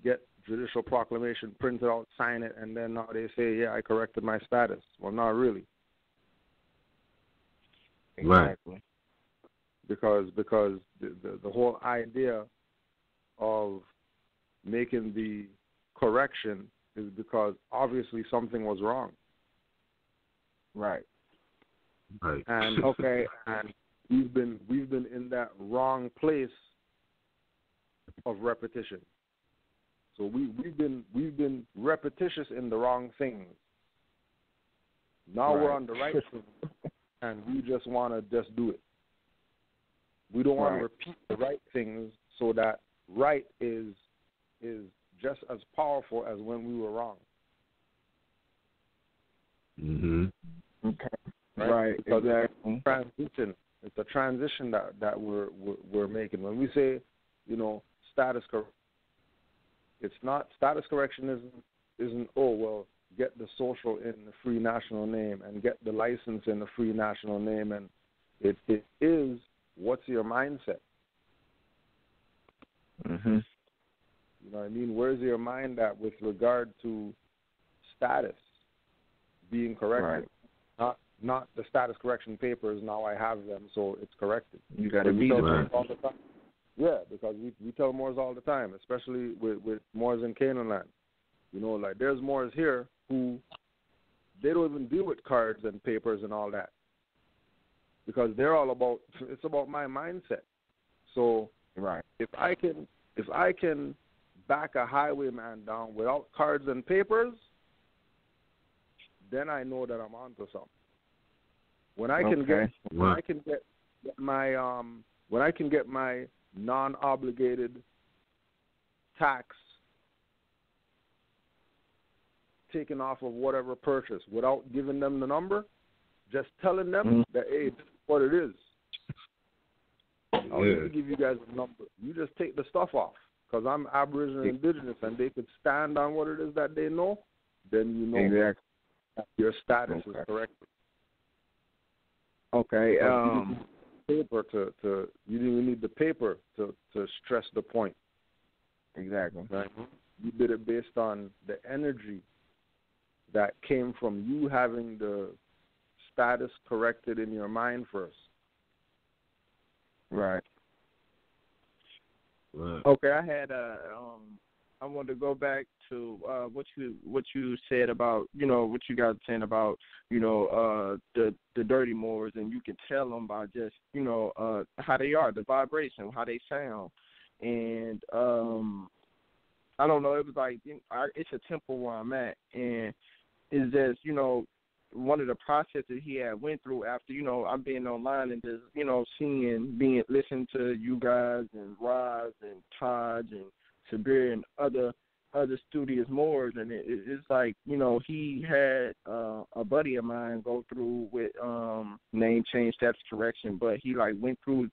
get judicial proclamation printed out, sign it, and then now they say, yeah, I corrected my status. Well, not really. Exactly. Because the whole idea of making the correction is because obviously something was wrong. Right. Right. And and we've been in that wrong place of repetition. So we've been repetitious in the wrong things. Now we're on the right thing, and we just want to just do it. We don't want to repeat the right things, so that right is just as powerful as when we were wrong. Mhm. Okay. Right. Because Exactly. it's a transition that we're making. When we say, status correction, it's not status correction isn't get the social in the free national name and get the license in the free national name, and it is what's your mindset. Mhm. You know what I mean? Where's your mind at with regard to status being corrected? Right. Not the status correction papers. Now I have them, so it's corrected. You got to be there. Yeah, because we tell Moors all the time, especially with Moors in Canaan land. Like there's Moors here who they don't even deal with cards and papers and all that, because they're all it's about my mindset. So if I can back a highwayman down without cards and papers, then I know that I'm onto something. When I can get my non-obligated tax taken off of whatever purchase without giving them the number, just telling them that, hey, this is what it is. I'll just give you guys the number. You just take the stuff off, because I'm Aboriginal and Indigenous, and they could stand on what it is that they know, then your status is correct. Okay. Paper to you didn't even need the paper to stress the point. Exactly. Right? You did it based on the energy that came from you having the status corrected in your mind first. Right. Right. Okay, I had I wanted to go back to what you said about what you guys saying about the dirty Moors, and you can tell them by just how they are, the vibration, how they sound, and I don't know, it was like it's a temple where I'm at, and it's just one of the processes he had went through after I'm being online and just listening to you guys and Roz and Taj and Sabir and other studious Moors, and it's like he had a buddy of mine go through with name change, status correction, but he like went through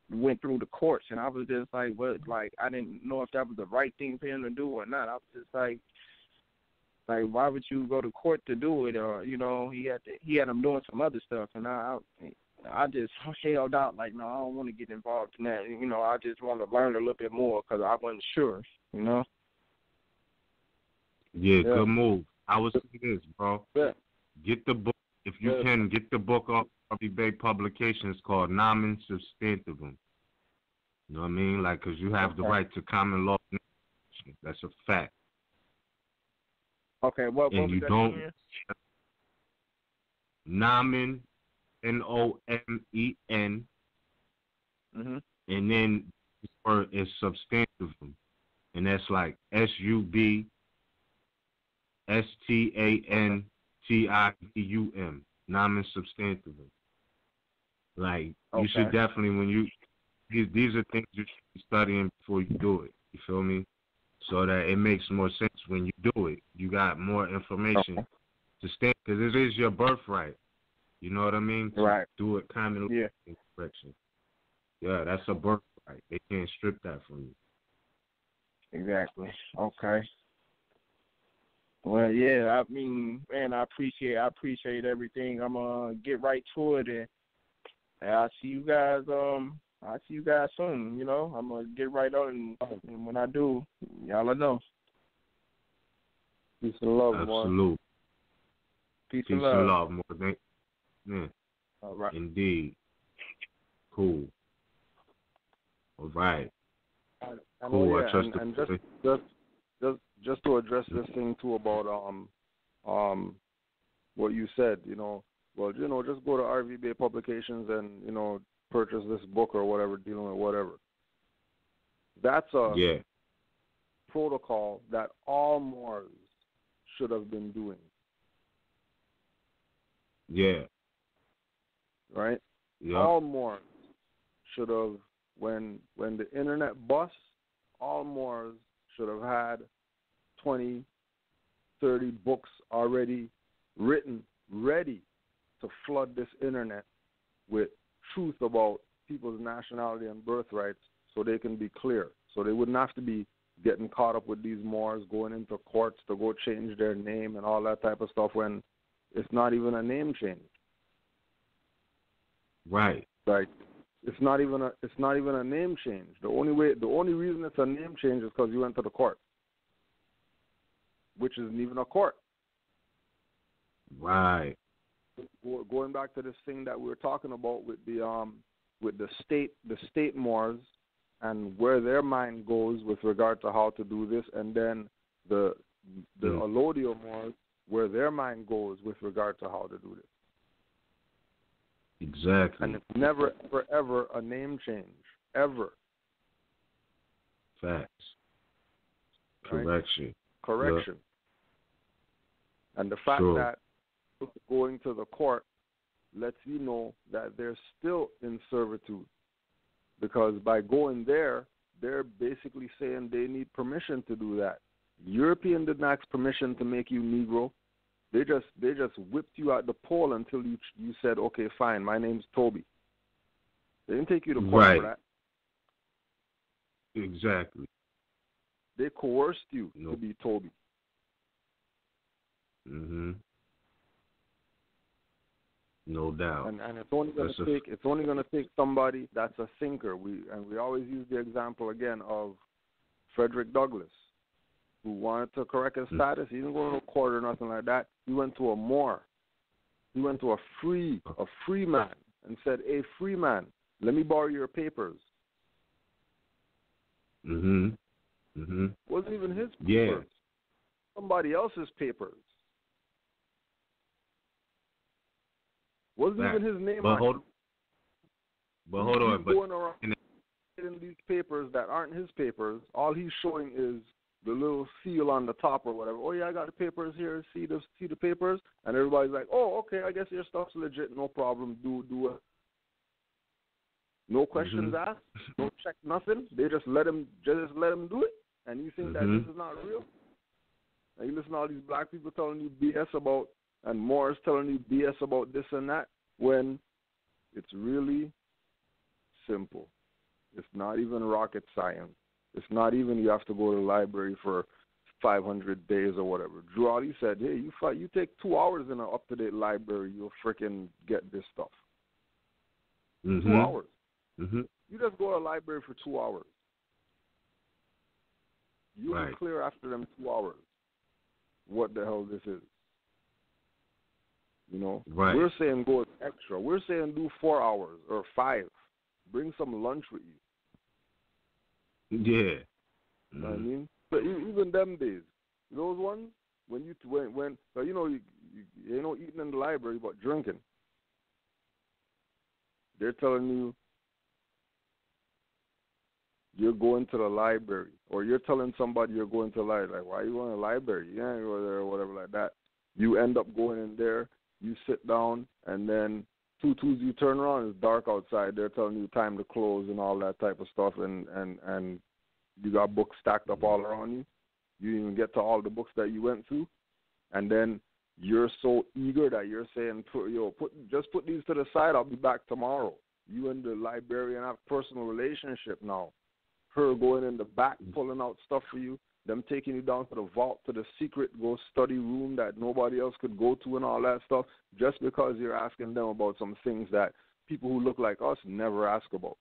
the courts, and I was just like, what? Like I didn't know if that was the right thing for him to do or not. I was just like why would you go to court to do it? Or he had him doing some other stuff, and I just held out like, no, I don't want to get involved in that. You know, I just want to learn a little bit more because I wasn't sure, you know. Yeah, good move. I was saying this, bro. Yeah. Get the book, if you can, get the book off RVBey Publications called Nomen Substantivum. You know what I mean? Like, because you have the right to common law. That's a fact. Okay, what and was you that don't. again? Nomen, Nomen. Mm-hmm. And then this word is substantivum. And that's like SUB. STANTIVUM, nomen substantivum. Like, you should definitely, when you, these are things you should be studying before you do it. You feel me? So that it makes more sense when you do it. You got more information to stand, because it is your birthright. You know what I mean? To do it kind of in correction. Yeah, that's a birthright. They can't strip that from you. Exactly. Okay. Well, yeah, I mean, man, I appreciate everything. I'm gonna get right to it, and I'll see you guys. I'll see you guys soon. You know, I'm gonna get right on, and when I do, y'all will know. Peace and love, Absolute. Peace and love, more. Yeah. All right. Indeed. Cool. All right. Cool. I trust and just to address this thing too about what you said, you know, well, you know, just go to RVBey Publications and, you know, purchase this book or whatever, dealing with whatever. That's a protocol that all Moors should have been doing. Yeah. Right? Yeah. All Moors should have, when the internet busts, all Moors should have had 20, 30 books already written, ready to flood this internet with truth about people's nationality and birthrights so they can be clear. So they wouldn't have to be getting caught up with these Moors, going into courts to go change their name and all that type of stuff when it's not even a name change. Right. Like, it's not even a name change. The only reason it's a name change is because you went to the court, which isn't even a court. Right. Going back to this thing that we were talking about with the state Moors and where their mind goes with regard to how to do this, and then the Allodio Moors, where their mind goes with regard to how to do this. Exactly. And it's never, ever, ever a name change. Ever. Facts. Right? Correction. Yep. And the fact that going to the court lets you know that they're still in servitude. Because by going there, they're basically saying they need permission to do that. European didn't ask permission to make you Negro. They just whipped you out the pole until you said, okay, fine, my name's Toby. They didn't take you to court for that. Exactly. They coerced you to be Toby. Mm-hmm. No doubt. And it's only gonna take somebody that's a thinker. We always use the example again of Frederick Douglass, who wanted to correct his status. He didn't go to a court or nothing like that. He went to a Moor. He went to a free man and said, "Hey, free man, let me borrow your papers." Mm-hmm. Mm-hmm. Wasn't even his papers. Somebody else's papers. Wasn't even his name on it. But hold on. He's going around in these papers that aren't his papers. All he's showing is the little seal on the top or whatever. Oh yeah, I got the papers here. See the papers, and everybody's like, "Oh, okay, I guess your stuff's legit. No problem. Do it." No questions asked. No check. Nothing. They just let him do it. And you think that this is not real? And you listen to all these black people telling you BS about, and Moors telling you BS about this and that, when it's really simple. It's not even rocket science. It's not even you have to go to the library for 500 days or whatever. Drew Ali said, hey, you take 2 hours in an up-to-date library, you'll freaking get this stuff. 2 hours. Mm-hmm. You just go to the library for 2 hours. You'll be clear after them 2 hours what the hell this is. You know? Right. We're saying go extra. We're saying do 4 hours or 5. Bring some lunch with you. Yeah. You know what I mean? But even them days, those ones, when you ain't no eating in the library but drinking. They're telling you you're going to the library, or you're telling somebody you're going to the library. Like, why are you going to the library? You ain't go there or whatever like that. You end up going in there, you sit down, and then 2 twos you turn around, it's dark outside. They're telling you time to close and all that type of stuff, and you got books stacked up all around you. You didn't even get to all the books that you went through, and then you're so eager that you're saying, just put these to the side. I'll be back tomorrow. You and the librarian have personal relationship now. Her going in the back, pulling out stuff for you, them taking you down to the vault, to the secret study room that nobody else could go to and all that stuff, just because you're asking them about some things that people who look like us never ask about.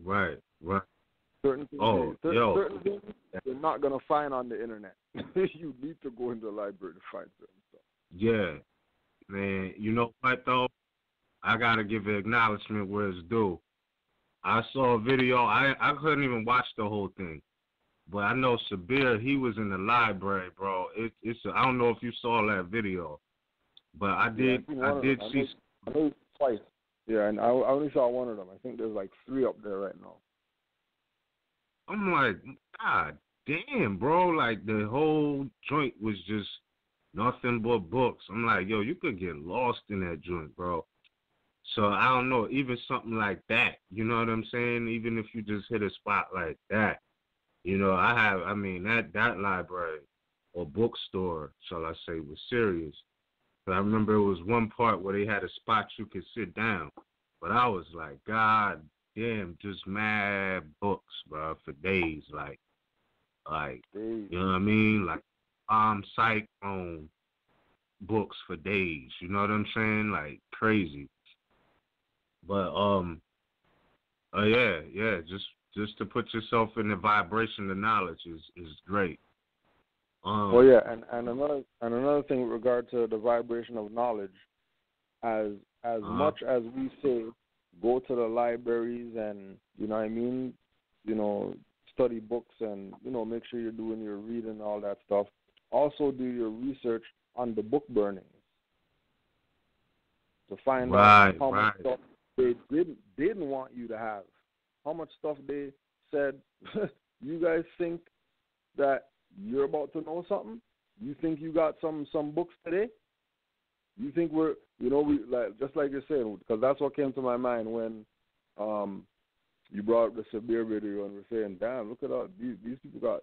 Right. Certain things, certain things you're not going to find on the internet. You need to go into the library to find certain stuff. Yeah. Man, you know what, though? I got to give an acknowledgement where it's due. I saw a video. I couldn't even watch the whole thing. But I know Sabir, he was in the library, bro. I don't know if you saw that video. But I did see. I know twice. Yeah, and I only saw one of them. I think there's like 3 up there right now. I'm like, God damn, bro. Like, the whole joint was just nothing but books. I'm like, yo, you could get lost in that joint, bro. So I don't know, even something like that, you know what I'm saying? Even if you just hit a spot like that, you know, that library or bookstore, shall I say, was serious. But I remember it was one part where they had a spot you could sit down. But I was like, God damn, just mad books, bro, for days. Like, you know what I mean? Like, Cyclone books for days, you know what I'm saying? Like, crazy. But just to put yourself in the vibration of knowledge is great. Well, yeah, and another thing with regard to the vibration of knowledge, as much as we say, go to the libraries and study books and make sure you're doing your reading and all that stuff. Also, do your research on the book burnings to find out how much stuff they didn't want you to have. How much stuff they said, you guys think that you're about to know something? You think you got some books today? You think we just like you're saying, because that's what came to my mind when you brought up the Sabir video and we're saying, damn, look at all these people got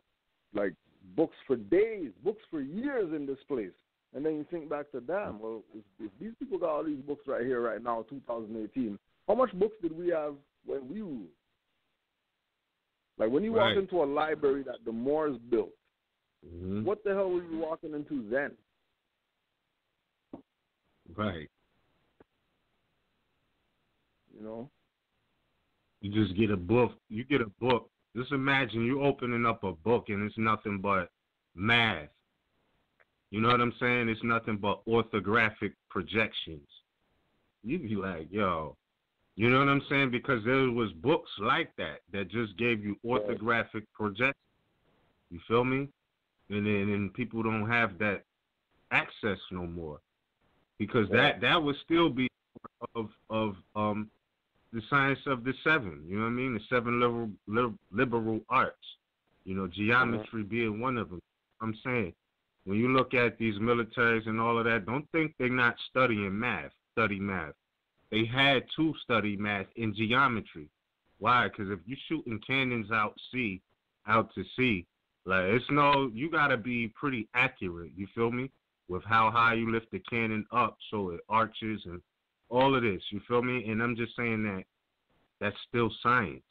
like books for days, books for years in this place. And then you think back to, damn, well, if these people got all these books right here, right now, 2018, how much books did we have when we ruled? Like, when you walk into a library that the Moors built, what the hell were you walking into then? Right. You know? You just get a book. You get a book. Just imagine you opening up a book and it's nothing but math. You know what I'm saying? It's nothing but orthographic projections. You'd be like, yo, you know what I'm saying? Because there was books like that just gave you orthographic projections. You feel me? And then people don't have that access no more. Because that would still be of the science of the 7, you know what I mean? The 7 liberal arts. You know, geometry being one of them. I'm saying, when you look at these militaries and all of that, don't think they're not studying math. Study math. They had to study math in geometry. Why? Because if you're shooting cannons out to sea, like you gotta be pretty accurate. You feel me? With how high you lift the cannon up so it arches and all of this. You feel me? And I'm just saying that's still science.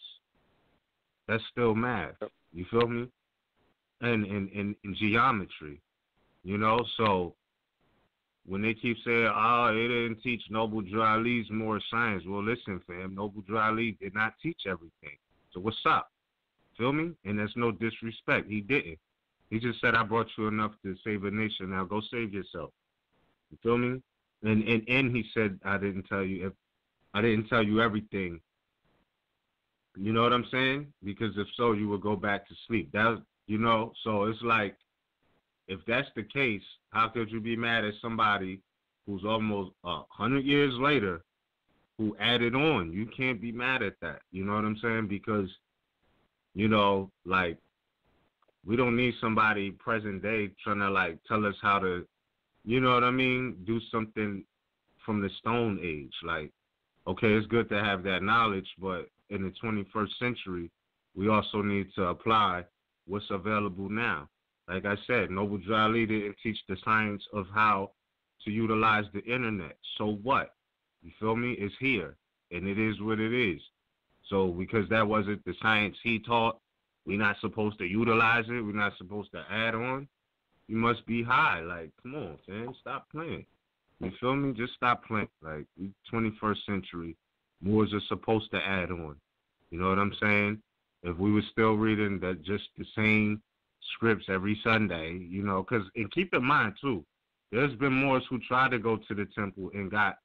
That's still math. You feel me? And in geometry. You know, so when they keep saying, oh, they didn't teach Noble Drew Ali's Moorish science. Well, listen, fam, Noble Drew Ali did not teach everything. So what's up? Feel me? And there's no disrespect. He didn't. He just said, I brought you enough to save a nation. Now go save yourself. You feel me? And he said, I didn't tell you everything. You know what I'm saying? Because if so, you would go back to sleep. That, you know, so it's like, if that's the case, how could you be mad at somebody who's almost 100 years later who added on? You can't be mad at that. You know what I'm saying? Because, you know, like, we don't need somebody present day trying to, like, tell us how to, you know what I mean, do something from the Stone Age. Like, okay, it's good to have that knowledge, but in the 21st century, we also need to apply what's available now. Like I said, Noble Drew Ali didn't teach the science of how to utilize the internet. So what? You feel me? It's here, and it is what it is. So because that wasn't the science he taught, we're not supposed to utilize it. We're not supposed to add on. You must be high. Like, come on, man, stop playing. You feel me? Just stop playing. Like, 21st century, Moors are supposed to add on. You know what I'm saying? If we were still reading just the same scripts every Sunday, you know, and keep in mind, too, there's been Moors who tried to go to the temple and got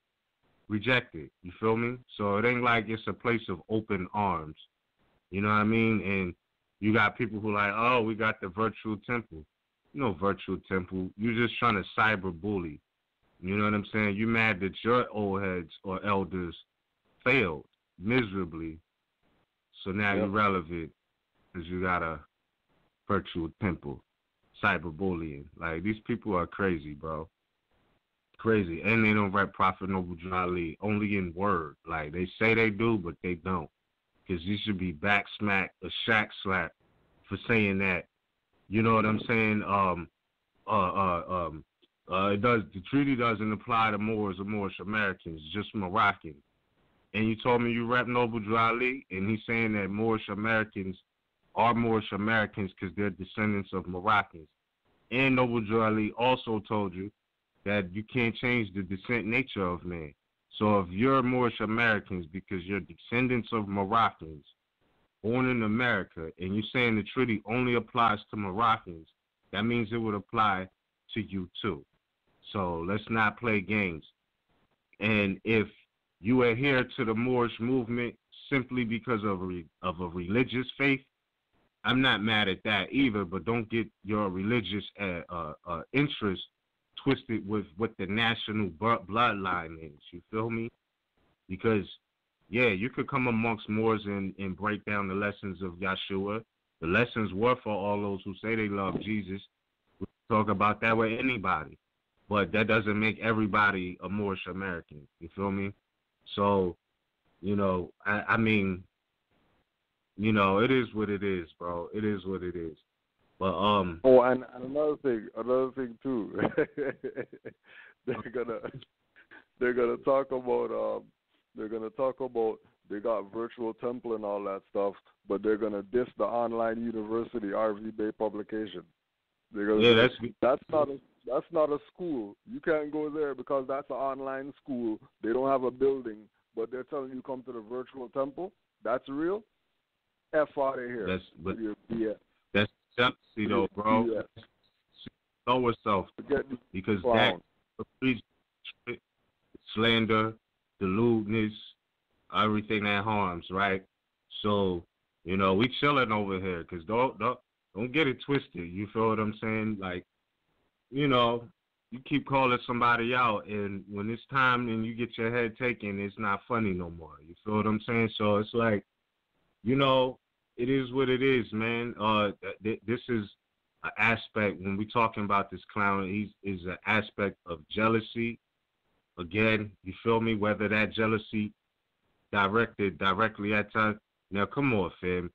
rejected. You feel me? So it ain't like it's a place of open arms. You know what I mean? And you got people who like, oh, we got the virtual temple. No virtual temple. You're just trying to cyber bully. You know what I'm saying? You mad that your old heads or elders failed miserably. So now you're relevant because you got a virtual temple. Cyberbullying. Like, these people are crazy, bro. Crazy. And they don't rep Prophet Noble Drew Ali, only in word. Like, they say they do, but they don't. Because you should be back smack, a shack slap for saying that. You know what I'm saying? The treaty doesn't apply to Moors or Moorish Americans, just Moroccans. And you told me you rep Noble Drew Ali, and he's saying that Moorish Americans are Moorish Americans because they're descendants of Moroccans. And Noble Drew Ali also told you that you can't change the descent nature of man. So if you're Moorish Americans because you're descendants of Moroccans born in America, and you're saying the treaty only applies to Moroccans, that means it would apply to you too. So let's not play games. And if you adhere to the Moorish movement simply because of a religious faith, I'm not mad at that either, but don't get your religious interest twisted with what the national bloodline is. You feel me? Because, yeah, you could come amongst Moors and break down the lessons of Yeshua. The lessons were for all those who say they love Jesus. We talk about that with anybody. But that doesn't make everybody a Moorish American. You feel me? So, you know, I mean, you know, it is what it is, bro. It is what it is. But Oh, and another thing too. they're gonna talk about they got virtual temple and all that stuff, but they're gonna diss the online university RVBey publication. They're gonna that's not a school. You can't go there because that's an online school. They don't have a building, but they're telling you come to the virtual temple. That's real. F out of here. That's jealousy, though, bro. Yeah. Know yourself, because that slander, the lewdness, everything that harms, right? So, you know, we chilling over here, because don't get it twisted. You feel what I'm saying? Like, you know, you keep calling somebody out, and when it's time and you get your head taken, it's not funny no more. You feel what I'm saying? So it's like, you know, it is what it is, man. This is an aspect, when we're talking about this clown, is an aspect of jealousy. Again, you feel me? Whether that jealousy directly at us. Now, come on, fam.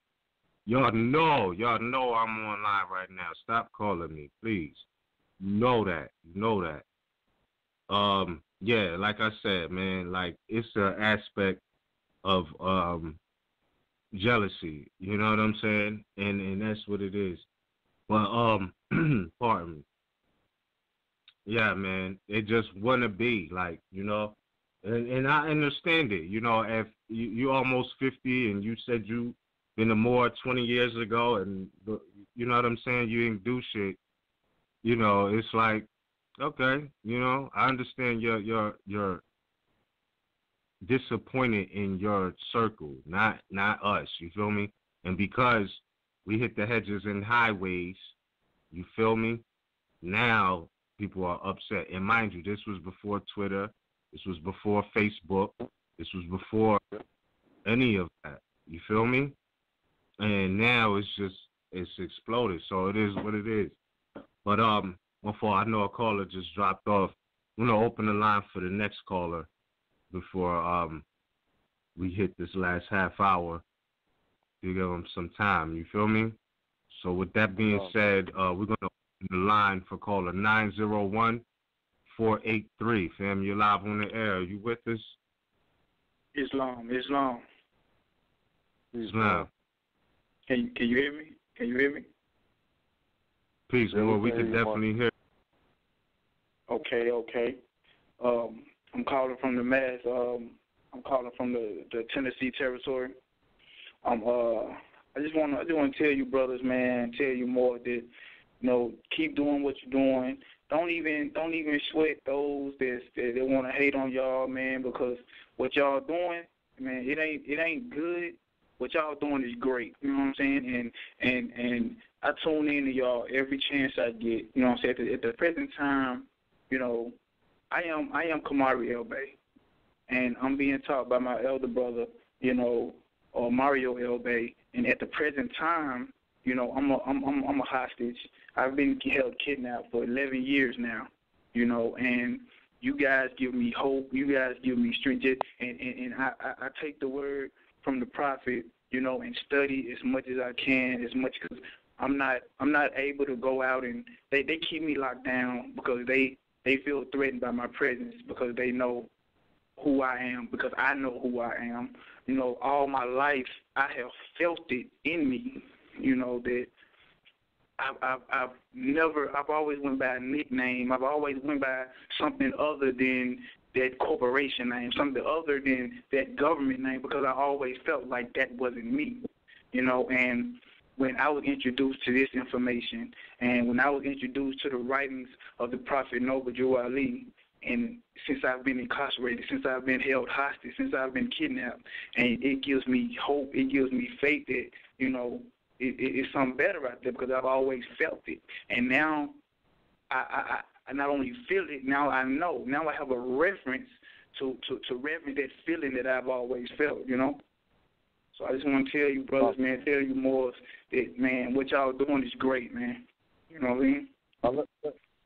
Y'all know I'm online right now. Stop calling me, please. Know that. Yeah, like I said, man, like, it's an aspect of jealousy, you know what I'm saying? And that's what it is. But pardon me. Yeah, man. It just wanna be like, you know, and I understand it. You know, if you almost 50 and you said you been a Moor 20 years ago, and you know what I'm saying, you didn't do shit. You know, it's like, okay, you know, I understand you're disappointed in your circle, not us. You feel me? And because we hit the hedges and highways, you feel me? Now people are upset. And mind you, this was before Twitter. This was before Facebook. This was before any of that. You feel me? And now it's exploded. So it is what it is. But before I know a caller just dropped off, I'm gonna open the line for the next caller before we hit this last half hour to give them some time. You feel me? So with that being said, we're gonna open the line for caller 901-483. Fam, you're live on the air. Are you with us? Islam. Can you hear me? Peace, Moor. We can definitely hear. Okay. I'm calling from the Mass. I'm calling from the Tennessee territory. I just want to tell you, brothers, man, tell you more that, you know, keep doing what you're doing. Don't even sweat those that want to hate on y'all, man, because what y'all doing, man, it ain't good. What y'all doing is great. You know what I'm saying? And I tune in to y'all every chance I get. You know what I'm saying? At the present time, you know, I am RVBey, and I'm being taught by my elder brother, you know, Mario RVBey. And at the present time, you know, I'm a hostage. I've been held kidnapped for 11 years now, you know, and you guys give me hope. You guys give me strength. And I take the word from the prophet, you know, and study as much as I can, because I'm not able to go out, and they keep me locked down because they feel threatened by my presence, because they know who I am, because I know who I am. You know, all my life I have felt it in me, you know, that I've always went by a nickname. I've always went by something other than that corporation name, something other than that government name, because I always felt like that wasn't me, you know. And when I was introduced to this information, and when I was introduced to the writings of the Prophet Noble Drew Ali, and since I've been incarcerated, since I've been held hostage, since I've been kidnapped, and it gives me hope, it gives me faith that, you know, it's something better out there, because I've always felt it. And now I not only feel it, now I know. Now I have a reference to reference that feeling that I've always felt, you know. So I just want to tell you, brothers, man, tell you more that, man, what y'all doing is great, man. You know what I mean?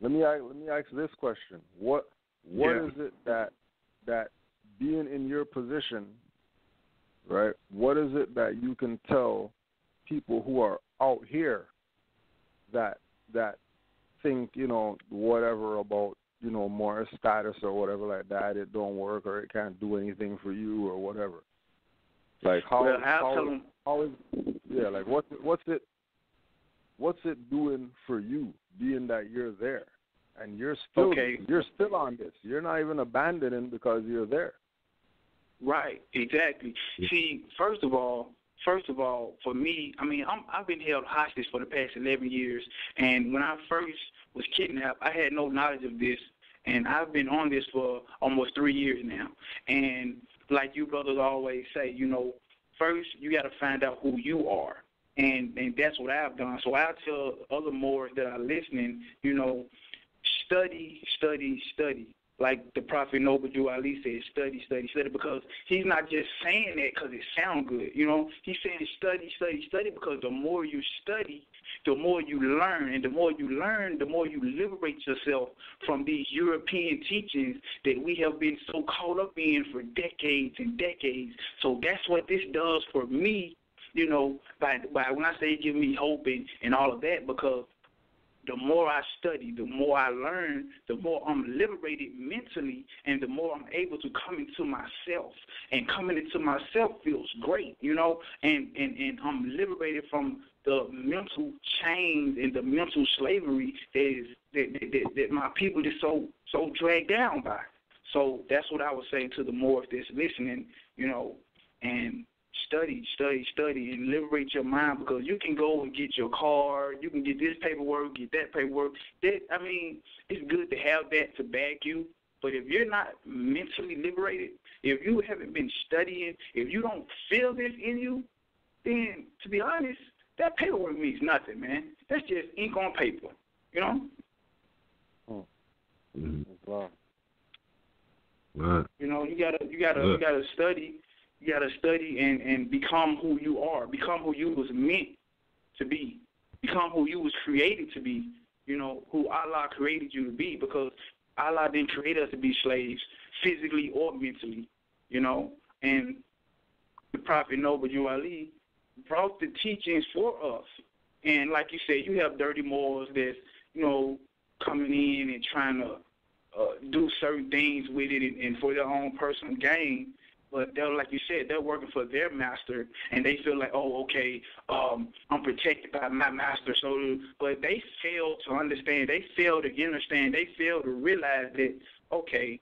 Let me ask this question. What is it that being in your position, right, what is it that you can tell people who are out here that think, you know, whatever about, you know, Moorish status or whatever like that, it don't work or it can't do anything for you or whatever? Like what's it doing for you, being that you're there and you're still on this? You're not even abandoning because you're there. Right, exactly. See, first of all, for me, I mean, I've been held hostage for the past 11 years, and when I first was kidnapped, I had no knowledge of this, and I've been on this for almost 3 years now. And like you brothers always say, you know, first you got to find out who you are, and that's what I've done. So I tell other Moors that are listening, you know, study. Like the Prophet Noble Drew Ali said, study, because he's not just saying that because it sounds good, you know. He's saying study, because the more you study, the more you learn, and the more you learn, the more you liberate yourself from these European teachings that we have been so caught up in for decades and decades. So that's what this does for me, you know, by when I say give me hope and all of that, because the more I study, the more I learn, the more I'm liberated mentally, and the more I'm able to come into myself. And coming into myself feels great, you know, and I'm liberated from the mental chains and the mental slavery that my people is so dragged down by. So that's what I would say to the Moor that's listening, you know, and study, and liberate your mind, because you can go and get your card, you can get this paperwork, get that paperwork. It's good to have that to back you, but if you're not mentally liberated, if you haven't been studying, if you don't feel this in you, then, to be honest, that paperwork means nothing, man. That's just ink on paper, you know? Wow. Right. You know, you gotta study. You gotta study and become who you are. Become who you was meant to be. Become who you was created to be. You know, who Allah created you to be, because Allah didn't create us to be slaves, physically or mentally. You know, and the Prophet Noble Ali brought the teachings for us. And like you said, you have dirty Moors that's, you know, coming in and trying to do certain things with it and for their own personal gain. But they're, like you said, they're working for their master, and they feel like, oh, okay, I'm protected by my master. But they fail to understand. They fail to understand. They fail to realize that, okay,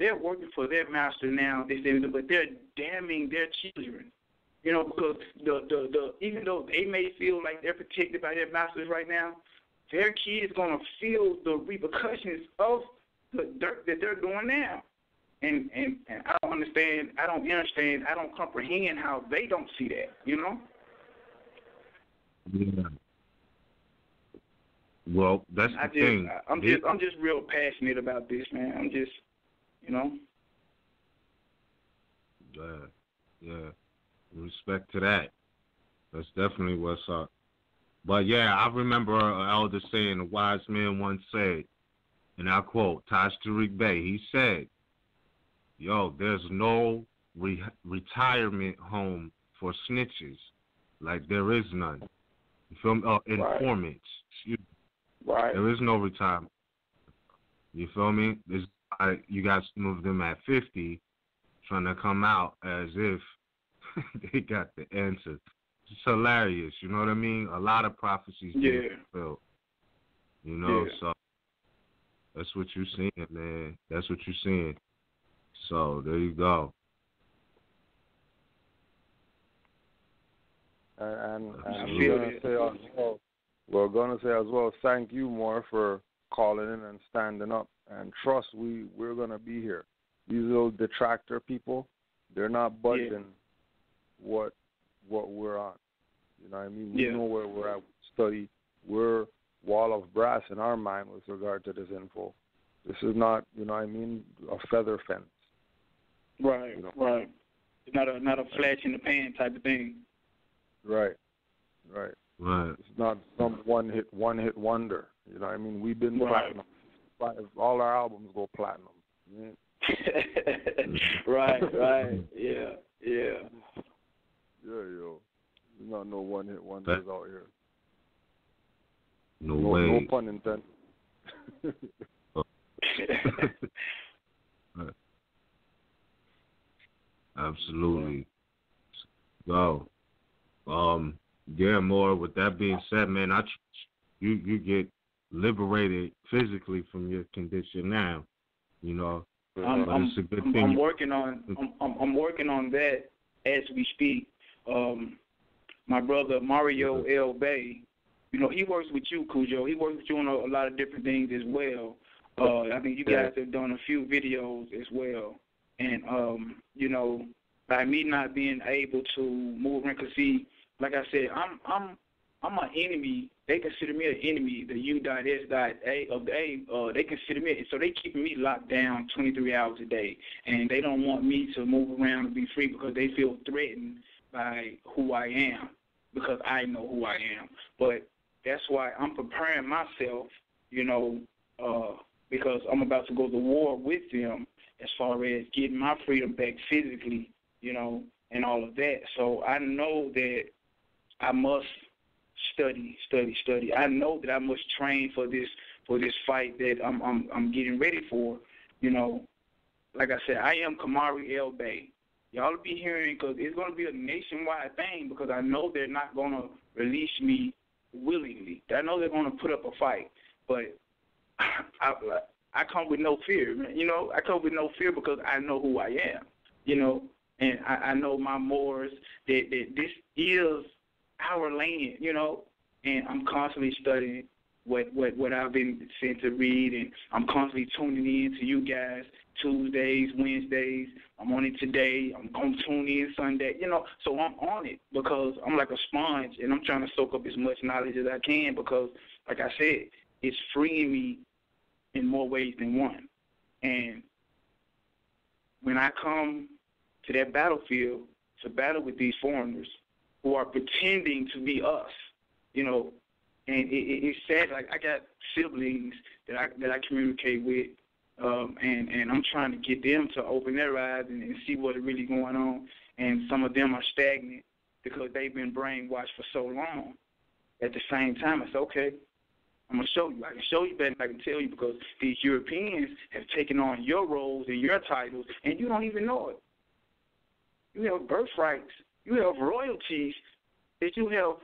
they're working for their master now, but they're damning their children. You know, because even though they may feel like they're protected by their masters right now, their kids gonna feel the repercussions of the dirt that they're doing now. And I don't understand, I don't comprehend how they don't see that, you know? Yeah. Well, that's the thing. I'm just real passionate about this, man. I'm just, you know? Yeah. Respect to that. That's definitely what's up. But yeah, I remember an elder saying, a wise man once said, and I quote, RVBey, he said, yo, there's no retirement home for snitches. Like, there is none. You feel me? Informants. Right. There is no retirement. You feel me? You got some of them at 50 trying to come out as if they got the answer. It's hilarious, you know what I mean? A lot of prophecies being fulfilled. You know, so that's what you're seeing, man. That's what you're seeing. So there you go. And we're gonna say as well, thank you, Moor, for calling in and standing up. And trust, we're gonna be here. These little detractor people, they're not budging what we're on. You know what I mean? We know where we're at. Study. We're wall of brass in our mind with regard to this info. This is not, you know what I mean, a feather fence. Right, you know? Right. It's not a flash in the pan type of thing. Right. It's not some one hit wonder. You know what I mean? We've been platinum. All our albums go platinum. Right. Yeah. Yeah, yo. There's not no one hit wonders out here. No way. No pun intended. Absolutely. So, Moor, with that being said, man, you get liberated physically from your condition now. You know, it's a good thing. I'm working on that as we speak. My brother Mario L. Bay, you know, he works with you, Cujo. He works with you on a lot of different things as well. I think you guys have done a few videos as well. And, you know, by me not being able to move around, because see, like I said, I'm an enemy. They consider me an enemy. The U.S.A of the A, they consider me, so they keep me locked down 23 hours a day, and they don't want me to move around and be free because they feel threatened by who I am, because I know who I am. But that's why I'm preparing myself, you know, because I'm about to go to war with them as far as getting my freedom back physically, you know, and all of that. So I know that I must study. I know that I must train for this fight that I'm getting ready for. You know, like I said, I am RVBey. Y'all will be hearing, because it's going to be a nationwide thing, because I know they're not going to release me willingly. I know they're going to put up a fight, but I come with no fear, man. You know, I come with no fear because I know who I am, you know, and I know my Moors, that this is our land, you know, and I'm constantly studying what I've been sent to read, and I'm constantly tuning in to you guys Tuesdays, Wednesdays. I'm on it today. I'm going to tune in Sunday, you know. So I'm on it because I'm like a sponge, and I'm trying to soak up as much knowledge as I can because, like I said, it's freeing me in more ways than one. And when I come to that battlefield to battle with these foreigners who are pretending to be us, you know, and it's sad. Like, I got siblings that I communicate with, and I'm trying to get them to open their eyes and see what's really going on. And some of them are stagnant because they've been brainwashed for so long. At the same time, I said, okay, I'm going to show you. I can show you better than I can tell you because these Europeans have taken on your roles and your titles, and you don't even know it. You have birthrights. You have royalties that you have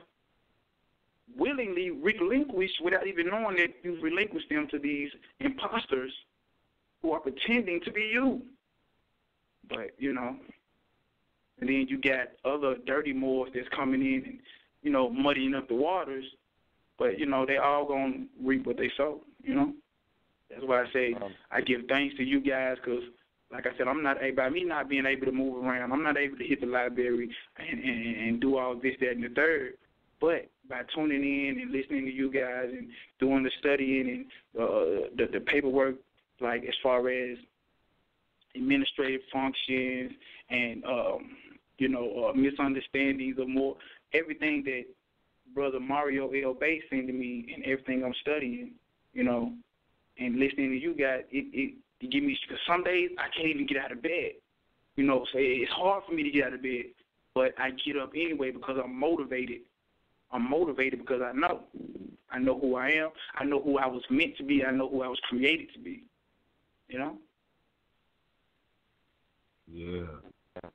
willingly relinquished without even knowing that you've relinquished them to these imposters who are pretending to be you. But, you know, and then you got other dirty Moors that's coming in and, you know, muddying up the waters. But, you know, they all going to reap what they sow, you know. That's why I say I give thanks to you guys because, like I said, by me not being able to move around, I'm not able to hit the library and do all this, that, and the third. But by tuning in and listening to you guys and doing the studying and the paperwork, like as far as administrative functions and, you know, misunderstandings or more, everything that Brother Mario L. Bay sent to me and everything I'm studying, you know, and listening to you guys, it give me, because some days I can't even get out of bed, you know, so it's hard for me to get out of bed, but I get up anyway because I'm motivated. I'm motivated because I know who I am. I know who I was meant to be. I know who I was created to be, you know? Yeah.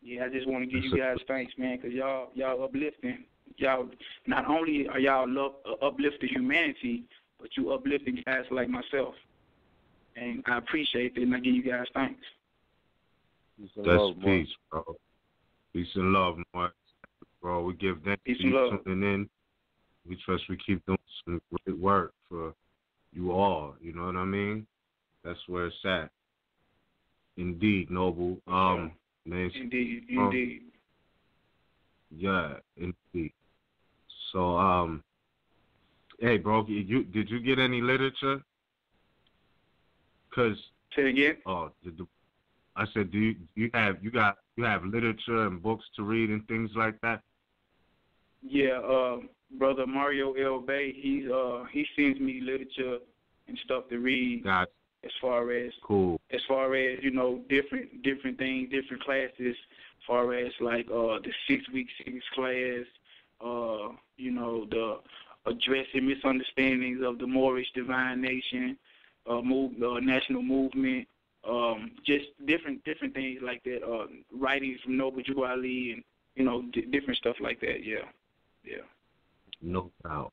Yeah, I just want to give you guys thanks, man, because y'all uplifting. Y'all, not only are y'all uplifting humanity, but you uplifting guys like myself. And I appreciate it, and I give you guys thanks. That's peace, bro. Peace and love, Mark. Bro, we give thanks to you tuning in. We trust we keep doing some great work for you all. You know what I mean? That's where it's at. Indeed, Noble. Man, indeed. Yeah, indeed. So, hey, bro, did you get any literature? Cause say it again. Oh, I said, do you have literature and books to read and things like that? Yeah, Brother Mario L. Bay, he sends me literature and stuff to read. Gotcha. As far as as far as, you know, different things, different classes, as far as like the 6-week civics class, you know, the addressing misunderstandings of the Moorish divine nation, national movement, just different things like that, writings from Noble Drew Ali and, you know, different stuff like that. Yeah. No doubt.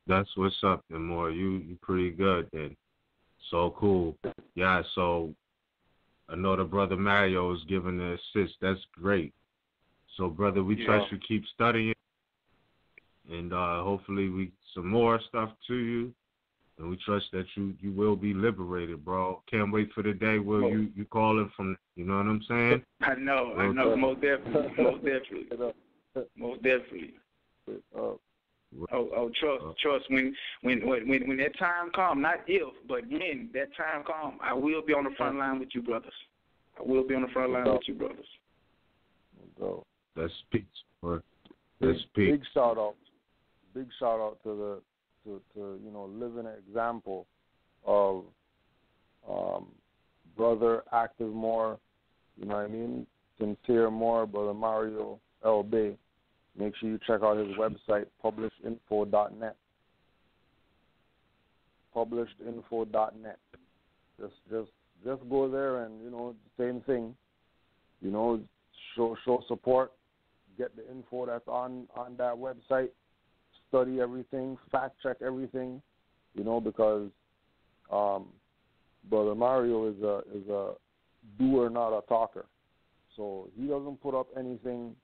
That's what's up, then, Moore. You pretty good then. So cool. Yeah, so I know the brother Mario is giving the assist. That's great. So, brother, we trust you keep studying, and hopefully we some more stuff to you, and we trust that you will be liberated, bro. Can't wait for the day where you calling from, you know what I'm saying? I know, most definitely. Trust. When that time comes, not if, but when that time comes, I will be on the front line with you, brothers. That's peace, bro. That's peace. Big shout out to you know, living an example of brother active Moor, you know what I mean, sincere Moor, Brother Mario L. Bay. make sure you check out his website, publishedinfo.net. Publishedinfo.net. Just go there and, you know, same thing. You know, show support. Get the info that's on that website. Study everything. Fact check everything. You know, because Brother Mario is a doer, not a talker. So he doesn't put up anything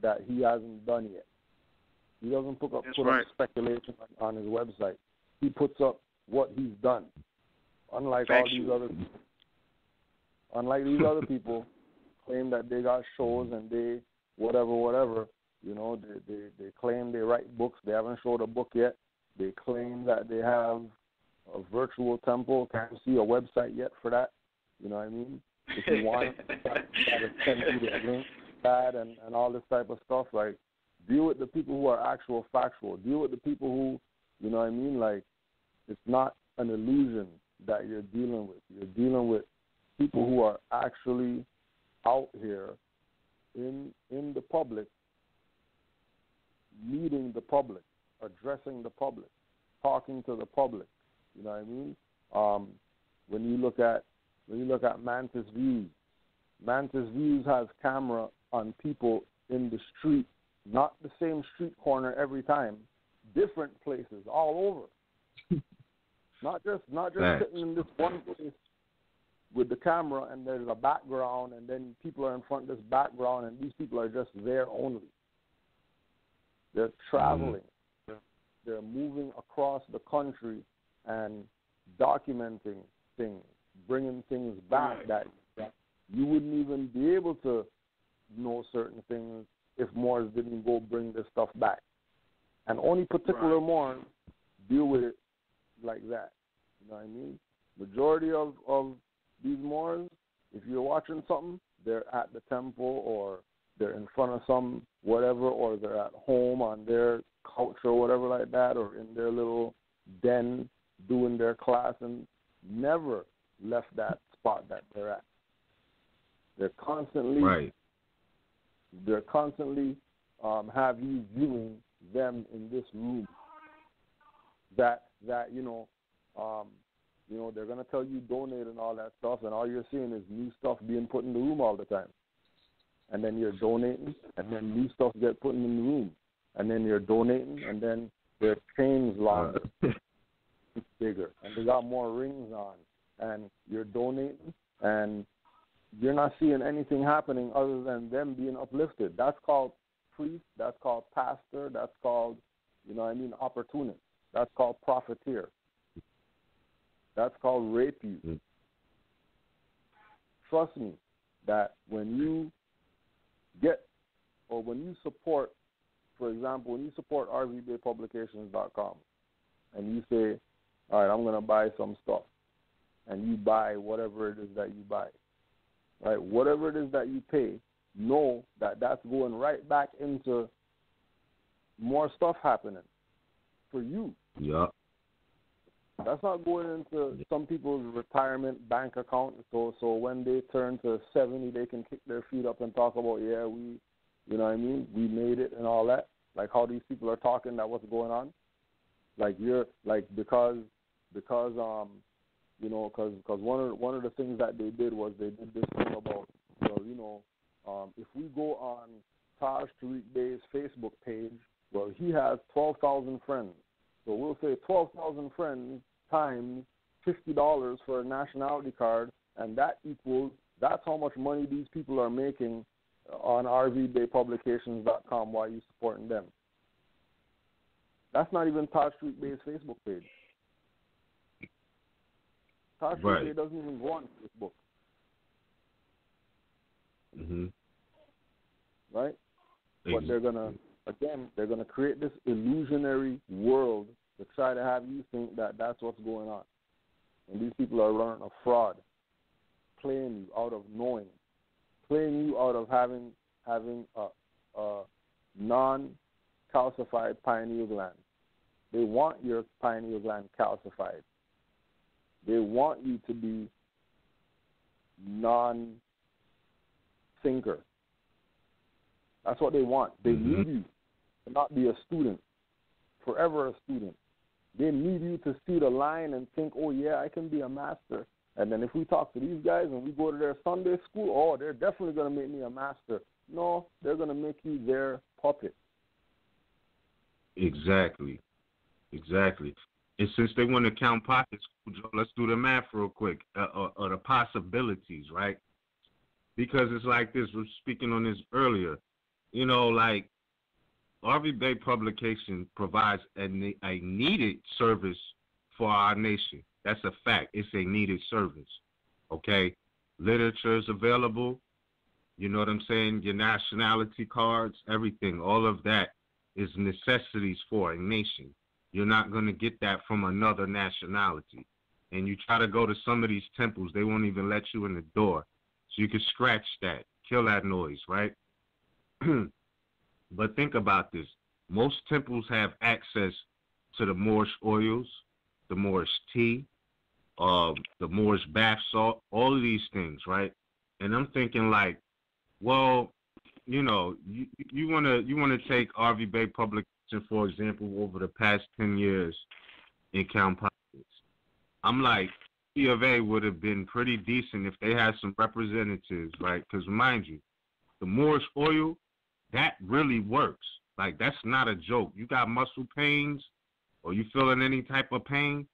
that he hasn't done yet. He doesn't put up speculation on his website. He puts up what he's done. Unlike these other people claim that they got shows and they whatever, you know, they claim they write books. They haven't showed a book yet. They claim that they have a virtual temple. Can't see a website yet for that. You know what I mean? If you want, gotta send you the link, that and all this type of stuff. Like, deal with the people who are actual factual. Deal with the people who, you know what I mean? Like, it's not an illusion that you're dealing with. You're dealing with people who are actually out here in the public, meeting the public, addressing the public, talking to the public. You know what I mean? When you look at Mantis Views has camera on people in the street, not the same street corner every time, different places all over. not just sitting in this one place with the camera and there's a background and then people are in front of this background and these people are just there only. They're traveling. They're moving across the country and documenting things, bringing things back that you wouldn't even be able to know certain things if Moors didn't go bring this stuff back. And only particular Moors deal with it like that. You know what I mean? Majority of these Moors, if you're watching something, they're at the temple or they're in front of some whatever, or they're at home on their couch or whatever like that, or in their little den doing their class, and never left that spot that they're at. They're constantly have you viewing them in this room. That they're gonna tell you donate and all that stuff, and all you're seeing is new stuff being put in the room all the time. And then you're donating, and then new stuff get put in the room, and then you're donating, and then their chains longer, it's bigger, and they got more rings on, and you're donating, and you're not seeing anything happening other than them being uplifted. That's called priest. That's called pastor. That's called, opportunist. That's called profiteer. That's called rape you. Trust me that when you when you support, for example, when you support RVBeypublications.com and you say, all right, I'm going to buy some stuff, and you buy whatever it is that you buy, right? Whatever it is that you pay, know that that's going right back into more stuff happening for you. Yeah. That's not going into some people's retirement bank account. So when they turn to 70, they can kick their feet up and talk about, we made it and all that. Like how these people are talking, that what's going on. Like because one of the things that they did was they did this thing about, if we go on Taj Tariq Bey's Facebook page, well, he has 12,000 friends. So we'll say 12,000 friends times $50 for a nationality card, and that's how much money these people are making on RVBeypublications.com while you're supporting them. That's not even Taj Tariq Bey's Facebook page. Taj Tariq Bey doesn't even go on Facebook. Mm-hmm. Right? But they're gonna create this illusionary world to try to have you think that that's what's going on. And these people are running a fraud, playing you out of knowing, playing you out of having a non-calcified pineal gland. They want your pineal gland calcified. They want you to be non-thinker. That's what they want. They need you to not be a student, forever a student. They need you to see the line and think, oh, yeah, I can be a master. And then if we talk to these guys and we go to their Sunday school, oh, they're definitely going to make me a master. No, they're going to make you their puppet. Exactly. And since they want to count pockets, Joe, let's do the math real quick, or the possibilities, right? Because it's like this. We were speaking on this earlier. You know, like RVBey publication provides a needed service for our nation. That's a fact. It's a needed service. Okay? Literature is available. You know what I'm saying? Your nationality cards, everything, all of that is necessities for a nation. You're not going to get that from another nationality. And you try to go to some of these temples, they won't even let you in the door. So you can scratch that, kill that noise, right? But think about this. Most temples have access to the Moorish oils, the Moorish tea, the Moorish bath salt, all of these things, right? And I'm thinking like, well, you know, you wanna take RVBey publication, for example, over the past 10 years in count pockets. I'm like, C of A would have been pretty decent if they had some representatives, right? Because mind you, the Moorish oil, that really works. Like, that's not a joke. You got muscle pains or you feeling any type of pain,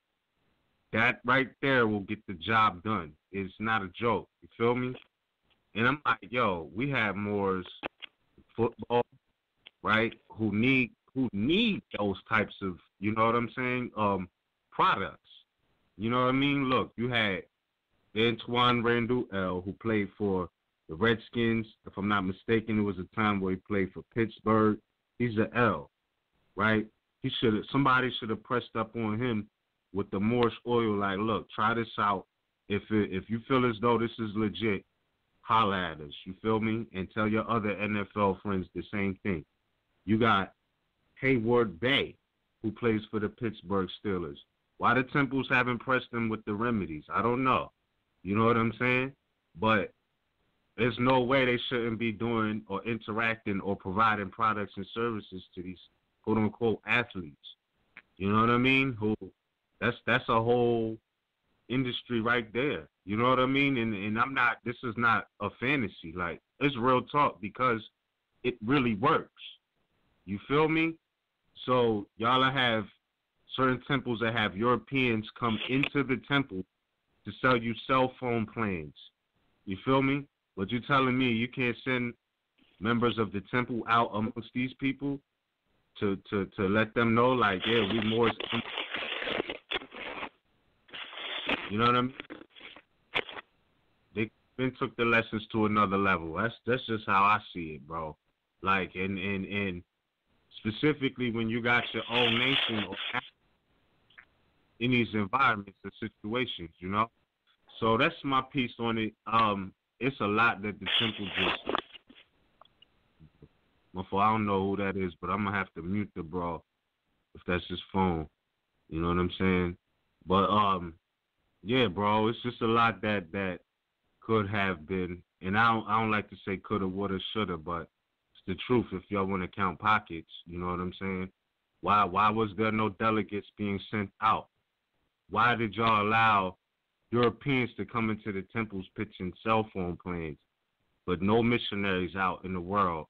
that right there will get the job done. It's not a joke. You feel me? And I'm like, yo, we have Moors football, right, who need those types of, you know what I'm saying, products. You know what I mean? Look, you had Antoine Randall L., who played for the Redskins. If I'm not mistaken, it was a time where he played for Pittsburgh. He's an L, right? Somebody should have pressed up on him with the Moorish oil. Like, look, try this out. If you feel as though this is legit, holla at us. You feel me? And tell your other NFL friends the same thing. You got RVBey, who plays for the Pittsburgh Steelers. Why the temples haven't pressed them with the remedies, I don't know. You know what I'm saying? But there's no way they shouldn't be doing or interacting or providing products and services to these quote-unquote athletes. You know what I mean? That's a whole industry right there. You know what I mean? And this is not a fantasy. Like, it's real talk because it really works. You feel me? So y'all have certain temples that have Europeans come into the temple to sell you cell phone plans. You feel me? But you're telling me you can't send members of the temple out amongst these people to let them know, like, yeah, we Moors. You know what I mean? They then took the lessons to another level. That's just how I see it, bro. Like, and specifically when you got your own nation or in these environments and situations, you know? So that's my piece on it. It's a lot that the temple just... I don't know who that is, but I'm going to have to mute the bro if that's his phone. You know what I'm saying? But, yeah, bro, it's just a lot that could have been, and I don't like to say coulda, woulda, shoulda, but it's the truth if y'all want to count pockets. You know what I'm saying? Why was there no delegates being sent out? Why did y'all allow Europeans to come into the temples pitching cell phone plans, but no missionaries out in the world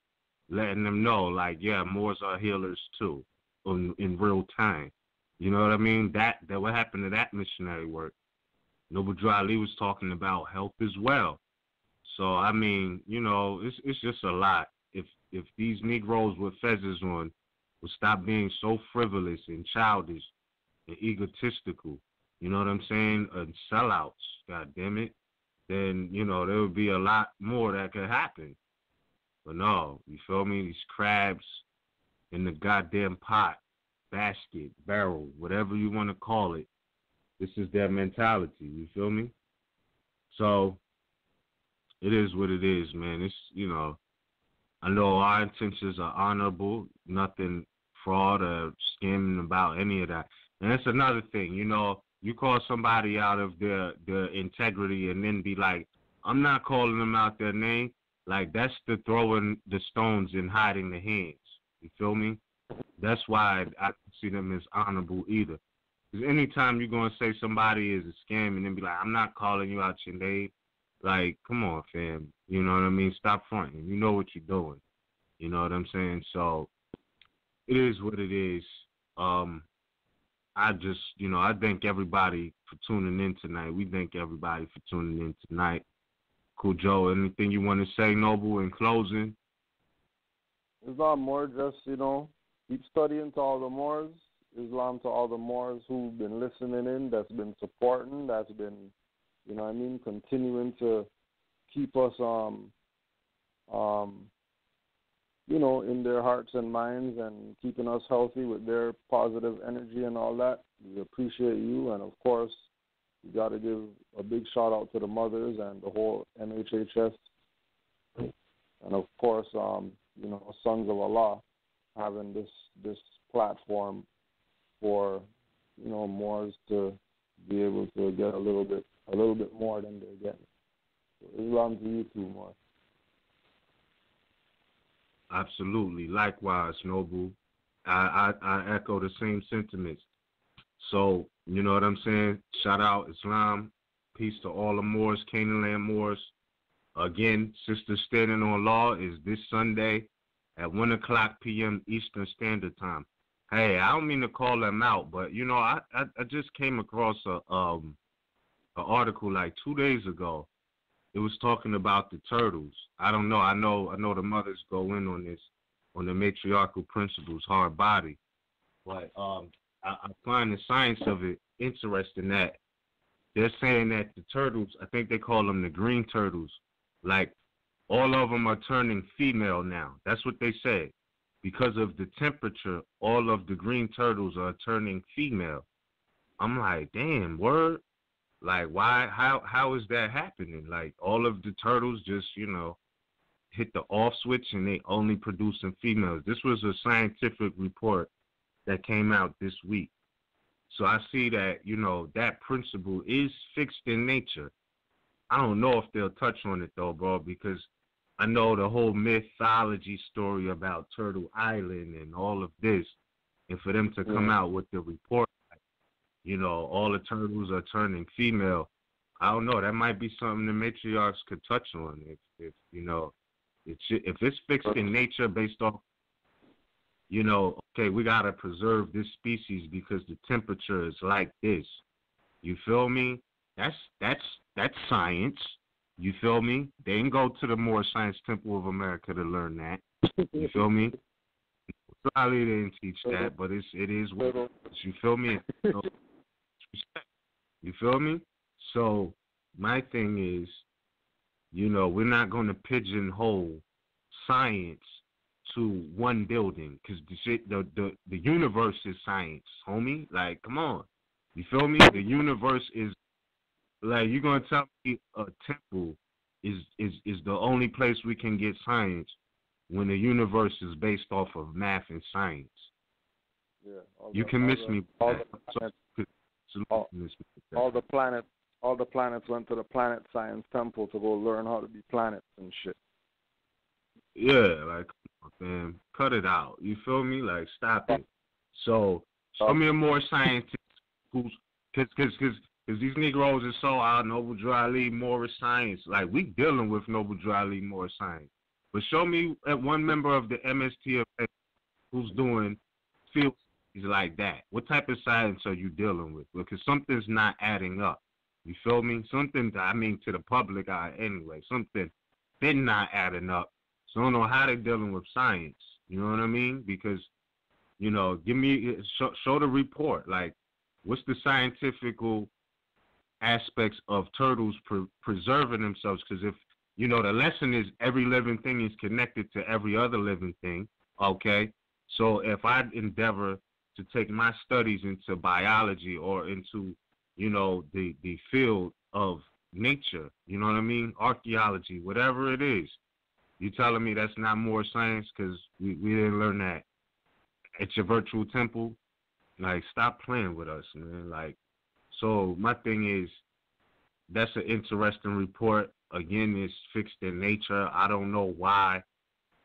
letting them know, like, yeah, Moors are healers too, in real time. You know what I mean? That what happened to that missionary work? Noble Drew Ali was talking about health as well. So, I mean, you know, it's just a lot. If these Negroes with feathers on would stop being so frivolous and childish and egotistical, you know what I'm saying, and sellouts, God damn it, then, you know, there would be a lot more that could happen. But no, you feel me? These crabs in the goddamn pot, basket, barrel, whatever you want to call it, this is their mentality, you feel me? So, it is what it is, man. It's, you know, I know our intentions are honorable, nothing fraud or scamming about any of that. And that's another thing, you know, you call somebody out of their integrity and then be like, I'm not calling them out their name. Like, that's the throwing the stones and hiding the hands. You feel me? That's why I don't see them as honorable either. Because anytime you're going to say somebody is a scam and then be like, I'm not calling you out your name, like, come on, fam. You know what I mean? Stop fronting. You know what you're doing. You know what I'm saying? So it is what it is. I just, I thank everybody for tuning in tonight. We thank everybody for tuning in tonight. Cool, Joe. Anything you want to say, Noble, in closing? It's not more, just, keep studying to all the Moors. Islam to all the Moors who've been listening in, that's been supporting, that's been, continuing to keep us, in their hearts and minds and keeping us healthy with their positive energy and all that. We appreciate you, and of course, we got to give a big shout out to the mothers and the whole MHHS, and of course, Sons of Allah having this platform for Moors to be able to get a little bit more than they're getting. So Islam to you too, Moor. Absolutely. Likewise, Noble. I echo the same sentiments. So, you know what I'm saying? Shout out Islam. Peace to all the Moors, Canaan Land Moors. Again, Sister Standing on Law is this Sunday at 1 o'clock p.m. Eastern Standard Time. Hey, I don't mean to call them out, but, I just came across an article like 2 days ago. It was talking about the turtles. I don't know. I know the mothers go in on this, on the matriarchal principles, hard body. But I find the science of it interesting that they're saying that the turtles, I think they call them the green turtles, like all of them are turning female now. That's what they say. Because of the temperature, all of the green turtles are turning female. I'm like, damn, word? Like, why, how is that happening? Like, all of the turtles just, hit the off switch and they only producing females. This was a scientific report that came out this week. So I see that, that principle is fixed in nature. I don't know if they'll touch on it, though, bro, because I know the whole mythology story about Turtle Island and all of this, and for them to come out with the report, all the turtles are turning female. I don't know. That might be something the matriarchs could touch on. If it's fixed in nature based off, okay, we gotta preserve this species because the temperature is like this. You feel me? That's science. You feel me? They didn't go to the Moor Science Temple of America to learn that. You feel me? Probably didn't teach that, but it is what it is. You feel me? You feel me? So my thing is, we're not going to pigeonhole science to one building because the universe is science, homie. Like, come on. You feel me? The universe is, like, you're going to tell me a temple is the only place we can get science when the universe is based off of math and science. Yeah. You can miss me. All the planets went to the Planet Science Temple to go learn how to be planets and shit. Yeah, like, man, cut it out. You feel me? Like, stop it. So, show me a more scientist who's, because these Negroes are so out, Noble Drew Ali, Moorish science. Like, we dealing with Noble Drew Ali, Moorish science. But show me one member of the MSTFA who's doing field studies like that. What type of science are you dealing with? Because something's not adding up. You feel me? Something, to the public eye anyway. Something been not adding up. So I don't know how they're dealing with science. You know what I mean? Because, give me, show the report. Like, what's the scientific aspects of turtles preserving themselves? Because if, the lesson is every living thing is connected to every other living thing, okay? So if I endeavor to take my studies into biology or into, the field of nature, you know what I mean? Archaeology, whatever it is, you telling me that's not more science because we didn't learn that at your virtual temple? Like, stop playing with us, man. Like, so my thing is, that's an interesting report. Again, it's fixed in nature. I don't know why,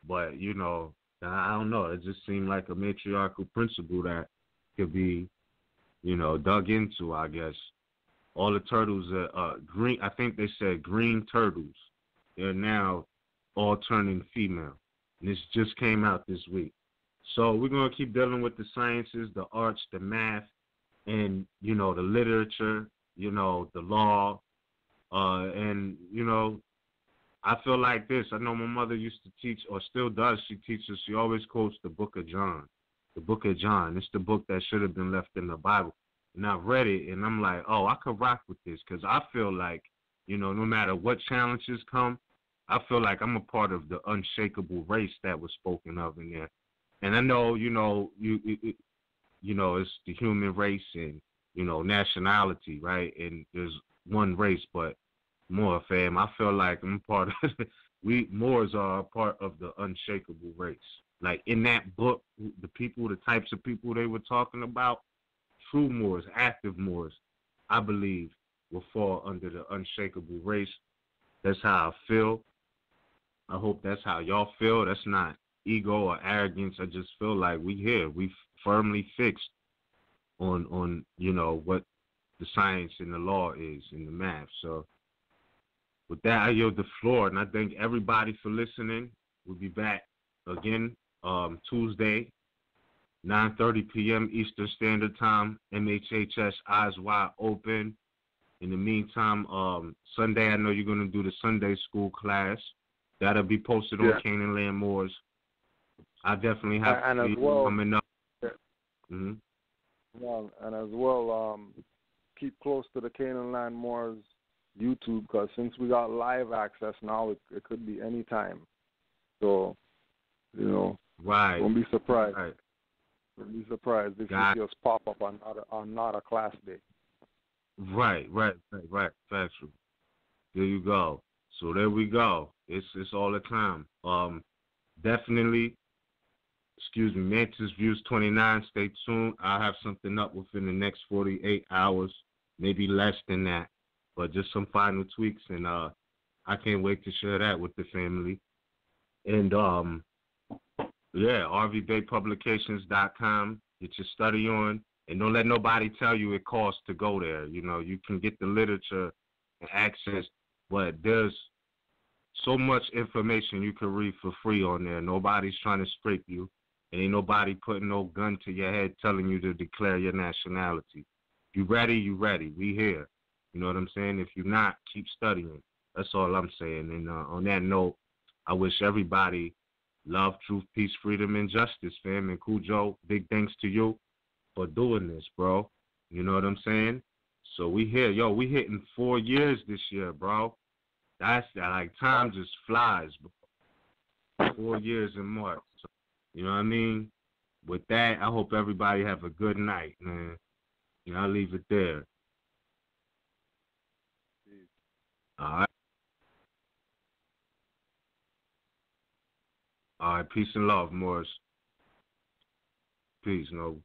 but, I don't know. It just seemed like a matriarchal principle that could be, dug into, I guess. All the turtles are green. I think they said green turtles. They're now all turning female. And this just came out this week. So we're going to keep dealing with the sciences, the arts, the math, and, the literature, the law. And, I feel like this. I know my mother used to teach, or still does. She teaches. She always quotes the Book of John. The Book of John. It's the book that should have been left in the Bible. And I've read it, and I'm like, oh, I could rock with this, because I feel like, no matter what challenges come, I feel like I'm a part of the unshakable race that was spoken of in there. And I know, it's the human race and, nationality, right? And there's one race, but Moor, fam, I feel like I'm part of Moors are a part of the unshakable race. Like in that book, the types of people they were talking about, true Moors, active Moors, I believe will fall under the unshakable race. That's how I feel. I hope that's how y'all feel. That's not ego or arrogance. I just feel like we here. We firmly fixed on what the science and the law is and the math. So with that, I yield the floor, and I thank everybody for listening. We'll be back again Tuesday, 9:30 p.m. Eastern Standard Time, MHHS Eyes Wide Open. In the meantime, Sunday, I know you're going to do the Sunday school class. That'll be posted on Canaan Land Moors. I definitely have to be coming up. Mm-hmm. Yeah, and as well, keep close to the Canaan Land Moors YouTube, because since we got live access now, it could be any time. So, right. Don't be surprised. Right. Don't be surprised if you just pop up on not a class day. Right. Factual. There you go. So there we go. It's all the time. Definitely. Mantis Views 29. Stay tuned. I'll have something up within the next 48 hours, maybe less than that. But just some final tweaks, and I can't wait to share that with the family. And RVBeypublications.com. Get your study on, and don't let nobody tell you it costs to go there. You can get the literature and access, but there's so much information you can read for free on there. Nobody's trying to scrape you, and ain't nobody putting no gun to your head telling you to declare your nationality. You ready? You ready. We here. You know what I'm saying? If you're not, keep studying. That's all I'm saying. And on that note, I wish everybody love, truth, peace, freedom, and justice, fam. And Cujo, big thanks to you for doing this, bro. You know what I'm saying? So we here. Yo, we hitting 4 years this year, bro. That's like time just flies, bro. 4 years in March. So, you know what I mean? With that, I hope everybody have a good night, man. I'll leave it there. All right. All right. Peace and love, Morris. Peace, no.